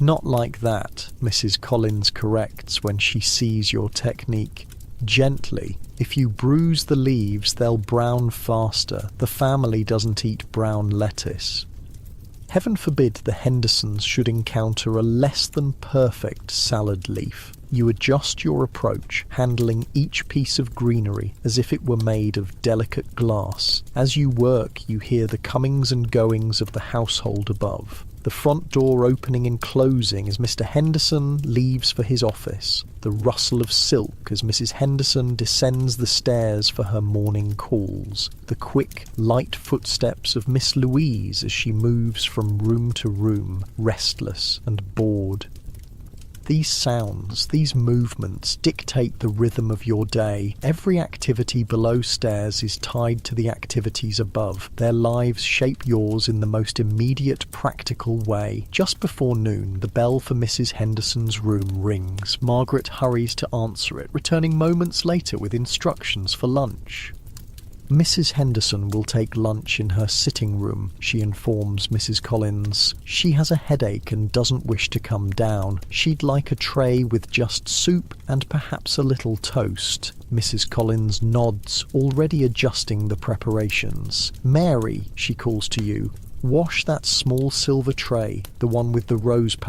Not like that, Mrs. Collins corrects when she sees your technique. Gently. If you bruise the leaves, they'll brown faster. The family doesn't eat brown lettuce. Heaven forbid the Hendersons should encounter a less than perfect salad leaf. You adjust your approach, handling each piece of greenery as if it were made of delicate glass. As you work, you hear the comings and goings of the household above. The front door opening and closing as Mr. Henderson leaves for his office. The rustle of silk as Mrs. Henderson descends the stairs for her morning calls. The quick, light footsteps of Miss Louise as she moves from room to room, restless and bored. These sounds, these movements dictate the rhythm of your day. Every activity below stairs is tied to the activities above. Their lives shape yours in the most immediate, practical way. Just before noon, the bell for Mrs. Henderson's room rings. Margaret hurries to answer it, returning moments later with instructions for lunch. Mrs. Henderson will take lunch in her sitting room, she informs Mrs. Collins. She has a headache and doesn't wish to come down. She'd like a tray with just soup and perhaps a little toast. Mrs. Collins nods, already adjusting the preparations. Mary, she calls to you, wash that small silver tray, the one with the rose pattern.